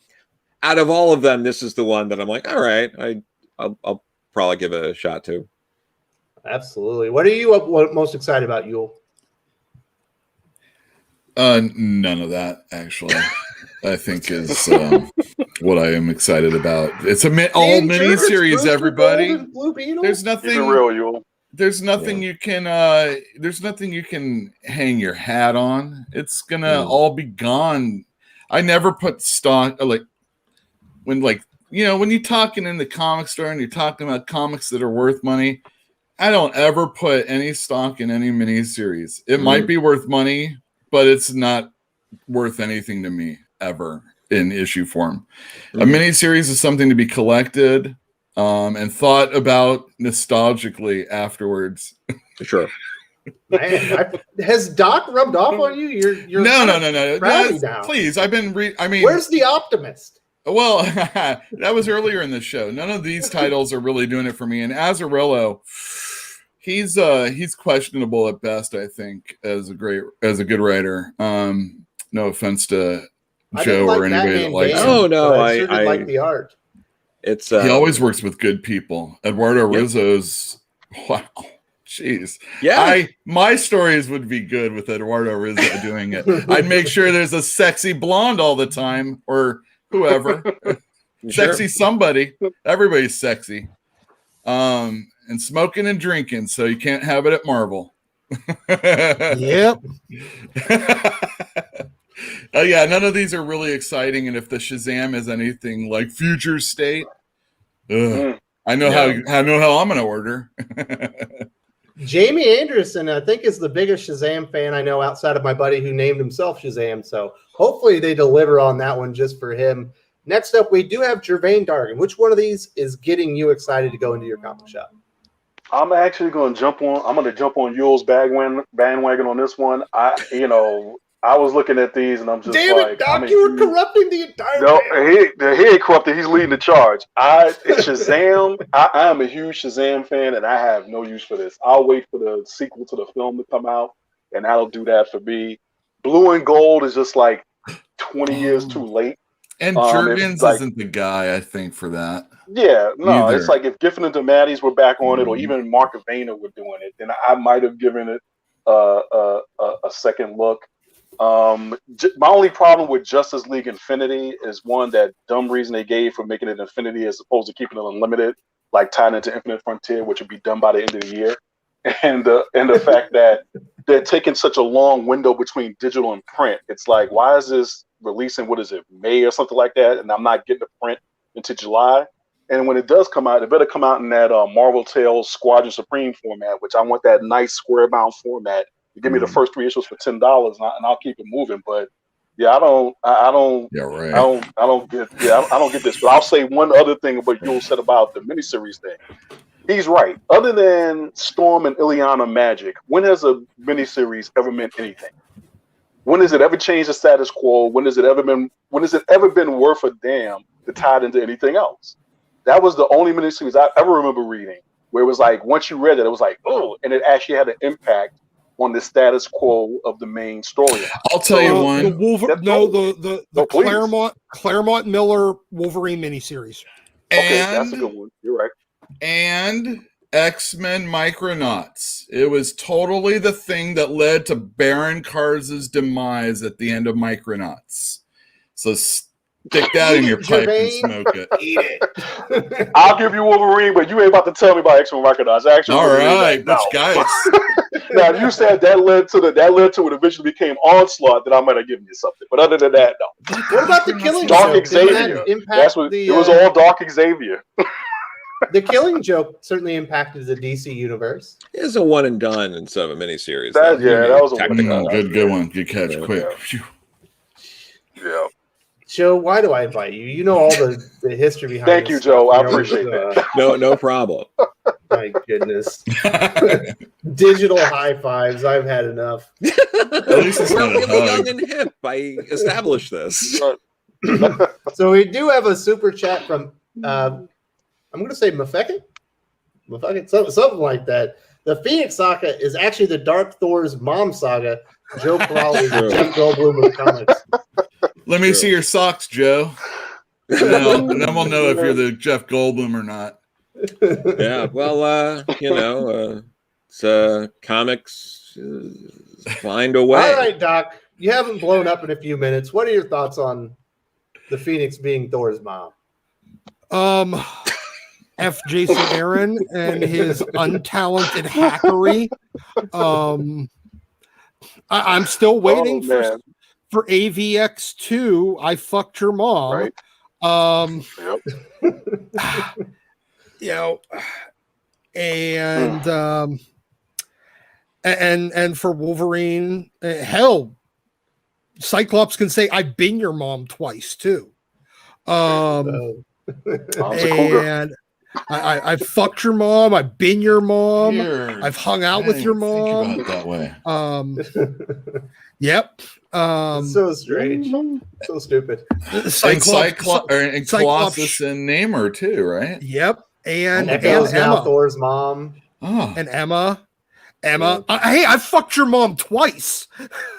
out of all of them, this is the one that I'm like, all right, I'll probably give it a shot to. Absolutely. What are you most excited about, Yul? None of that, actually. I think is what I am excited about. It's all mini series, everybody. There's nothing real, Yul. There's nothing you can hang your hat on. It's gonna all be gone. I never put stock when you're talking in the comic store and you're talking about comics that are worth money. I don't ever put any stock in any miniseries. It might be worth money, but it's not worth anything to me ever in issue form. A miniseries is something to be collected and thought about nostalgically afterwards. Sure. Man, has Doc rubbed off on you? You're no. Please, I've been. Where's the optimist? Well, that was earlier in the show. None of these titles are really doing it for me. And Azzarello, he's questionable at best, I think, as a good writer. No offense to Joe or anybody that likes him. Oh no, I like the art. It's he always works with good people. Eduardo Rizzo's wow. Jeez. Yeah. My stories would be good with Eduardo Rizzo doing it. I'd make sure there's a sexy blonde all the time or whoever. Sexy somebody. Everybody's sexy. And smoking and drinking, so you can't have it at Marvel. Yep. None of these are really exciting, and if the Shazam is anything like Future State, I know how I'm gonna order. Jamie Anderson, I think, is the biggest Shazam fan I know outside of my buddy who named himself Shazam. So hopefully they deliver on that one just for him. Next up, we do have Jervain Dargan. Which one of these is getting you excited to go into your comic shop? I'm actually going to jump on Yul's bandwagon on this one. I was looking at these and I'm just damn it, Doc, you were corrupting the entire he ain't corrupted. He's leading the charge. Shazam, I am a huge Shazam fan and I have no use for this. I'll wait for the sequel to the film to come out and that'll do that for me. Blue and Gold is just like 20 years too late. And Jurgens isn't the guy, I think, for that. Yeah, no, it's like if Giffen and DeMatteis were back on it or even Mark Avena were doing it, then I might have given it a second look. My only problem with Justice League Infinity is one, that dumb reason they gave for making it Infinity as opposed to keeping it Unlimited, like tied into Infinite Frontier, which would be done by the end of the year, and the fact that they're taking such a long window between digital and print. It's like, why is this releasing, May or something like that, and I'm not getting the print into July? And when it does come out, it better come out in that Marvel Tales Squadron Supreme format, which I want that nice square bound format. You give me the first 3 issues for $10, and I'll keep it moving. But yeah, I don't get this. But I'll say one other thing about what Yul said about the miniseries thing. He's right. Other than Storm and Ileana Magic, when has a miniseries ever meant anything? When has it ever changed the status quo? When has it ever been worth a damn to tie it into anything else? That was the only miniseries I ever remember reading where it was like, once you read it, it was like, oh, and it actually had an impact on the status quo of the main story. I'll tell you one. The Claremont Miller Wolverine miniseries. Okay, that's a good one. You're right. And X-Men Micronauts. It was totally the thing that led to Baron Kars's demise at the end of Micronauts. So stick that in your pipe and smoke it. Eat it. I'll give you Wolverine, but you ain't about to tell me about X-Men Micronauts. Actually, all right, which guys? Now, if you said that led to it eventually became Onslaught, then I might have given you something. But other than that, no. What about the Killing Joke? Joke? Xavier. It was all Dark Xavier. The Killing Joke certainly impacted the DC universe. It's a one and done instead of a miniseries. That was a one and done. Good one. Good catch. Quick. Yeah. Joe, why do I invite you? You know all the history behind. Thank you, this Joe. stuff. I appreciate that. No problem. My goodness. Digital high fives. I've had enough. At least it's We're not a really young hug. and hip. I established this. So we do have a super chat from I'm going to say Mafeket, something like that. The Phoenix Saga is actually the Dark Thor's mom saga. Joe Crawley, Jeff Goldblum of the comics. Let me see your socks, Joe. And then we'll know if you're the Jeff Goldblum or not. Yeah, well, it's comics find a way. All right, Doc. You haven't blown up in a few minutes. What are your thoughts on the Phoenix being Thor's mom? F. Jason Aaron and his untalented hackery. I'm still waiting for AVX2. I fucked your mom. Right. Yep. And for Wolverine, hell, Cyclops can say I've been your mom twice too. And I fucked your mom. I've been your mom. I've hung out with your mom. Think about it that way. Yep. So strange. So stupid. And Colossus and Namor too, right? Yep. And Echo's now Emma. Thor's mom. Oh. And Emma. Hey, I fucked your mom twice.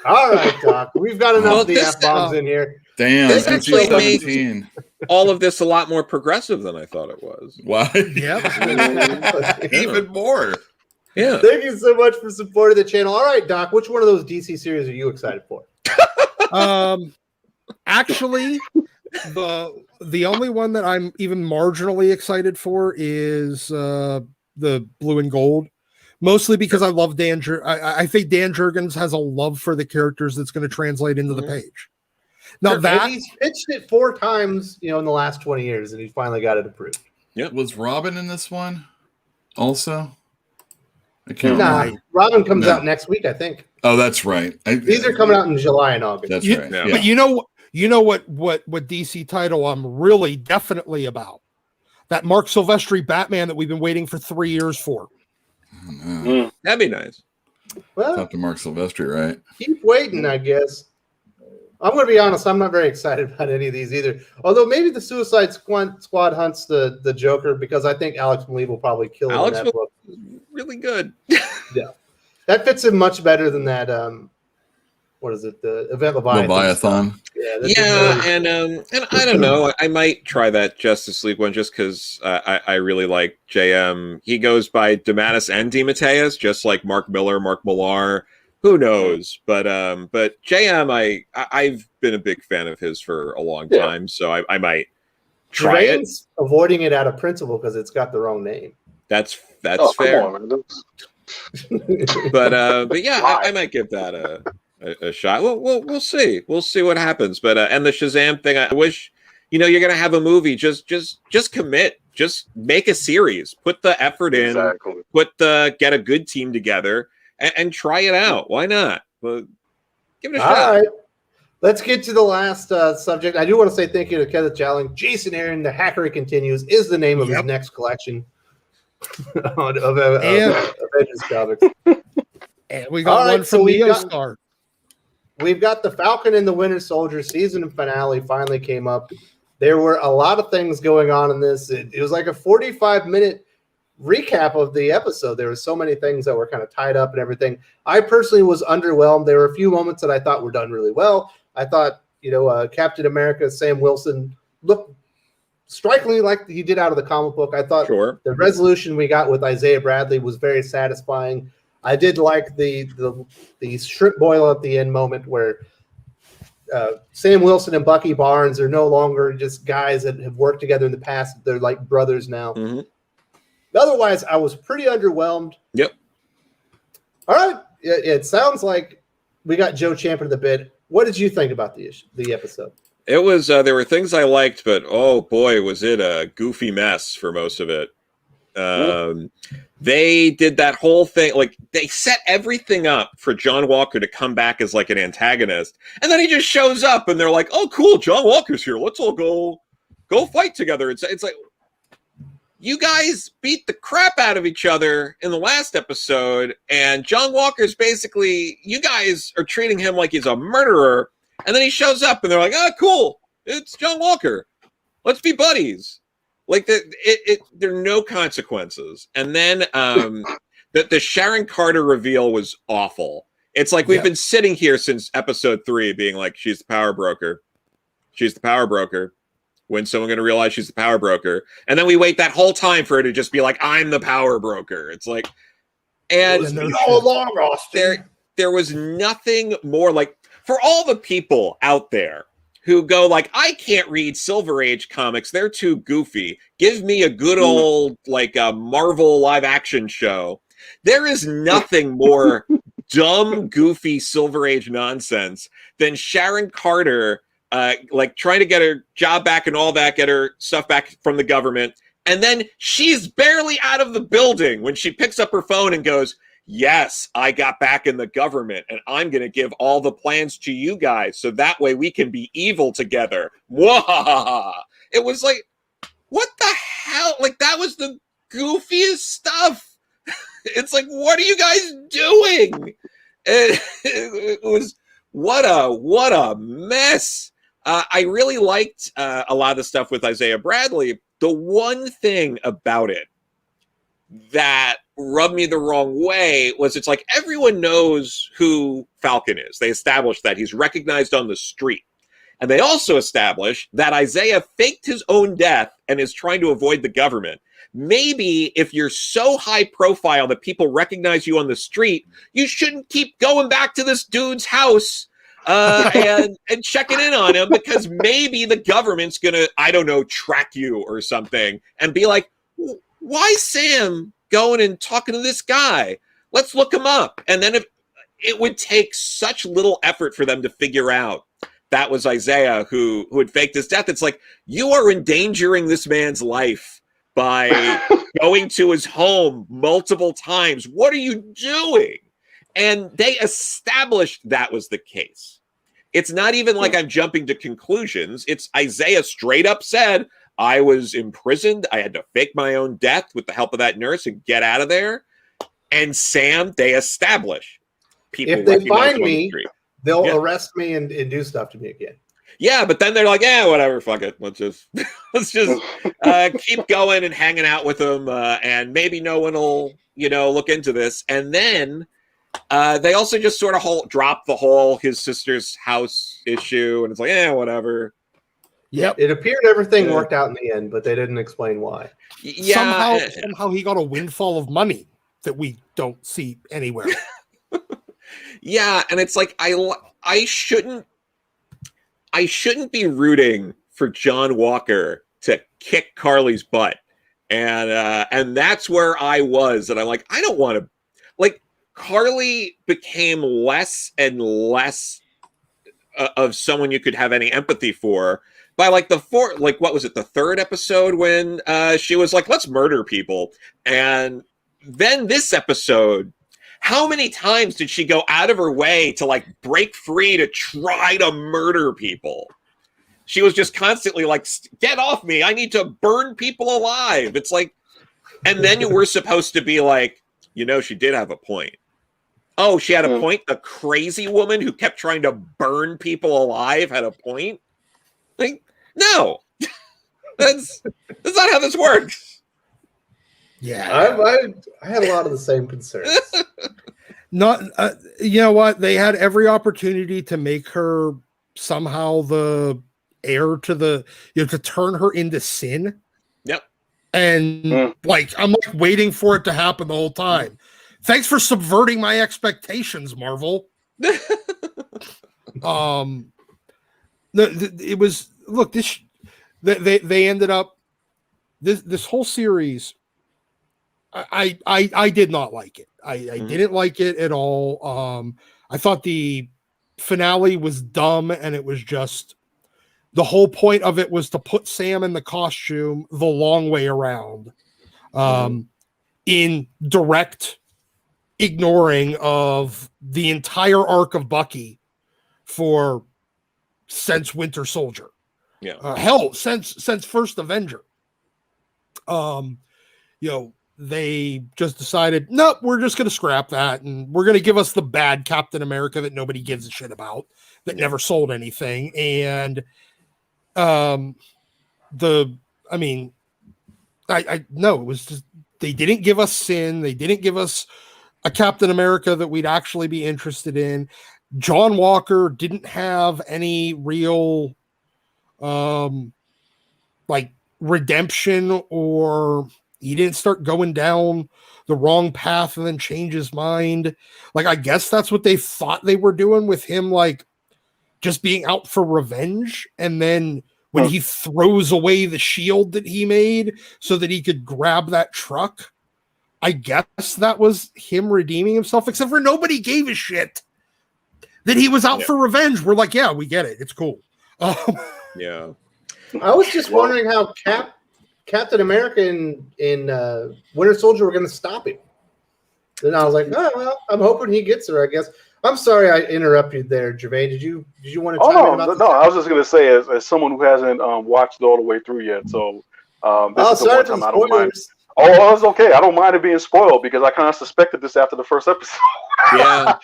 All right, Doc. We've got enough of the this- F-bombs in here. Damn, This actually made 17. all of this a lot more progressive than I thought it was. Why? Yep. Even more. Yeah. Thank you so much for supporting the channel. All right, Doc, which one of those DC series are you excited for? Actually, the only one that I'm even marginally excited for is the Blue and Gold. Mostly because I love Dan. I think Dan Jurgens has a love for the characters that's going to translate into the page. Now And he's pitched it 4 times, in the last 20 years, and he finally got it approved. Yep. Was Robin in this one also? I can't Nah, remember. Robin comes out next week, I think. Oh, that's right. These are coming out in July and August. That's right. Yeah. Yeah. But you know what DC title I'm really definitely about? That Mark Silvestri Batman that we've been waiting for 3 years for. That'd be nice. Well, Talk to Mark Silvestri, right? keep waiting, I guess. I'm going to be honest. I'm not very excited about any of these either. Although maybe the Suicide Squad hunts the Joker, because I think Alex Maleev will probably kill him in that book. Really good. Yeah, that fits him much better than that. What is it? The Event Leviathan. Yeah, And I don't know. I might try that Justice League one just because I really like JM. He goes by DeMatteis and DeMatteis, just like Mark Miller, Mark Millar. Who knows? But JM, I've been a big fan of his for a long time, so I might try it. Avoiding it out of principle because it's got the wrong name. That's fair. Come on, man. But yeah, I might give that a shot. We'll see. We'll see what happens. But and the Shazam thing, I wish you're gonna have a movie. Just commit. Just make a series. Put the effort in. Exactly. Get a good team together and try it out. Why not? But give it a All shot. right. Let's get to the last subject. I do want to say thank you to Kenneth Jowling. Jason Aaron, The Hackery Continues, is the name of his next collection of Avengers comics. And we got one from Neostar. We've got the Falcon and the Winter Soldier season finale finally came up. There were a lot of things going on in this. It was like a 45-minute recap of the episode. There were so many things that were kind of tied up and everything. I personally was underwhelmed. There were a few moments that I thought were done really well. I thought, Captain America, Sam Wilson looked strikingly like he did out of the comic book. I thought the resolution we got with Isaiah Bradley was very satisfying. I did like the shrimp boil at the end moment where Sam Wilson and Bucky Barnes are no longer just guys that have worked together in the past. They're like brothers now. Mm-hmm. Otherwise, I was pretty underwhelmed. Yep. All right. It sounds like we got Joe champing the bit. What did you think about the episode? It was there were things I liked, but oh boy, was it a goofy mess for most of it. They did that whole thing. Like, they set everything up for John Walker to come back as like an antagonist. And then he just shows up and they're like, oh, cool, John Walker's here. Let's all go fight together. It's like, you guys beat the crap out of each other in the last episode. And John Walker's basically, you guys are treating him like he's a murderer. And then he shows up and they're like, oh, cool, it's John Walker. Let's be buddies. Like, there are no consequences. And then the Sharon Carter reveal was awful. It's like we've been sitting here since episode 3 being like, she's the power broker. She's the power broker. When's someone going to realize she's the power broker? And then we wait that whole time for her to just be like, I'm the power broker. It's like, and all along, Austin. There was nothing more, like, for all the people out there who go like, I can't read Silver Age comics, they're too goofy. Give me a good old, like, a Marvel live action show. There is nothing more dumb, goofy Silver Age nonsense than Sharon Carter, like, trying to get her job back and all that, get her stuff back from the government. And then she's barely out of the building when she picks up her phone and goes, yes, I got back in the government and I'm going to give all the plans to you guys so that way we can be evil together. Wahahaha. It was like, what the hell? Like, that was the goofiest stuff. It's like, what are you guys doing? It was, what a mess. I really liked a lot of the stuff with Isaiah Bradley. The one thing about it that rubbed me the wrong way was it's like everyone knows who Falcon is. They established that he's recognized on the street. And they also established that Isaiah faked his own death and is trying to avoid the government. Maybe if you're so high profile that people recognize you on the street, you shouldn't keep going back to this dude's house and checking in on him, because maybe the government's going to, I don't know, track you or something and be like, why Sam going and talking to this guy? Let's look him up. And then if it would take such little effort for them to figure out that was Isaiah who had faked his death. It's like, you are endangering this man's life by going to his home multiple times. What are you doing? And they established that was the case. It's not even like I'm jumping to conclusions. It's Isaiah straight up said, I was imprisoned. I had to fake my own death with the help of that nurse and get out of there. And Sam, they establish. People if they find me, they'll arrest me and do stuff to me again. Yeah, but then they're like, yeah, whatever, fuck it. Let's just keep going and hanging out with them, and maybe no one will, look into this. And then they also just sort of drop the whole his sister's house issue, and it's like, whatever. Yep. It appeared everything worked out in the end, but they didn't explain why. Yeah. Somehow he got a windfall of money that we don't see anywhere. Yeah, and it's like I shouldn't be rooting for John Walker to kick Carly's butt. And that's where I was. And I'm like, I don't want to, like, Carly became less and less of someone you could have any empathy for by like what was it, the third episode when she was like, let's murder people. And then this episode, how many times did she go out of her way to like break free to try to murder people? She was just constantly like, get off me. I need to burn people alive. It's like, and then you were supposed to be like, she did have a point. Oh, she had a point. The crazy woman who kept trying to burn people alive had a point. Like, no, that's not how this works. Yeah, I had a lot of the same concerns. Not, you know what? They had every opportunity to make her somehow the heir to the, to turn her into sin. Yep. And like, I'm like waiting for it to happen the whole time. Thanks for subverting my expectations, Marvel. It was, look, they ended up this whole series. I did not like it. I didn't like it at all. I thought the finale was dumb, and it was just the whole point of it was to put Sam in the costume the long way around. in direct ignoring of the entire arc of Bucky since Winter Soldier. Hell, since First Avenger. They just decided, nope, we're just going to scrap that, and we're going to give us the bad Captain America that nobody gives a shit about, that never sold anything. And I know it was just, they didn't give us Sin. They didn't give us a Captain America that we'd actually be interested in. John Walker didn't have any real redemption, or he didn't start going down the wrong path and then change his mind. I guess that's what they thought they were doing with him, just being out for revenge. And then when he throws away the shield that he made so that he could grab that truck, I guess that was him redeeming himself, except for nobody gave a shit that he was out for revenge. We're like, yeah, we get it. It's cool. Yeah. I was just wondering how Captain America in Winter Soldier were going to stop him. Then I was like, oh, well, I'm hoping he gets there, I guess. I'm sorry I interrupted there, Gervais. Did you want to chime in about this? No, I was just going to say, as someone who hasn't watched it all the way through yet, so this is the one time I don't mind. Oh, it's okay. I don't mind it being spoiled because I kind of suspected this after the first episode. Yeah.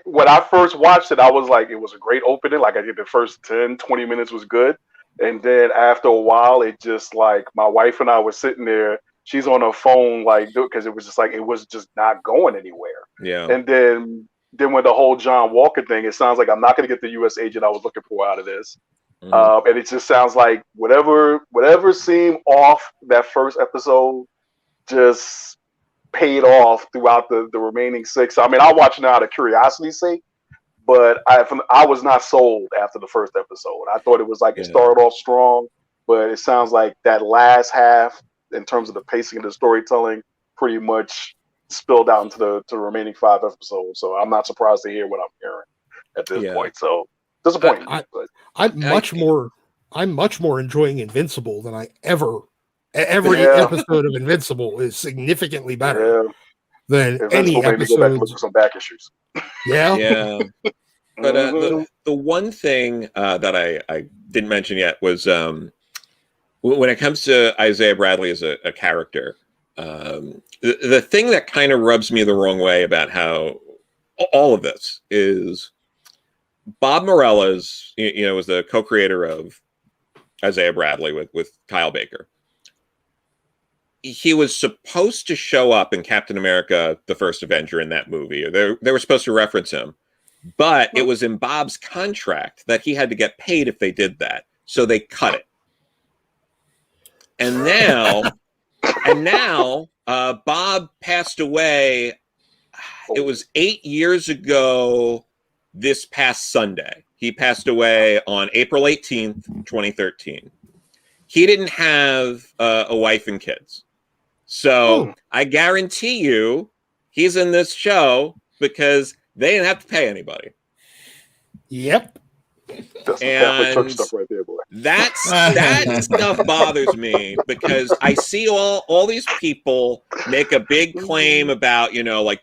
When I first watched it, I was like, it was a great opening. I think the first 10, 20 minutes was good. And then after a while, it just my wife and I were sitting there. She's on her phone, because it was just it was just not going anywhere. Yeah. And then with the whole John Walker thing, it sounds like I'm not going to get the U.S. agent I was looking for out of this. And it just sounds like whatever seemed off that first episode just paid off throughout the remaining 6. I mean, I'll watch now out of curiosity's sake, but I was not sold after the first episode. I thought it was it started off strong, but it sounds like that last half, in terms of the pacing and the storytelling, pretty much spilled out into the remaining 5 episodes. So I'm not surprised to hear what I'm hearing at this point. So disappointing. I'm much more enjoying Invincible than every episode of Invincible is significantly better than any episode. Go back and look for some back issues. Yeah. But the one thing that I didn't mention yet was when it comes to Isaiah Bradley as a character, the thing that kind of rubs me the wrong way about how all of this is Bob Morales, was the co-creator of Isaiah Bradley with Kyle Baker. He was supposed to show up in Captain America: The First Avenger in that movie. They were supposed to reference him, but it was in Bob's contract that he had to get paid if they did that, so they cut it. And now, Bob passed away. It was 8 years ago. This past Sunday, he passed away on April 18th, 2013. He didn't have a wife and kids. So I guarantee you he's in this show because they didn't have to pay anybody. Yep. That's Catholic Church stuff right there, boy. That stuff bothers me because I see all these people make a big claim about,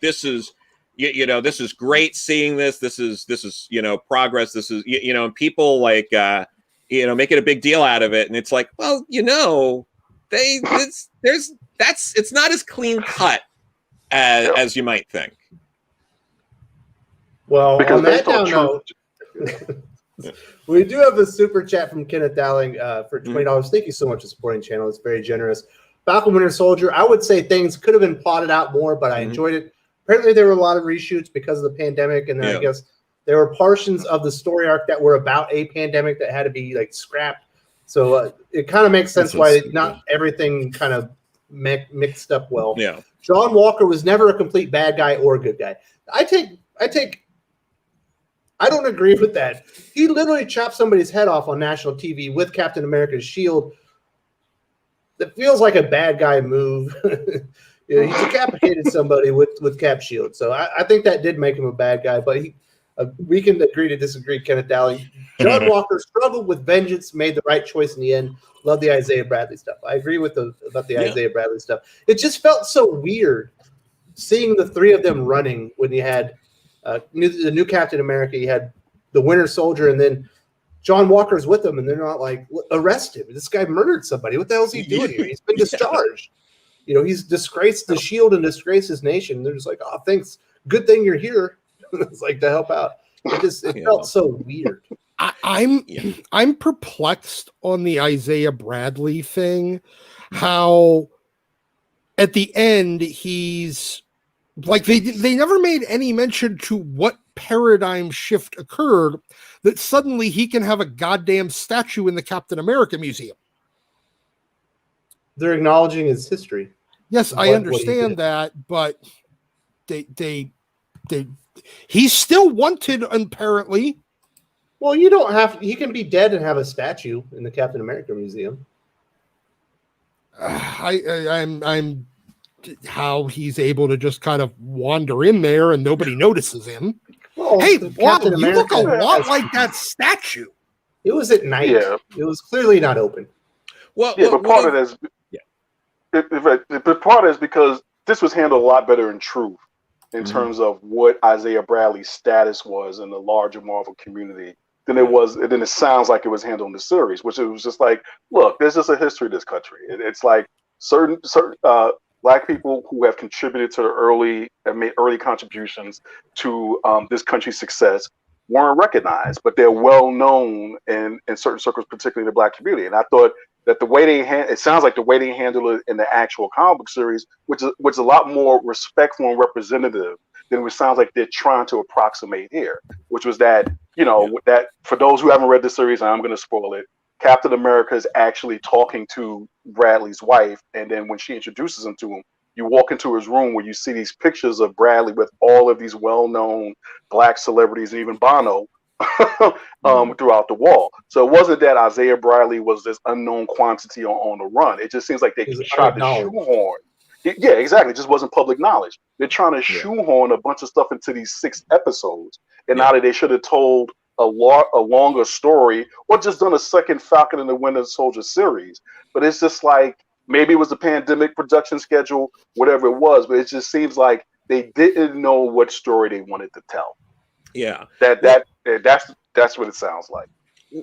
this is, this is great seeing this. This is progress. This is, and people make it a big deal out of it. And it's like, well, it's not as clean cut as you might think. Well, because on that note, we do have a super chat from Kenneth Dowling for $20. Thank you so much for supporting the channel. It's very generous. Falcon Winter Soldier, I would say things could have been plotted out more, but I enjoyed it. Apparently, there were a lot of reshoots because of the pandemic, and then I guess there were portions of the story arc that were about a pandemic that had to be scrapped. So it kind of makes sense why not everything kind of mixed up well. Yeah, John Walker was never a complete bad guy or a good guy. I don't agree with that. He literally chopped somebody's head off on national TV with Captain America's shield. That feels like a bad guy move. He decapitated somebody with Cap shield. So I think that did make him a bad guy. But We can agree to disagree, Kenneth Dowling. John Walker struggled with vengeance, made the right choice in the end. Love the Isaiah Bradley stuff. I agree with about the Isaiah Bradley stuff. It just felt so weird seeing the three of them running when you had the new Captain America, you had the Winter Soldier, and then John Walker's with them, and they're not like, arrest him. This guy murdered somebody. What the hell is he doing here? He's been discharged. He's disgraced the shield and disgraced his nation. They're just like, oh, thanks. Good thing you're here. It's like to help out. It felt so weird. I'm perplexed on the Isaiah Bradley thing. How at the end he's like they never made any mention to what paradigm shift occurred that suddenly he can have a goddamn statue in the Captain America Museum. They're acknowledging his history. Yes, I understand that, but he's still wanted apparently. Well, you don't have. He can be dead and have a statue in the Captain America Museum. I'm how he's able to just kind of wander in there and nobody notices him. Well, hey, wow, you look a lot like that statue. It was at night. Yeah. It was clearly not open. But part of that is, but part of it is because this was handled a lot better in truth in terms of what Isaiah Bradley's status was in the larger Marvel community than it was. Then it sounds like it was handled in the series, which it was just like, look, there's just a history of this country. It's like certain Black people who have contributed to the made early contributions to this country's success weren't recognized, but they're well known in certain circles, particularly the Black community. And I thought that the way it sounds like the way they handle it in the actual comic book series, which is a lot more respectful and representative than it sounds like they're trying to approximate here, which was that, that for those who haven't read the series, and I'm going to spoil it, Captain America is actually talking to Bradley's wife, and then when she introduces him to him, you walk into his room where you see these pictures of Bradley with all of these well-known Black celebrities and even Bono throughout the wall. So it wasn't that Isaiah Bradley was this unknown quantity on the run. It just seems like they tried to shoehorn. Yeah, exactly. It just wasn't public knowledge. They're trying to shoehorn a bunch of stuff into these 6 episodes, and now that they should have told a longer story or just done a second Falcon and the Winter Soldier series. But it's just like, maybe it was the pandemic production schedule, whatever it was, but it just seems like they didn't know what story they wanted to tell. Yeah. That's what it sounds like.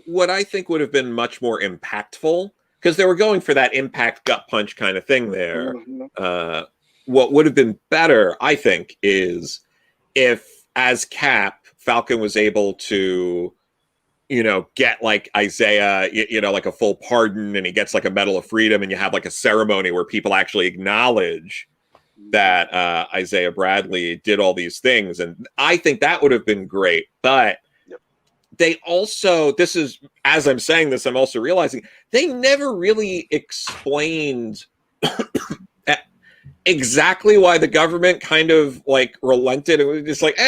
What I think would have been much more impactful, because they were going for that impact gut punch kind of thing there. Mm-hmm. What would have been better, I think, is if as Cap, Falcon was able to, get like Isaiah, like a full pardon, and he gets like a Medal of Freedom, and you have like a ceremony where people actually acknowledge that Isaiah Bradley did all these things. And I think that would have been great. But they also, this is, as I'm saying this, I'm also realizing they never really explained exactly why the government kind of like relented. It was just like,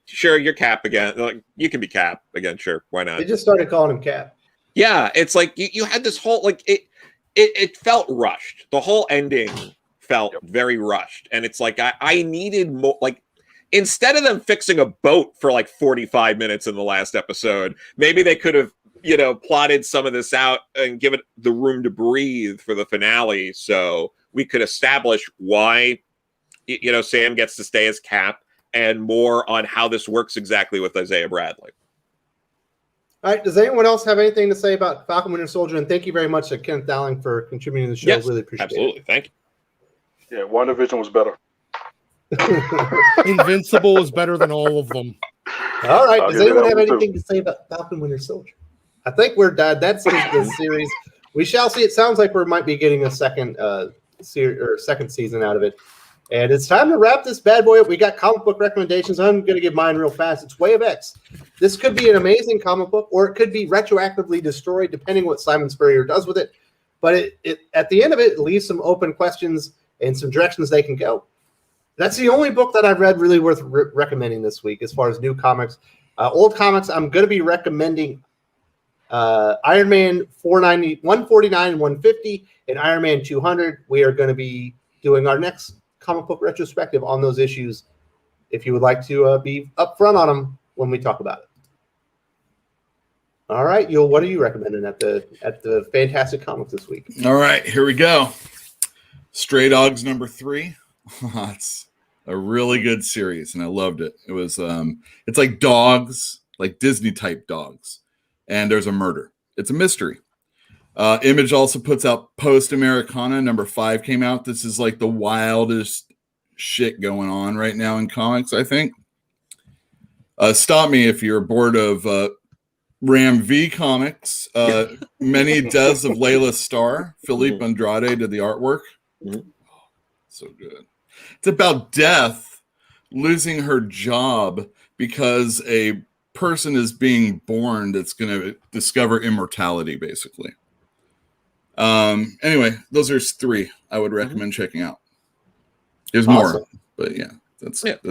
sure, you're Cap again. Like, you can be Cap again. Sure. Why not? They just started calling him Cap. Yeah. It's like you had this whole, like, it felt rushed. The whole ending felt very rushed. And it's like, I needed more, like, instead of them fixing a boat for like 45 minutes in the last episode, maybe they could have, plotted some of this out and give it the room to breathe for the finale. So we could establish why, Sam gets to stay as Cap, and more on how this works exactly with Isaiah Bradley. All right. Does anyone else have anything to say about Falcon Winter Soldier? And thank you very much to Kenneth Dowling for contributing to the show. Yes, really appreciate absolutely. it. Thank you. Yeah, WandaVision was better. Invincible is better than all of them. All right. Does anyone have anything to say about Falcon Winter Soldier? I think we're done. That's the series. We shall see. It sounds like we might be getting a second season out of it. And it's time to wrap this bad boy up. We got comic book recommendations. I'm going to give mine real fast. It's Way of X. This could be an amazing comic book, or it could be retroactively destroyed, depending what Simon Spurrier does with it. But it at the end of it, it leaves some open questions and some directions they can go. That's the only book that I've read really worth recommending this week as far as new comics. Old comics, I'm going to be recommending Iron Man 149 and 150 and Iron Man 200. We are going to be doing our next comic book retrospective on those issues. If you would like to be upfront on them, when we talk about it. All right, Yul, what are you recommending at the Fantastic Comics this week? All right, here we go. Stray Dogs #3. It's a really good series, and I loved it. It was it's like dogs, like Disney type dogs, and there's a murder. It's a mystery. Image also puts out Post Americana #5 came out. This is like the wildest shit going on right now in comics, I think. Stop me if you're bored of Ram V comics. Many Deaths of Layla Starr. Philippe Andrade did the artwork. So good. It's about Death losing her job because a person is being born that's going to discover immortality, basically. Anyway, those are 3 I would recommend checking out. There's more, but yeah, that's it.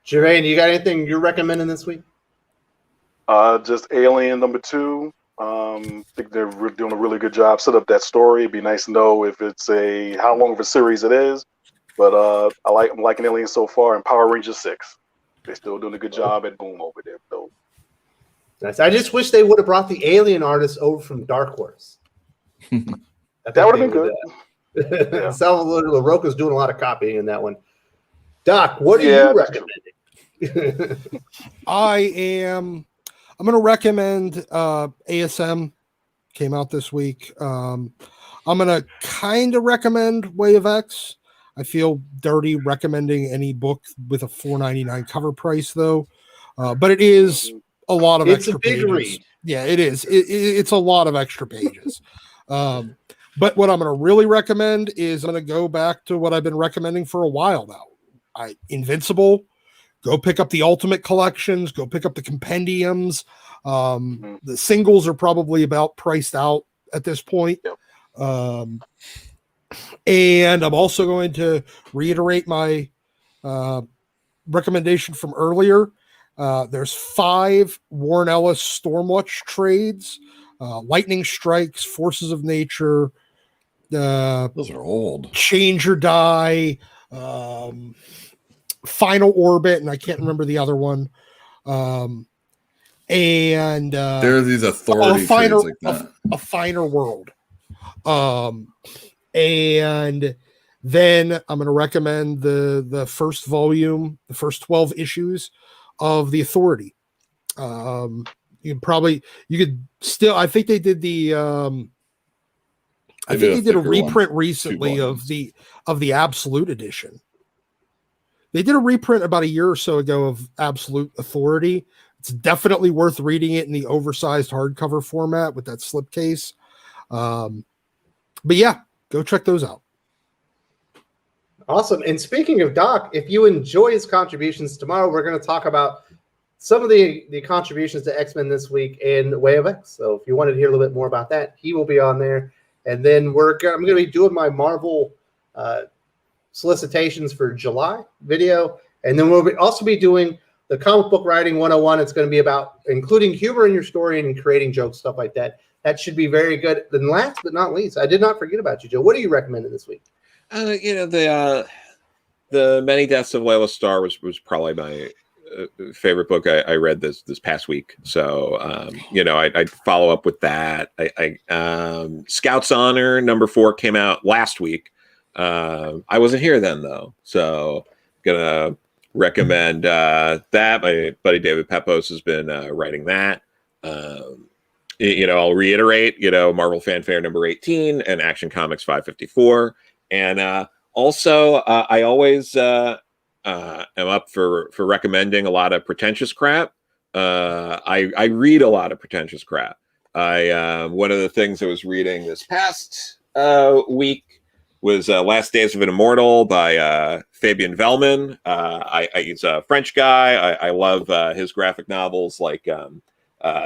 Jermaine, you got anything you're recommending this week? Just Alien #2. I think they're doing a really good job set up that story. It'd be nice to know if it's how long of a series it is. But I'm liking Alien so far, and Power Rangers 6. They're still doing a good job at Boom over there. So nice. I just wish they would have brought the Alien artist over from Dark Horse. That would have been good. Yeah. Salvador LaRocca's doing a lot of copying in that one. Doc, what are you recommending? I'm going to recommend ASM. Came out this week. I'm going to kind of recommend Way of X. I feel dirty recommending any book with a $4.99 cover price, though. But it is a lot of extra pages. Read. Yeah, it is. It's a lot of extra pages. But what I'm going to really recommend is I'm going to go back to what I've been recommending for a while now. Invincible. Go pick up the Ultimate collections. Go pick up the compendiums. The singles are probably about priced out at this point. Yep. And I'm also going to reiterate my recommendation from earlier. There's 5 Warren Ellis Stormwatch trades. Lightning Strikes, Forces of Nature. Those are old. Change or Die. Final Orbit, and I can't remember the other one. And there are these authority trades like that. A Finer World. And then I'm going to recommend the first volume, the first 12 issues of The Authority. You could still, I think they did the I think they did a reprint recently of the Absolute edition. They did a reprint about a year or so ago of Absolute Authority. It's definitely worth reading it in the oversized hardcover format with that slipcase. But yeah, go check those out. Awesome. And speaking of Doc, if you enjoy his contributions, tomorrow we're going to talk about some of the contributions to X-Men this week in Way of X. So if you wanted to hear a little bit more about that, he will be on there. And then I'm going to be doing my Marvel solicitations for July video. And then we'll also be doing the comic book writing 101. It's going to be about including humor in your story and creating jokes, stuff like that. That should be very good. And last but not least, I did not forget about you, Joe. What are you recommending this week? The Many Deaths of Layla Starr was probably my favorite book I read this past week. So I'd follow up with that. Scout's Honor #4 came out last week. I wasn't here then though, so gonna recommend that. My buddy David Pepos has been writing that. I'll reiterate, Marvel Fanfare #18 and Action Comics 554. And also, I always am up for recommending a lot of pretentious crap. I read a lot of pretentious crap. One of the things I was reading this past week was Last Days of an Immortal by Fabian Vellman. He's a French guy. I love his graphic novels like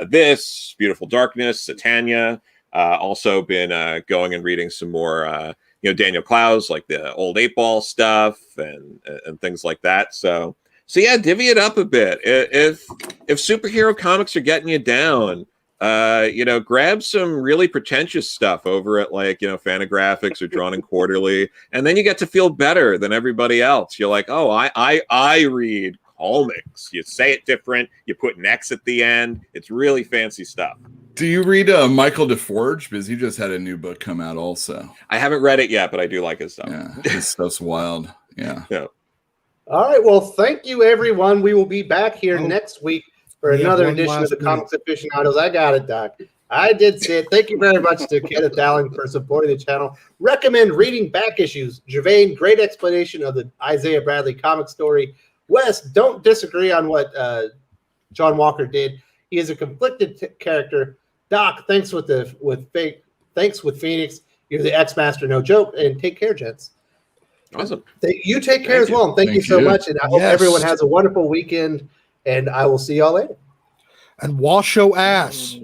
This, Beautiful Darkness, Satania. Also been going and reading some more Daniel Clowes, like the old 8-Ball stuff and things like that. So yeah, divvy it up a bit. If superhero comics are getting you down, grab some really pretentious stuff over at Fantagraphics or Drawn and Quarterly, and then you get to feel better than everybody else. You're like, oh, I read Comics. You say it different. You put an X at the end. It's really fancy stuff. Do you read Michael DeForge? Because he just had a new book come out also. I haven't read it yet, but I do like his stuff. Yeah, his stuff's wild. Yeah. All right. Well, thank you, everyone. We will be back here next week for another edition of the Comics Aficionados. I got it, Doc. I did say it. Thank you very much to Kenneth Dowling for supporting the channel. Recommend reading back issues. Gervain, great explanation of the Isaiah Bradley comic story. Wes, don't disagree on what John Walker did. He is a conflicted character. Doc, thanks with Phoenix. You're the X-Master, no joke. And take care, gents. Awesome. You take care as well. And thank you so much. And I hope everyone has a wonderful weekend. And I will see y'all later. And wash your ass.